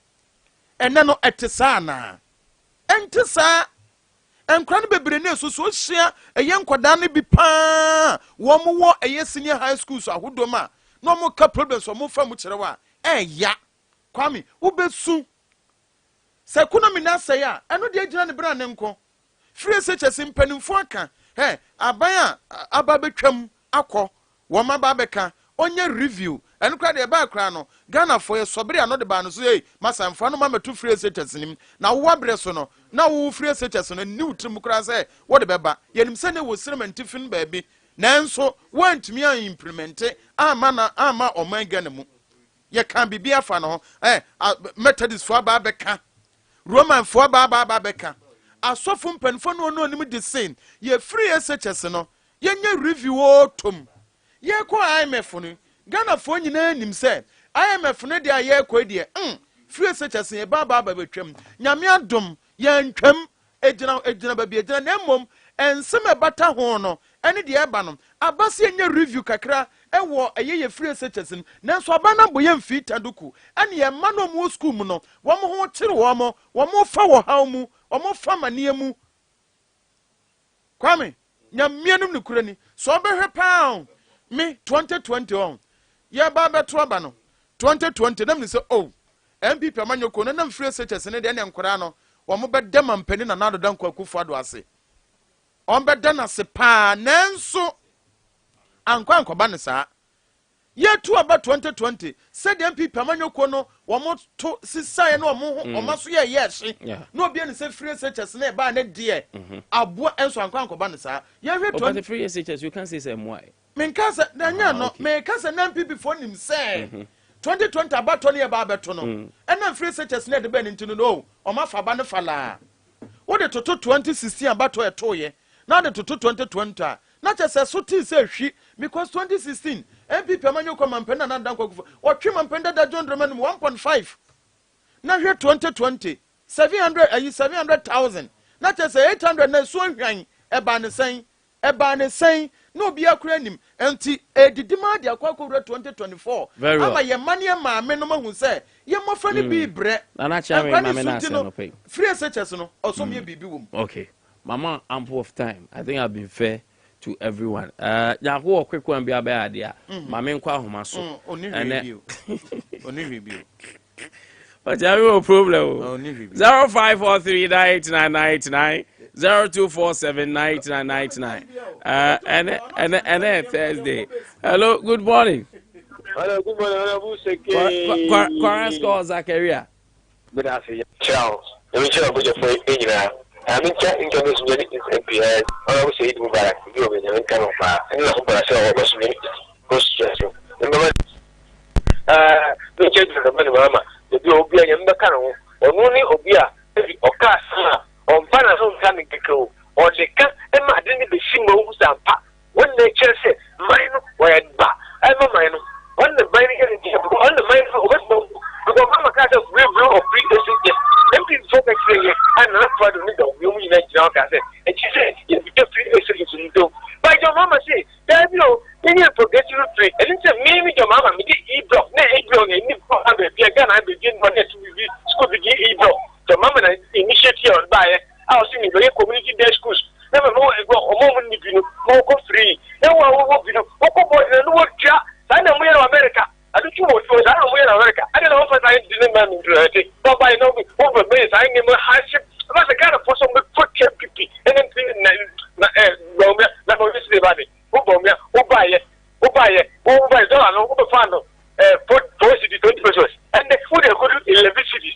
ene no etesa na entesa enkran bebre na so hia eye nkoda ne bi pa wo mo wo eye senior high school so ahodo ma no mo ka problems wo mo fa mu kire wa ya kwame wo besu se economy na say ya eno de agina ne bra ne nko free SHS mpanimfo aka aban aba betwam akọ wo ma ba beka onye review enu kra de ba kra no Ghana for ye sobere ano de ba no so masamfa no mametu free SHS nim na wo abre so no na wo free SHS no ni utrim kra say wo de beba yenim se ne wo sirmentifin ba bi nanso wantumi an implement ama oman Ghana mu ye kan bibia fa no Methodist for ba beka Roman for ba beka asofo mpanfo no nim de sin ye free SHS no ye nya review o tom ye ko IMF no Ghana fo nyina nim se IMF no de aye ko de free SHS ye ba betwam nyame adom ye ntwam ejina ba bi ejina na mom ensem bata ho no ene de eba no abase nya review kakra ɛwɔ ɛyɛ free SHS no nanso abana boye mfi taduku ɛne ye ma no mu school mu no wɔn ho kyere wɔn fa wɔ haw mu wɔn fa manie mu kwame nyamianum ne kura ni so obehwe pound me 2020 on ye ba beto aba no 2020 nam ni se oh MPP amanyoko no nam free SHS ne de ne nkora no wɔn bɛda mampani na nado dan kwakufu ado ase on bɛda na se pa nanso ankwa ne saa ye to aba 2020 said MPP amanyoko no wɔn to sisae no wɔn so ye hye no obi ne se free SHS ne ba ne de abo enso ankwa ne saa ye hwe
to the free SHS you can say say moi
men ka say na nya no men ka say na MPP for nim say 2020 abato ne ba beto no na free SHS ne de ba ntinu no o ma fa ba ne fala wo de toto 2016 abato e to ye na de toto 2020 na che se so ti se hwi because 2016 MPP amanyoko mampenda na dan kwakufu otwe mampenda da John Draman 1.5 na hwe 2020 700,000 na che se 800 na so hwan eba ne sen no bi akura nim enti edidima de akwakowura 2024 ama ye mane ma me no mahu se ye mofra ne bi bre
na cha me ma me na se no pay
free SHS no osom ye bibi wom.
Okay mama, ample of time. I think I've been fair to everyone. Ya who quick one be Adea. Mama nkwa homa so.
Only review. Only review.
But you have no problem. 0543989999 02479999. And then Thursday. Hello, good morning.
Hello, good morning.
Quarren score Zakaria.
Good afternoon. Ciao. Let me tell you about your friend. I'm in Sunyani is MPS. I will say it back. You will be kind of far. And I hope I saw what was stressful. Remember, the children of Mama, the Obia and the Cano, or only Obia, or Casa, or Panasol coming to go, or the cat, and I didn't be single who's a pack. When they just say, mine, where I'm a mine. On the mining and on the mine for Westmore, because Mama Cat of real blue or free SHS. Empty focus here, and not for the middle, you mean that you and she said, you get free SHS in do. But your mama say, there you know, then you forget you free. And it's a maybe your mama, me e-block, ne e-block, and you have a again, I begin one to be school to get e-block. The mama initiative on buy, I was in the community day schools. Never know a moment, you know, more free. No one will be no boy, and no job. I know where America. I don't know what I don't where America. I don't know if I didn't man into it. But I know over me, I am a hardship. That's the kind of person with foot PP and then Romeo, not for this body. Obomia, Obaye, Dollar, Obafano, put 20 pesos. And the food are good in 11 cities.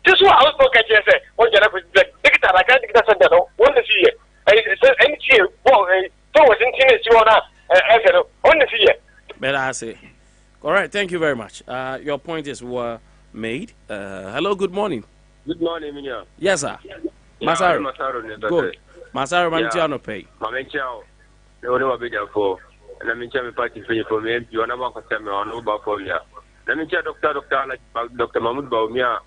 This is what I was going to say. What you have to take it, I can't take that. One this year. Any year, well, was in tennis, you want to, on this year.
But I say, all right, thank you very much. Your point is well made. Hello, good morning.
Good morning, Minya.
Yes, sir. Masaru. Good. Masaru, Mantiano pay.
Mamenchao. No one will be there for. And I'm in Champion Party for me. You are not going to tell me on about for you. Let me tell Dr. Mahmoud Baumia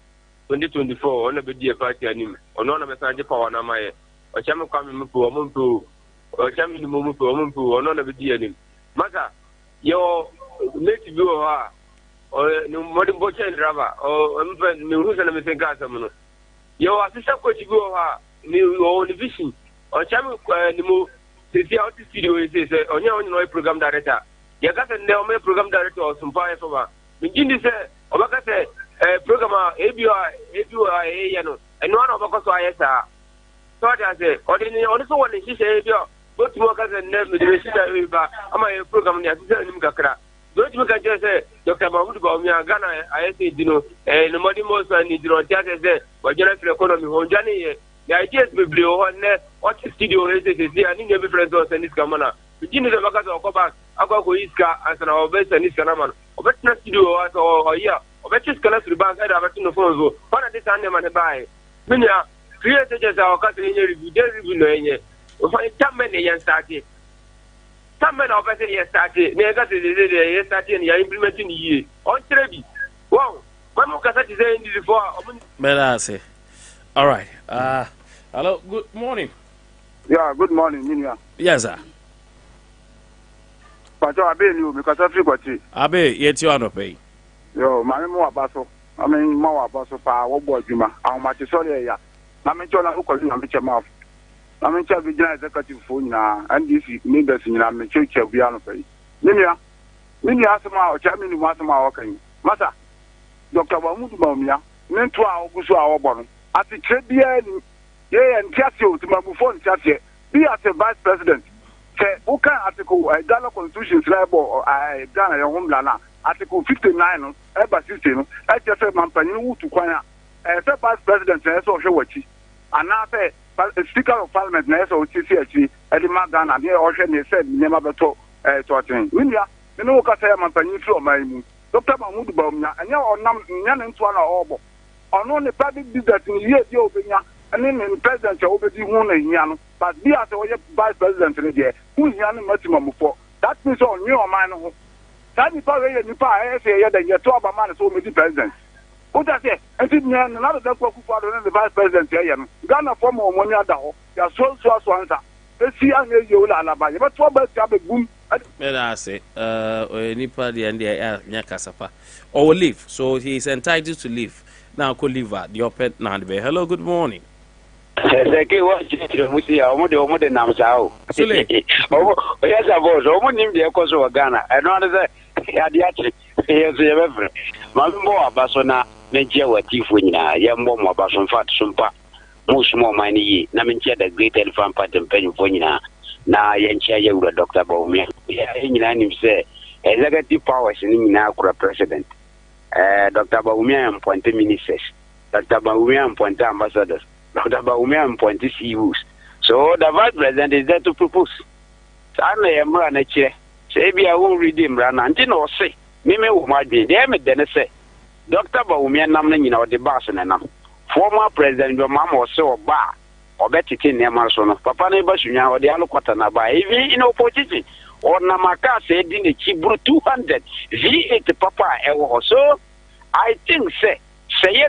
2024 on the BDA party and him. On one of the Sanjay Power Namae. Or Chamu coming to a Mumpu. Or Chamu Mumpu or none of the DNA. Masa. Your late view or no modern butcher and driver or News and everything got some. Your assistant coach go new own division or Chamu Nimu see out the studio is on your own program director. You got a new program director or some fire for begin to say, Obaka programmer, ABA, and one of us ISR. So I say, or the also one is both workers and name with the I'm a program in Kakra. Don't you can just say, Dr. Mahmoud Baumia, Ghana, I say, you know, and the money most and you know, just there, but general economy, Honjani, the idea is to be what the studio is, and in every friend and this Kamana. Begin the workers of Koba, Akako Iska, as an our best and this Kanaman, or better studio or yeah, or better scholars to bank, I have to know for one of this animal and buy. Minya, created our country in your review. Some men started. Some men of us started. They started and you're implementing ye. On Trebi. Wow. One more cassette is saying before.
Melase. All right. Hello. Good morning.
Yeah, good morning, Minya.
Yes, sir.
Pacho Abe ni because Africa.
Abe, yet you are no pay.
Yo, my mo abaso. I mean, mo abaso pa wo boy juma. How much sorry ya. Na me chola ko na me chema. Na me cha vigilance executive phone na NDC members ni na me cheche bia no pay. Mini asema o cha mini asema o kan. Masa. Dr. Bamudu Bamia, nento a oguso a obo no. Ati trebia ni ye entiase o timabufo entiase. Be as a vice president. Say, okay, article Ghana Constitution label Ghana your homeland article 59 eba 16 just say mampani wu to kwanya say vice president na so hwe wachi ana say speaker of parliament na so tisi achi edi ma Ghana na o hwe ne say nyema beto totin winia me no ka say mampani fro maimu Dr. Mahmoud Bawumia anya onam nya ne nto na obo ono ne public business ni ye di obenya ene ne president e obedi hu na hia no but be as a vice president ni there who hia no maximum for that means on you o man no that nipa we nipa e say ye den ye to aba man so me di president o ta say enti nya na da kwa kufa do the vice president ye no Ghana form o money ada ho ya so answer esi an ye yo la alaba ye beto ba tia be gum
I say nipa the end nya kasapa or will leave, so he is entitled to leave. Now could leave the open now. Hello, good morning.
Seke wa chitiro musi ya omo de namsao.
Sule.
Yes abozo omo nim de ekoso wa Ghana. Eno ade say adiachi. Yes ye befre. Mambo abaso na menche wa tifu nyina. Ye mbo mo abaso mfat Sompa. Mo small mine yi na menche the great elephant party mpenyu fo nyina. Na ye nche ye ura Dr. Bawumia. Ye nyina nim say executive powers ni nyina akura president. Dr. Bawumia appoint ministers. Dr. Bawumia appoint ambassadors. Dr. Bawumia appoint CEOs. So the vice president is there to propose. Sana ya mra na chire. Say bi a won read him ran anti no say. Me wo ma dwe. Dey me de ne say. Dr. Bawumia nam na nyina o de bass na nam. Former president your mama o say o ba. O betiti ne ma so no. Papa na ba sunya o de alokota na ba. Even in opposition. Or na maka say di ne chibru 200. V8 papa e wo so. I think say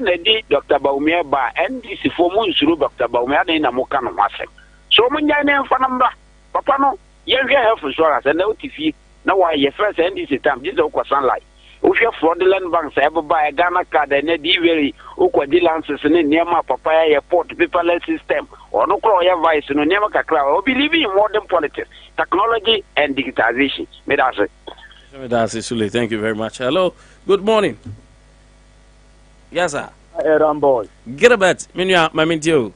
na di Dr. Bawumia ba NDC for mo nsuru Dr. Bawumia na mo ka no masem. So mo nya ne mfa namba. Papa no ye hwe health insurance na otifi na wa ye first NDC time this o sunlight. O hwe fraudulent banks e ba Ghana card na di very o kwa di lances ne niema papa ya port paperless system. Ono kro ya vice no niema kakra. O believe in modern politics, technology and digitization. Me that's it.
Sule, thank you very much. Hello, good morning. Yes, sir.
Boy.
Get a bet. Minya, Mamintio.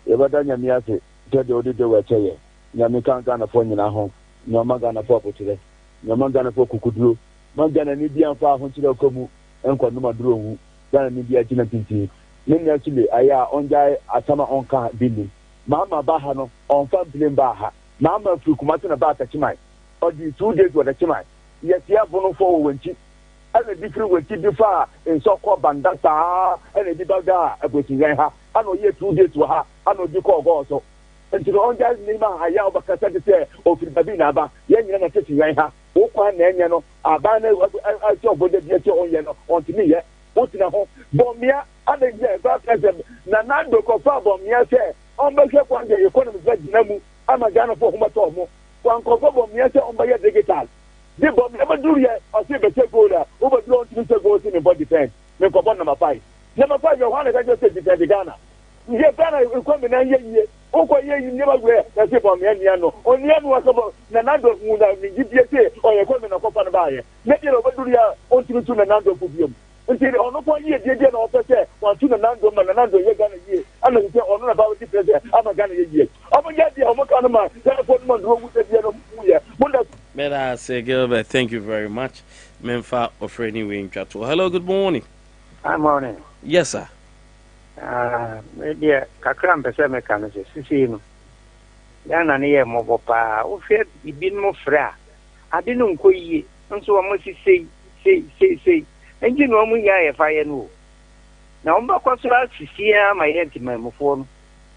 Yabadanya Miase, get the audio where Chaye. Yamikan Gana for Nina home. No Magana for today. No Magana for Kukudru. Magana Nidian far from Chilokomu, and Kwanuma Drew, Gana Nidia Chinapinti. Many actually, I on Jai Asama on car building. Mama Bahano on Family Baha. Mama Fukumatin about a Chimai. Or the 2 days with a Chimai. Yes, you have one for when she. And a different way to differ in so-called bandata and a dibaga everything ha. I know ye 2 days to her. I know you call also. And to the on guys name I have a cassette say of Babina ba yen yana taking ha. Okwan Nano, Abana I saw body on Yano on to me yet. What's in a home? Bomia and the Nanando Cofa Bomia say on the one day economy Namu. I'm a Ghana for Humatomo. One Cofa Bomia say on by a digital. The bomb never do yet. I say, but take over. Overblown to Mr. Goes in body defense. Make up number 5. Number 5, your one, I just said, defend the Ghana. Here, Ghana will come in a year. Oh, yeah, you never wear. That's it from Yano. Only one was about Nanado Muna, GPA, or your comment of Copanabaya. Let you overdo your own to Nanado Pubium. Until on no point year, you get off there. One to Nanado, Nanado, you're gonna year. I'm going to say, on about the president. I'm a Ghana year. I'm a Yadi, I'm a Kanama. Telephone man, who would say,
Better say, Gilbert, thank you very much. Memfa of anyway in Chateau. Hello, good morning.
Good morning.
Yes, sir.
Maybe Kakram Pesame can say, Yana near Mobopa, who feared be been more fra. I didn't go ye, and so I must say, and you know me, if I know. Now, Mbakosra, Sia, my head in my phone,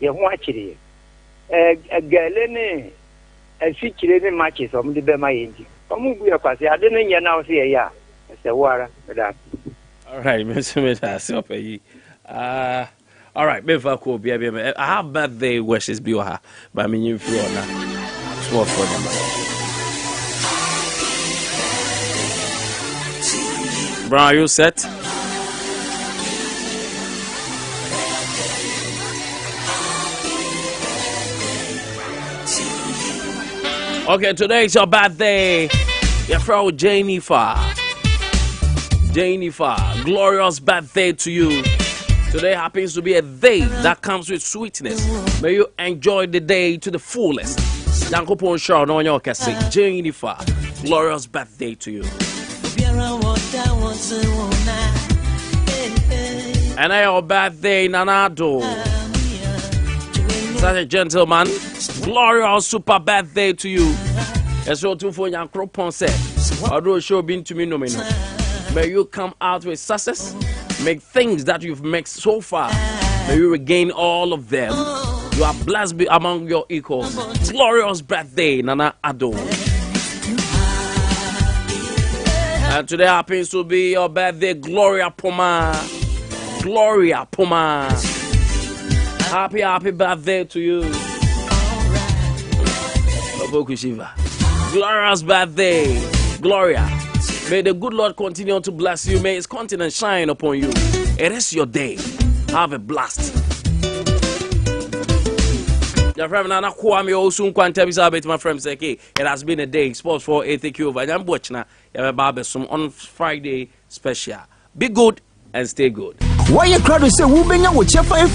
you watch it. A galene. And she children matches on the Bema Indy. Come we are passing. I didn't now say, yeah, it's a war.
All right, Mr. All right, before cool, I have birthday wishes, Bioha, but I mean, you feel now. Small for them. Bro, are you set? Okay, today is your birthday. Your friend Jennifer. Jennifer, glorious birthday to you. Today happens to be a day that comes with sweetness. May you enjoy the day to the fullest. Dankopon show no one can say Jennifer, glorious birthday to you. And your birthday, Nanado. Such a gentleman, glorious super birthday to you. As well too for your cropon said. Although show been to me no. May you come out with success. Make things that you've made so far. May you regain all of them. You are blessed among your equals. Glorious birthday, Nana Ado. And today happens to be your birthday, Gloria Poma. Gloria Poma. Happy birthday to you. Glorious birthday, Gloria. May the good Lord continue to bless you. May his countenance shine upon you. It is your day. Have a blast. Your friend Nana Kwame also Nkwantabisa bet my friend say, it has been a day. Sports for 8 over. I'm watching on Friday special. Be good and stay good.
Why you crowd say we been your